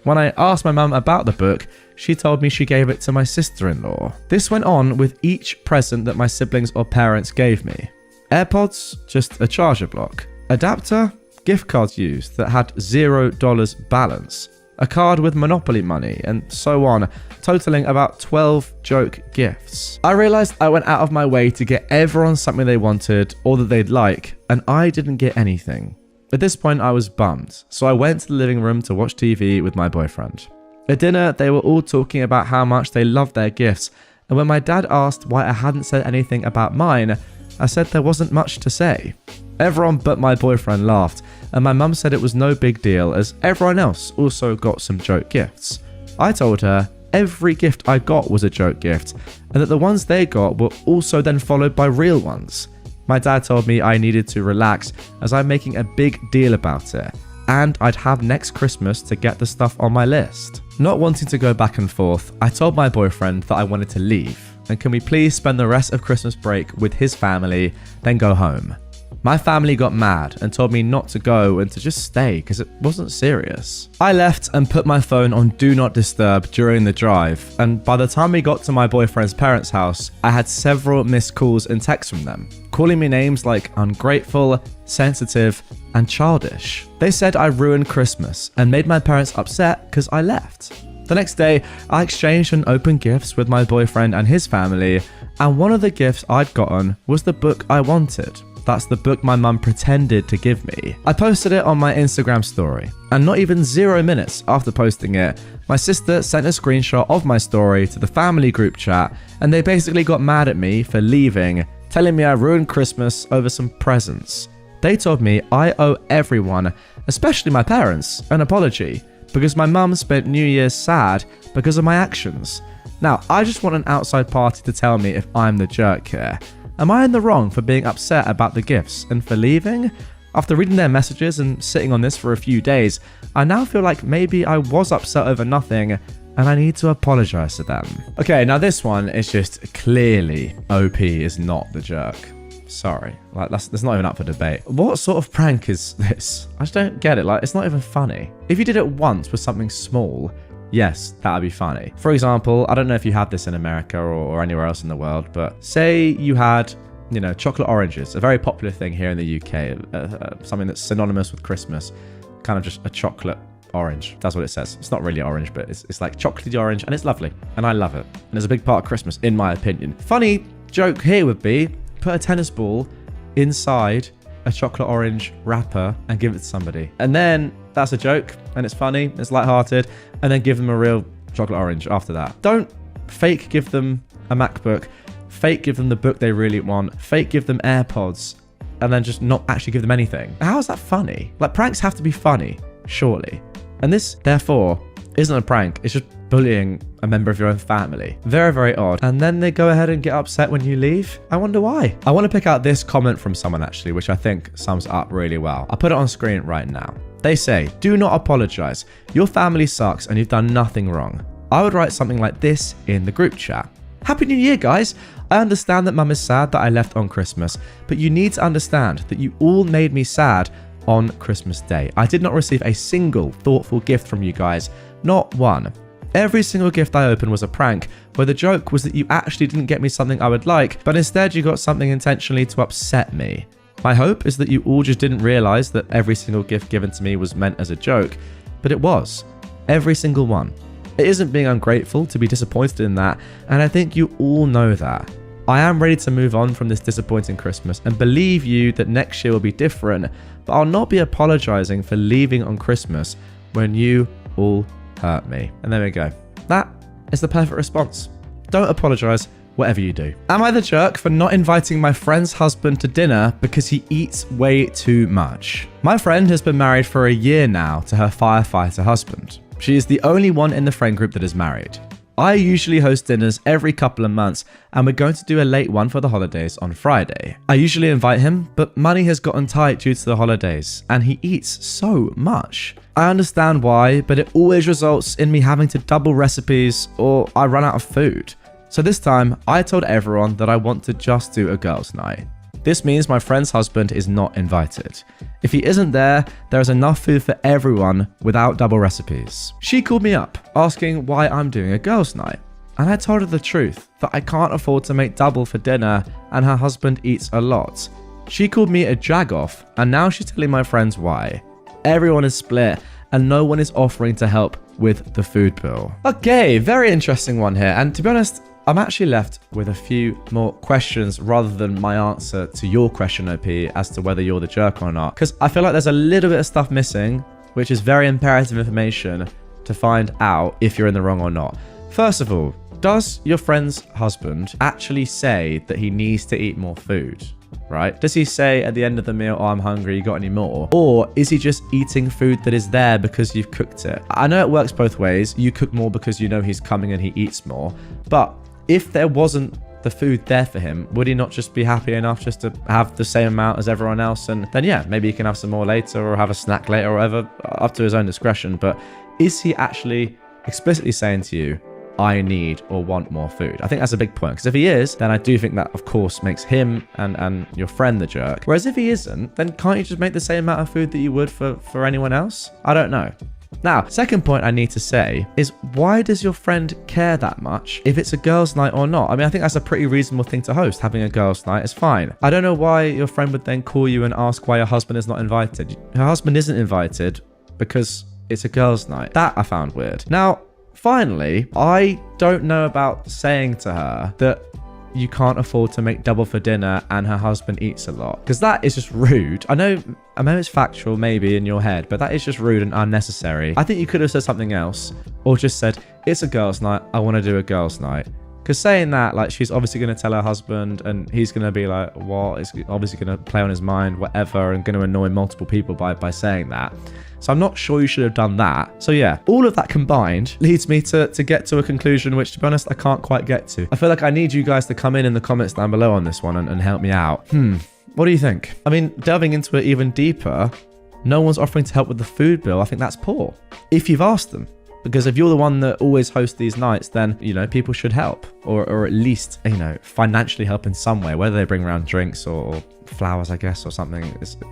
S1: When I asked my mum about the book, she told me she gave it to my sister-in-law. This went on with each present that my siblings or parents gave me. AirPods, just a charger block. Adapter, gift cards used that had $0 balance. a card with Monopoly money, and so on, totaling about 12 joke gifts. I realized I went out of my way to get everyone something they wanted or that they'd like, and I didn't get anything. At this point, I was bummed, so I went to the living room to watch TV with my boyfriend. At dinner, they were all talking about how much they loved their gifts, and when my dad asked why I hadn't said anything about mine, I said there wasn't much to say. Everyone but my boyfriend laughed, and my mum said it was no big deal as everyone else also got some joke gifts. I told her every gift I got was a joke gift, and that the ones they got were also then followed by real ones. My dad told me I needed to relax as I'm making a big deal about it, and I'd have next Christmas to get the stuff on my list. Not wanting to go back and forth, I told my boyfriend that I wanted to leave, and can we please spend the rest of Christmas break with his family, then go home. My family got mad and told me not to go and to just stay because it wasn't serious. I left and put my phone on Do Not Disturb during the drive, and by the time we got to my boyfriend's parents' house, I had several missed calls and texts from them, calling me names like ungrateful, sensitive, and childish. They said I ruined Christmas and made my parents upset because I left. The next day, I exchanged and opened gifts with my boyfriend and his family, and one of the gifts I'd gotten was the book I wanted. That's the book my mum pretended to give me. I posted it on my Instagram story, and not even 0 minutes after posting it, my sister sent a screenshot of my story to the family group chat, and they basically got mad at me for leaving, telling me I ruined Christmas over some presents. They told me I owe everyone, especially my parents, an apology, because my mum spent New Year's sad because of my actions. Now, I just want an outside party to tell me if I'm the jerk here. Am I in the wrong for being upset about the gifts and for leaving? After reading their messages and sitting on this for a few days, I now feel like maybe I was upset over nothing and I need to apologize to them. Okay, now this one is just clearly OP is not the jerk. Sorry, like that's not even up for debate. What sort of prank is this? I just don't get it. Like, it's not even funny. If you did it once with something small, yes, that would be funny. For example, I don't know if you have this in America or anywhere else in the world, but say you had, chocolate oranges, a very popular thing here in the UK, something that's synonymous with Christmas, kind of just a chocolate orange. That's what it says. It's not really orange, but it's like chocolatey orange, and it's lovely, and I love it. And it's a big part of Christmas, in my opinion. Funny joke here would be, put a tennis ball inside a chocolate orange wrapper and give it to somebody. And then that's a joke, and it's funny, it's lighthearted, and then give them a real chocolate orange after that. Don't fake give them a MacBook, fake give them the book they really want, fake give them AirPods, and then just not actually give them anything. How is that funny? Like, pranks have to be funny, surely. And this, therefore, isn't a prank, it's just bullying a member of your own family. Very, very odd. And then they go ahead and get upset when you leave. I wonder why. I want to pick out this comment from someone actually, which I think sums it up really well. I'll put it on screen right now. They say, do not apologize. Your family sucks and you've done nothing wrong. I would write something like this in the group chat. Happy New Year, guys. I understand that mum is sad that I left on Christmas, but you need to understand that you all made me sad on Christmas Day. I did not receive a single thoughtful gift from you guys. Not one. Every single gift I opened was a prank, where the joke was that you actually didn't get me something I would like, but instead you got something intentionally to upset me. My hope is that you all just didn't realize that every single gift given to me was meant as a joke, but it was. Every single one. It isn't being ungrateful to be disappointed in that, and I think you all know that. I am ready to move on from this disappointing Christmas and believe you that next year will be different, but I'll not be apologizing for leaving on Christmas when you all hurt me. And there we go. That is the perfect response. Don't apologize, whatever you do. Am I the jerk for not inviting my friend's husband to dinner because he eats way too much? My friend has been married for a year now to her firefighter husband. She is the only one in the friend group that is married. I usually host dinners every couple of months, and we're going to do a late one for the holidays on Friday. I usually invite him, but money has gotten tight due to the holidays, and he eats so much. I understand why, but it always results in me having to double recipes or I run out of food. So this time, I told everyone that I want to just do a girls' night. This means my friend's husband is not invited. If he isn't there, there is enough food for everyone without double recipes. She called me up, asking why I'm doing a girls' night. And I told her the truth, that I can't afford to make double for dinner and her husband eats a lot. She called me a jagoff, and now she's telling my friends why. Everyone is split, and no one is offering to help with the food bill. Okay, very interesting one here. And to be honest, I'm actually left with a few more questions rather than my answer to your question, OP, as to whether you're the jerk or not. Because I feel like there's a little bit of stuff missing, which is very imperative information to find out if you're in the wrong or not. First of all, does your friend's husband actually say that he needs to eat more food? Right? Does he say at the end of the meal, oh, I'm hungry, you got any more? Or is he just eating food that is there because you've cooked it? I know it works both ways. You cook more because you know he's coming and he eats more. But if there wasn't the food there for him, would he not just be happy enough just to have the same amount as everyone else? And then, yeah, maybe he can have some more later or have a snack later or whatever, up to his own discretion. But is he actually explicitly saying to you, I need or want more food? I think that's a big point, because if he is, then I do think that, of course, makes him and your friend the jerk. Whereas if he isn't, then can't you just make the same amount of food that you would for anyone else? I don't know. Now, second point I need to say is, why does your friend care that much if it's a girls' night or not? I mean, I think that's a pretty reasonable thing to host. Having a girls' night is fine. I don't know why your friend would then call you and ask why your husband is not invited. Her husband isn't invited because it's a girls' night. That I found weird. Now, finally, I don't know about saying to her that you can't afford to make double for dinner and her husband eats a lot, because that is just rude. I know it's factual maybe in your head, but that is just rude and unnecessary. I think you could have said something else, or just said, it's a girls' night, I want to do a girls' night. Because saying that, like, she's obviously going to tell her husband and he's going to be like, what? It's obviously going to play on his mind, whatever, and going to annoy multiple people by saying that. So I'm not sure you should have done that. So yeah, all of that combined leads me to get to a conclusion, which, to be honest, I can't quite get to. I feel like I need you guys to come in the comments down below on this one and help me out. What do you think? I mean, delving into it even deeper, no one's offering to help with the food bill. I think that's poor. If you've asked them. Because if you're the one that always hosts these nights, then, you know, people should help. Or at least, you know, financially help in some way. Whether they bring around drinks or flowers, I guess, or something.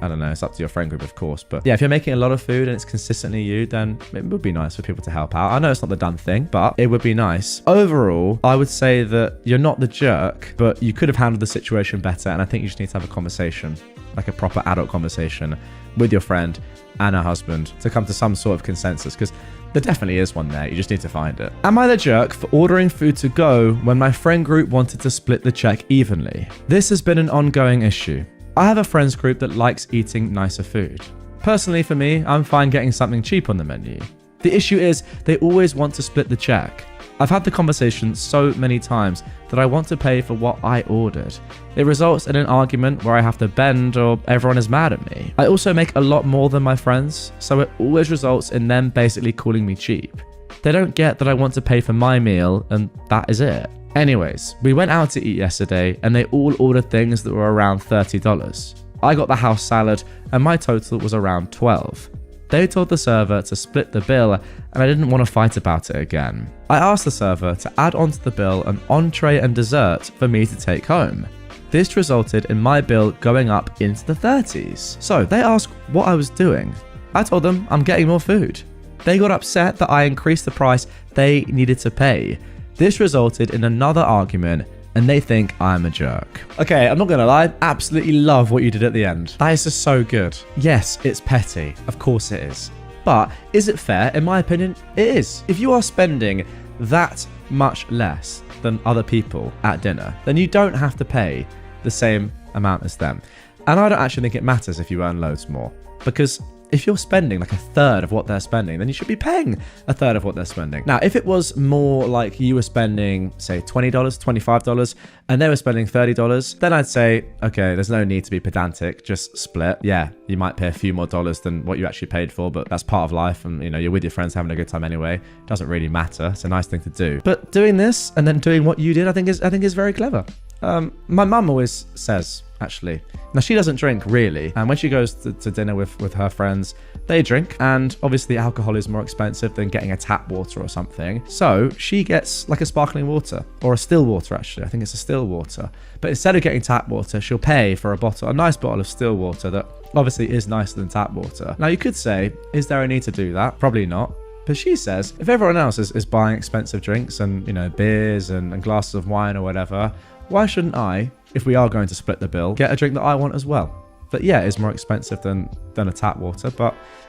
S1: I don't know. It's up to your friend group, of course. But yeah, if you're making a lot of food and it's consistently you, then it would be nice for people to help out. I know it's not the done thing, but it would be nice. Overall, I would say that you're not the jerk, but you could have handled the situation better. And I think you just need to have a conversation, like a proper adult conversation with your friend and her husband to come to some sort of consensus, because there definitely is one there. You just need to find it. Am I the jerk for ordering food to go when my friend group wanted to split the check evenly? This has been an ongoing issue. I have a friends group that likes eating nicer food. Personally, for me, I'm fine getting something cheap on the menu. The issue is they always want to split the check. I've had the conversation so many times that I want to pay for what I ordered. It results in an argument where I have to bend or everyone is mad at me. I also make a lot more than my friends, so it always results in them basically calling me cheap. They don't get that I want to pay for my meal and that is it. Anyways, we went out to eat yesterday and they all ordered things that were around $30. I got the house salad and my total was around $12. They told the server to split the bill and I didn't want to fight about it again. I asked the server to add onto the bill an entree and dessert for me to take home. This resulted in my bill going up into the 30s. So they asked what I was doing. I told them I'm getting more food. They got upset that I increased the price they needed to pay. This resulted in another argument and they think I'm a jerk. Okay, I'm not gonna lie, absolutely love what you did at the end. That is just so good. Yes, it's petty, of course it is. But is it fair? In my opinion, it is. If you are spending that much less than other people at dinner, then you don't have to pay the same amount as them. And I don't actually think it matters if you earn loads more, because if you're spending like a third of what they're spending, then you should be paying a third of what they're spending. Now, if it was more like you were spending, say, $20, $25, and they were spending $30, then I'd say, okay, there's no need to be pedantic, just split. Yeah, you might pay a few more dollars than what you actually paid for, but that's part of life. And, you know, you're with your friends having a good time anyway. It doesn't really matter. It's a nice thing to do. But doing this and then doing what you did, I think is very clever. My mum always says, actually, now she doesn't drink really, and when she goes to dinner with her friends, they drink, and obviously alcohol is more expensive than getting a tap water or something, so she gets like a sparkling water, or a still water. Actually, I think it's a still water, but instead of getting tap water, she'll pay for a nice bottle of still water that obviously is nicer than tap water. Now you could say, is there a need to do that? Probably not. But she says, if everyone else is buying expensive drinks and, you know, beers and glasses of wine or whatever, why shouldn't I, if we are going to split the bill, get a drink that I want as well? that, yeah, is more expensive than a tap water,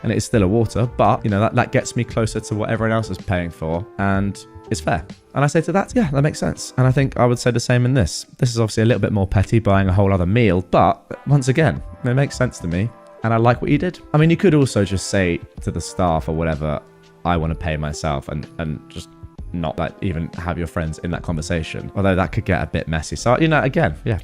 S1: and it is still a water, but, you know, that gets me closer to what everyone else is paying for, and it's fair. And I say to that, yeah, that makes sense. And I think I would say the same in this. This is obviously a little bit more petty, buying a whole other meal, but once again, it makes sense to me, and I like what you did. I mean, you could also just say to the staff or whatever, I want to pay myself, and just not like even have your friends in that conversation, although that could get a bit messy. So, you know, again, yeah,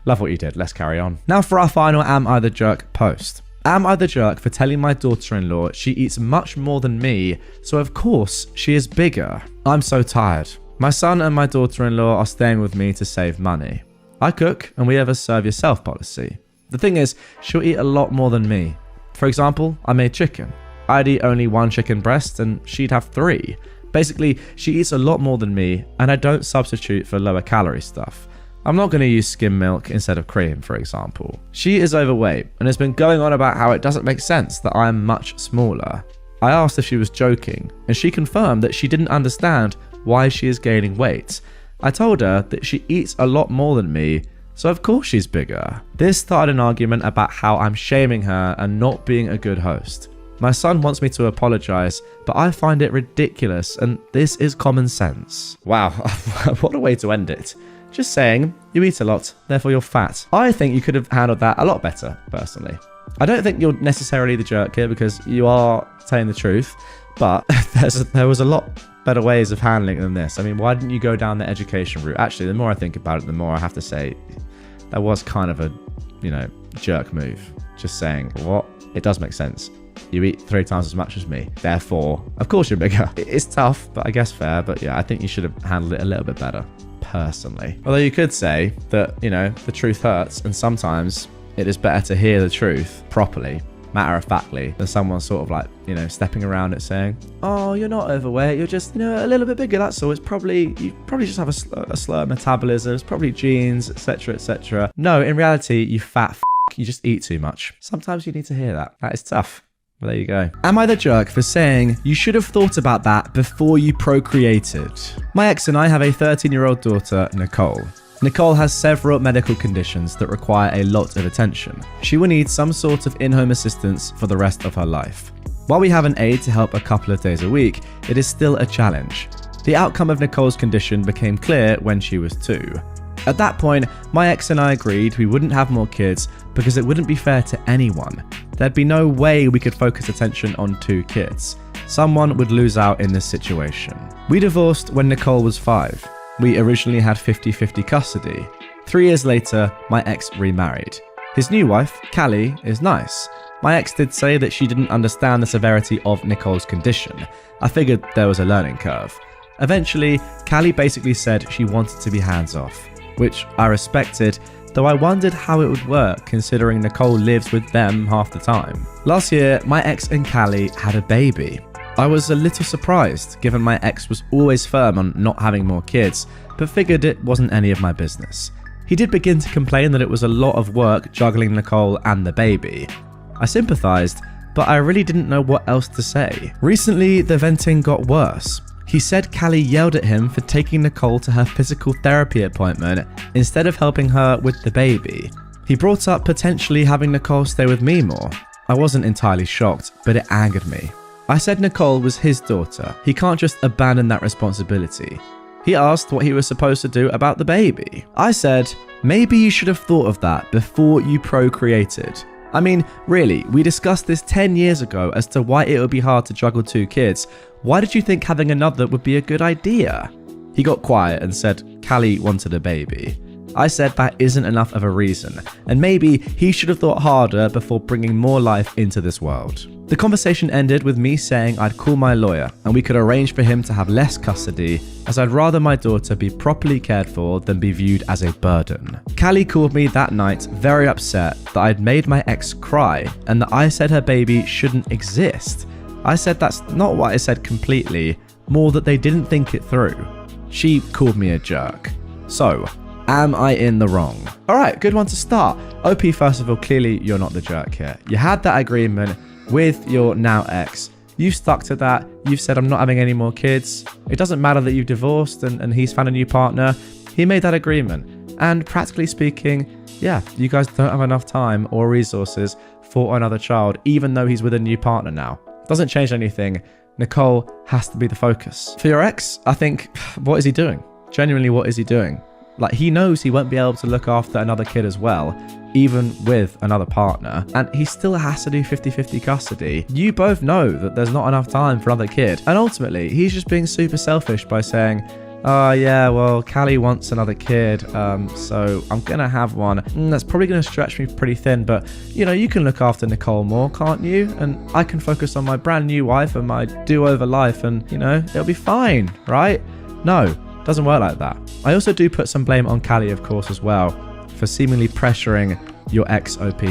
S1: love what you did. Let's carry on. Now for our final Am I the Jerk post. Am I the jerk for telling my daughter-in-law she eats much more than me, so of course she is bigger? I'm so tired. My son and my daughter-in-law are staying with me to save money. I cook and we have a serve yourself policy. The thing is, she'll eat a lot more than me. For example, I made chicken. I'd eat only 1 chicken breast and she'd have 3. Basically, she eats a lot more than me, and I don't substitute for lower calorie stuff. I'm not going to use skim milk instead of cream, for example. She is overweight and has been going on about how it doesn't make sense that I am much smaller. I asked if she was joking, and she confirmed that she didn't understand why she is gaining weight. I told her that she eats a lot more than me, so of course she's bigger. This started an argument about how I'm shaming her and not being a good host. My son wants me to apologize, but I find it ridiculous, and this is common sense. Wow, what a way to end it. Just saying, you eat a lot, therefore you're fat. I think you could have handled that a lot better, personally. I don't think you're necessarily the jerk here because you are telling the truth, but there was a lot better ways of handling it than this. I mean, why didn't you go down the education route? Actually, the more I think about it, the more I have to say that was kind of a, you know, jerk move. Just saying, what? It does make sense. You eat 3 times as much as me, therefore, of course you're bigger. It's tough, but I guess fair. But yeah, I think you should have handled it a little bit better, personally. Although you could say that, you know, the truth hurts, and sometimes it is better to hear the truth properly, matter-of-factly, than someone sort of like, you know, stepping around it saying, oh, you're not overweight, you're just, you know, a little bit bigger, that's all. It's probably, you probably just have a slower metabolism, it's probably genes, etc., etc. No, in reality, you fat f***, you just eat too much. Sometimes you need to hear that. That is tough. Well, there you go. Am I the jerk for saying you should have thought about that before you procreated? My ex and I have a 13-year-old daughter, Nicole. Nicole has several medical conditions that require a lot of attention. She will need some sort of in-home assistance for the rest of her life. While we have an aide to help a couple of days a week, it is still a challenge. The outcome of Nicole's condition became clear when she was 2. At that point, my ex and I agreed we wouldn't have more kids because it wouldn't be fair to anyone. There'd be no way we could focus attention on 2 kids. Someone would lose out in this situation. We divorced when Nicole was 5. We originally had 50-50 custody. 3 years later, my ex remarried. His new wife, Callie, is nice. My ex did say that she didn't understand the severity of Nicole's condition. I figured there was a learning curve. Eventually, Callie basically said she wanted to be hands-off, which I respected, though I wondered how it would work considering Nicole lives with them half the time. Last year, my ex and Callie had a baby. I was a little surprised, given my ex was always firm on not having more kids, but figured it wasn't any of my business. He did begin to complain that it was a lot of work juggling Nicole and the baby. I sympathized, but I really didn't know what else to say. Recently, the venting got worse. He said Callie yelled at him for taking Nicole to her physical therapy appointment instead of helping her with the baby. He brought up potentially having Nicole stay with me more. I wasn't entirely shocked, but it angered me. I said Nicole was his daughter. He can't just abandon that responsibility. He asked what he was supposed to do about the baby. I said, maybe you should have thought of that before you procreated. I mean, really, we discussed this 10 years ago as to why it would be hard to juggle 2 kids. Why did you think having another would be a good idea? He got quiet and said Callie wanted a baby. I said that isn't enough of a reason, and maybe he should have thought harder before bringing more life into this world. The conversation ended with me saying I'd call my lawyer and we could arrange for him to have less custody, as I'd rather my daughter be properly cared for than be viewed as a burden. Callie called me that night very upset that I'd made my ex cry and that I said her baby shouldn't exist. I said that's not what I said completely, more that they didn't think it through. She called me a jerk. So, am I in the wrong? Alright, good one to start. OP, first of all, clearly you're not the jerk here. You had that agreement with your now ex. You stuck to that. You've said I'm not having any more kids. It doesn't matter that you've divorced and he's found a new partner. He made that agreement. And practically speaking, yeah, you guys don't have enough time or resources for another child, even though he's with a new partner now. Doesn't change anything. Nicole has to be the focus. For your ex, I think, what is he doing? Genuinely, what is he doing? Like, he knows he won't be able to look after another kid as well, even with another partner, and he still has to do 50-50 custody. You both know that there's not enough time for another kid, and ultimately, he's just being super selfish by saying, oh yeah, well, Callie wants another kid, so I'm gonna have one. That's probably gonna stretch me pretty thin, but you know, you can look after Nicole more, can't you? And I can focus on my brand new wife and my do-over life, and you know, it'll be fine, right? No, doesn't work like that. I also do put some blame on Callie, of course, as well, for seemingly pressuring your ex-OP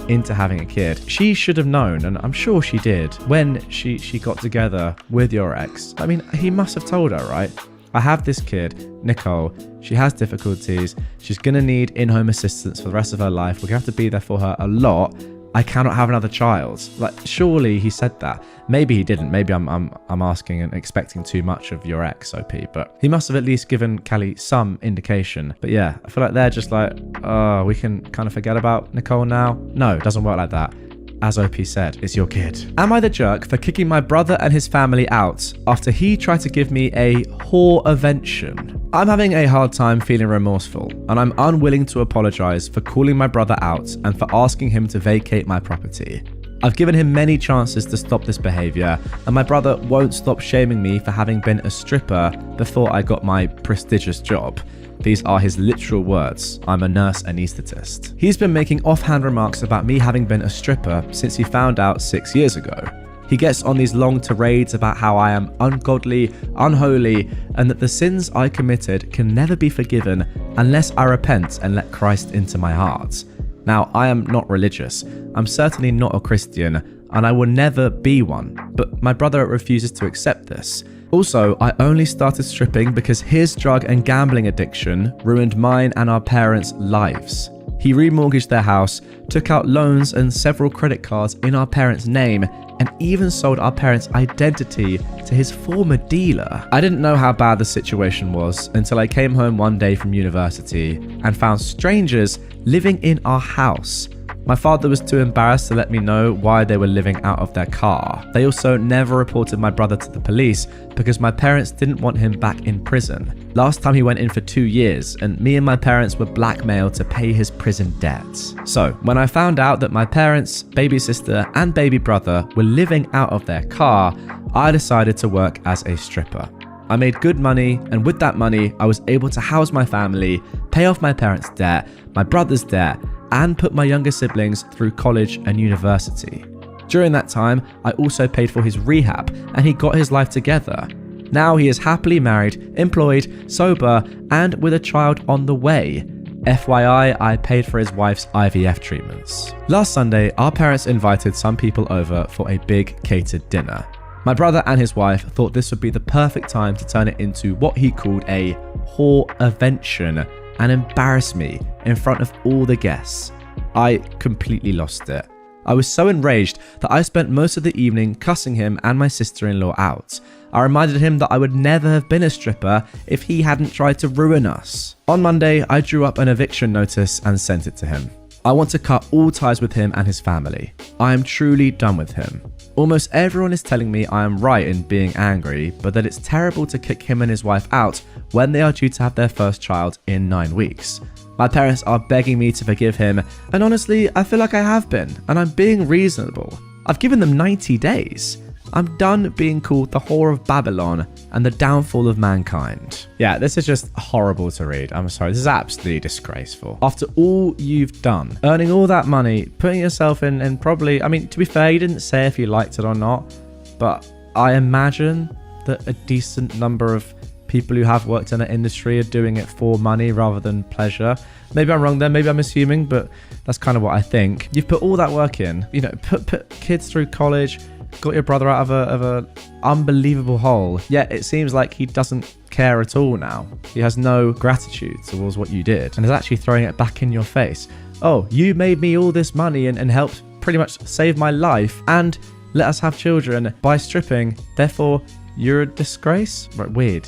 S1: into having a kid. She should have known, and I'm sure she did, when she got together with your ex. I mean, he must have told her, right? I have this kid, Nicole. She has difficulties. She's going to need in-home assistance for the rest of her life. We're going to have to be there for her a lot. I cannot have another child. Like, surely he said that. Maybe he didn't. Maybe I'm asking and expecting too much of your ex, OP. But he must have at least given Callie some indication. But yeah, I feel like they're just like, oh, we can kind of forget about Nicole now. No, it doesn't work like that. As OP said, it's your kid. Am I the jerk for kicking my brother and his family out after he tried to give me a whorevention? I'm having a hard time feeling remorseful, and I'm unwilling to apologize for calling my brother out and for asking him to vacate my property. I've given him many chances to stop this behavior, and my brother won't stop shaming me for having been a stripper before I got my prestigious job. These are his literal words. I'm a nurse anaesthetist. He's been making offhand remarks about me having been a stripper since he found out 6 years ago. He gets on these long tirades about how I am ungodly, unholy, and that the sins I committed can never be forgiven unless I repent and let Christ into my heart. Now, I am not religious. I'm certainly not a Christian, and I will never be one, but my brother refuses to accept this. Also, I only started stripping because his drug and gambling addiction ruined mine and our parents' lives. He remortgaged their house, took out loans and several credit cards in our parents' name, and even sold our parents' identity to his former dealer. I didn't know how bad the situation was until I came home one day from university and found strangers living in our house. My father was too embarrassed to let me know why they were living out of their car. They also never reported my brother to the police because my parents didn't want him back in prison. Last time he went in for 2 years, and me and my parents were blackmailed to pay his prison debts. So, when I found out that my parents, baby sister, and baby brother were living out of their car, I decided to work as a stripper. I made good money, and with that money, I was able to house my family, pay off my parents' debt, my brother's debt, and put my younger siblings through college and university. During that time, I also paid for his rehab, and he got his life together. Now he is happily married, employed, sober, and with a child on the way. FYI, I paid for his wife's IVF treatments. Last Sunday, our parents invited some people over for a big catered dinner. My brother and his wife thought this would be the perfect time to turn it into what he called a whorevention and embarrass me in front of all the guests. I completely lost it. I was so enraged that I spent most of the evening cussing him and my sister-in-law out. I reminded him that I would never have been a stripper if he hadn't tried to ruin us. On Monday, I drew up an eviction notice and sent it to him. I want to cut all ties with him and his family. I am truly done with him. Almost everyone is telling me I am right in being angry, but that it's terrible to kick him and his wife out when they are due to have their first child in 9 weeks. My parents are begging me to forgive him, and honestly, I feel like I have been, and I'm being reasonable. I've given them 90 days. I'm done being called the whore of Babylon and the downfall of mankind. Yeah, this is just horrible to read. I'm sorry, this is absolutely disgraceful. After all you've done, earning all that money, putting yourself in probably, I mean, to be fair, you didn't say if you liked it or not, but I imagine that a decent number of people who have worked in the industry are doing it for money rather than pleasure. Maybe I'm wrong there, maybe I'm assuming, but that's kind of what I think. You've put all that work in, you know, put kids through college, got your brother out of a unbelievable hole, yet it seems like he doesn't care at all now. He has no gratitude towards what you did and is actually throwing it back in your face. Oh, you made me all this money and helped pretty much save my life and let us have children by stripping, therefore you're a disgrace? Right, weird.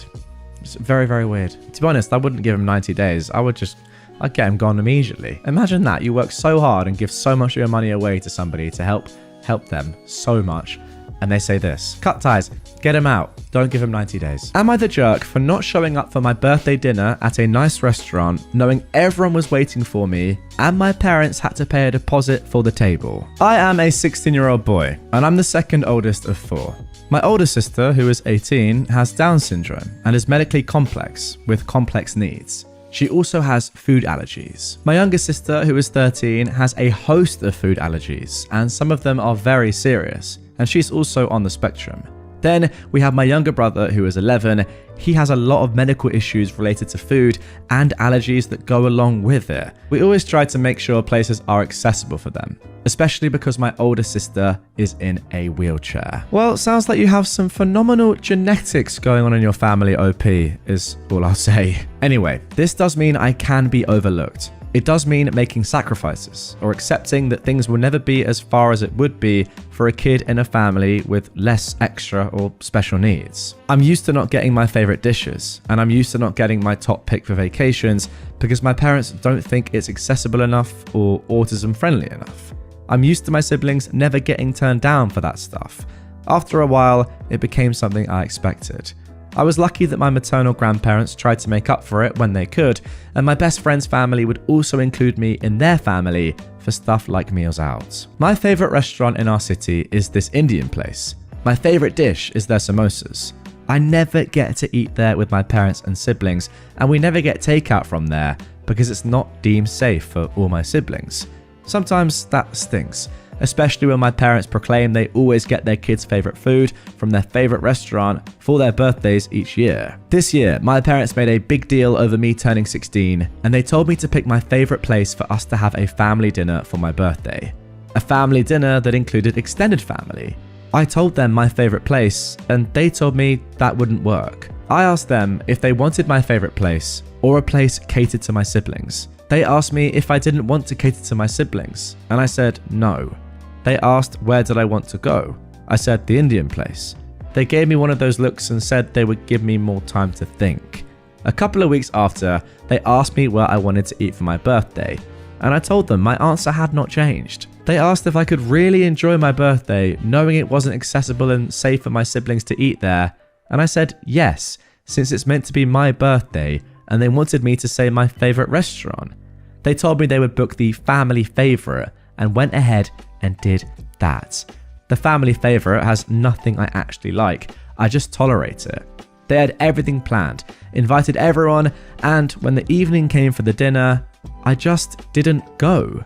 S1: It's very, very weird. To be honest, I wouldn't give him 90 days. I would just I'd get him gone immediately. Imagine that, you work so hard and give so much of your money away to somebody to help them so much, and they say this: cut ties, get him out, don't give him 90 days. Am I the jerk for not showing up for my birthday dinner at a nice restaurant, knowing everyone was waiting for me, and my parents had to pay a deposit for the table? I am a 16-year-old boy, and I'm the second oldest of 4. My older sister, who is 18, has Down syndrome and is medically complex with complex needs. She also has food allergies. My younger sister, who is 13, has a host of food allergies, and some of them are very serious, and she's also on the spectrum. Then we have my younger brother, who is 11. He has a lot of medical issues related to food and allergies that go along with it. We always try to make sure places are accessible for them, especially because my older sister is in a wheelchair. Well, sounds like you have some phenomenal genetics going on in your family, OP, is all I'll say. Anyway, this does mean I can be overlooked. It does mean making sacrifices, or accepting that things will never be as far as it would be for a kid in a family with less extra or special needs. I'm used to not getting my favorite dishes, and I'm used to not getting my top pick for vacations because my parents don't think it's accessible enough or autism friendly enough. I'm used to my siblings never getting turned down for that stuff. After a while, it became something I expected. I was lucky that my maternal grandparents tried to make up for it when they could, and my best friend's family would also include me in their family for stuff like meals out. My favourite restaurant in our city is this Indian place. My favourite dish is their samosas. I never get to eat there with my parents and siblings, and we never get takeout from there because it's not deemed safe for all my siblings. Sometimes that stinks, especially when my parents proclaim they always get their kids' favourite food from their favourite restaurant for their birthdays each year. This year, my parents made a big deal over me turning 16, and they told me to pick my favourite place for us to have a family dinner for my birthday. A family dinner that included extended family. I told them my favourite place, and they told me that wouldn't work. I asked them if they wanted my favourite place or a place catered to my siblings. They asked me if I didn't want to cater to my siblings, and I said no. They asked where did I want to go. I said the Indian place. They gave me one of those looks and said they would give me more time to think. A couple of weeks after, they asked me where I wanted to eat for my birthday, and I told them my answer had not changed. They asked if I could really enjoy my birthday knowing it wasn't accessible and safe for my siblings to eat there, and I said yes, since it's meant to be my birthday, and they wanted me to say my favourite restaurant. They told me they would book the family favourite, and went ahead and did that. The family favourite has nothing I actually like, I just tolerate it. They had everything planned, invited everyone, and when the evening came for the dinner, I just didn't go.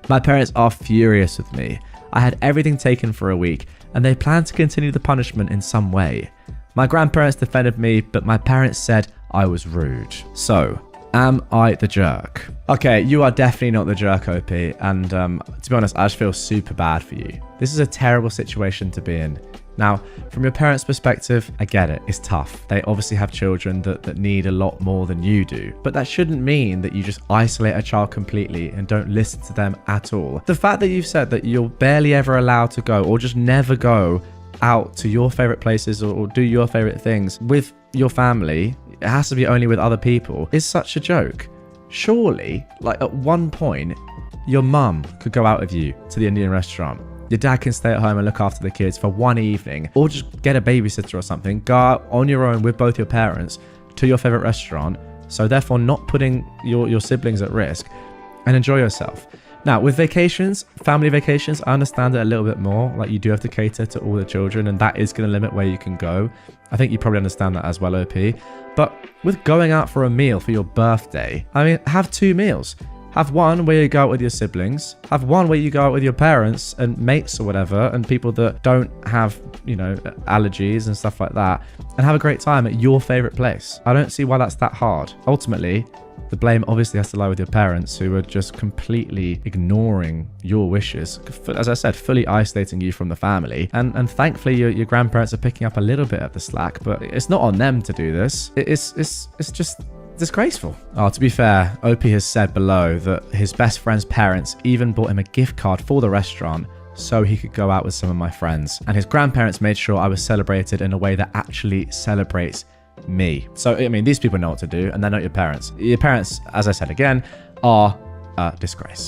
S1: My parents are furious with me. I had everything taken for a week, and they planned to continue the punishment in some way. My grandparents defended me, but my parents said I was rude. So, am I the jerk? Okay, you are definitely not the jerk, OP, and to be honest, I just feel super bad for you. This is a terrible situation to be in. Now, from your parents' perspective, I get it, it's tough. They obviously have children that need a lot more than you do, but that shouldn't mean that you just isolate a child completely and don't listen to them at all. The fact that you've said that you're barely ever allowed to go or just never go out to your favorite places or do your favorite things with your family, it has to be only with other people, is such a joke. Surely, like at one point, your mum could go out with you to the Indian restaurant. Your dad can stay at home and look after the kids for one evening, or just get a babysitter or something, go out on your own with both your parents to your favorite restaurant, so therefore not putting your siblings at risk, and enjoy yourself. Now, with vacations, family vacations, I understand it a little bit more. Like, you do have to cater to all the children, and that is going to limit where you can go. I think you probably understand that as well, OP. But with going out for a meal for your birthday, I mean, have 2 meals. Have one where you go out with your siblings. Have one where you go out with your parents and mates or whatever, and people that don't have, you know, allergies and stuff like that, and have a great time at your favorite place. I don't see why that's that hard. Ultimately, the blame obviously has to lie with your parents, who are just completely ignoring your wishes. As I said, fully isolating you from the family. And thankfully, your grandparents are picking up a little bit of the slack, but it's not on them to do this. It's just disgraceful. Oh, to be fair, OP has said below that his best friend's parents even bought him a gift card for the restaurant so he could go out with some of my friends. And his grandparents made sure I was celebrated in a way that actually celebrates me. So, I mean, these people know what to do, and they're not your parents. Your parents, as I said again, are a disgrace.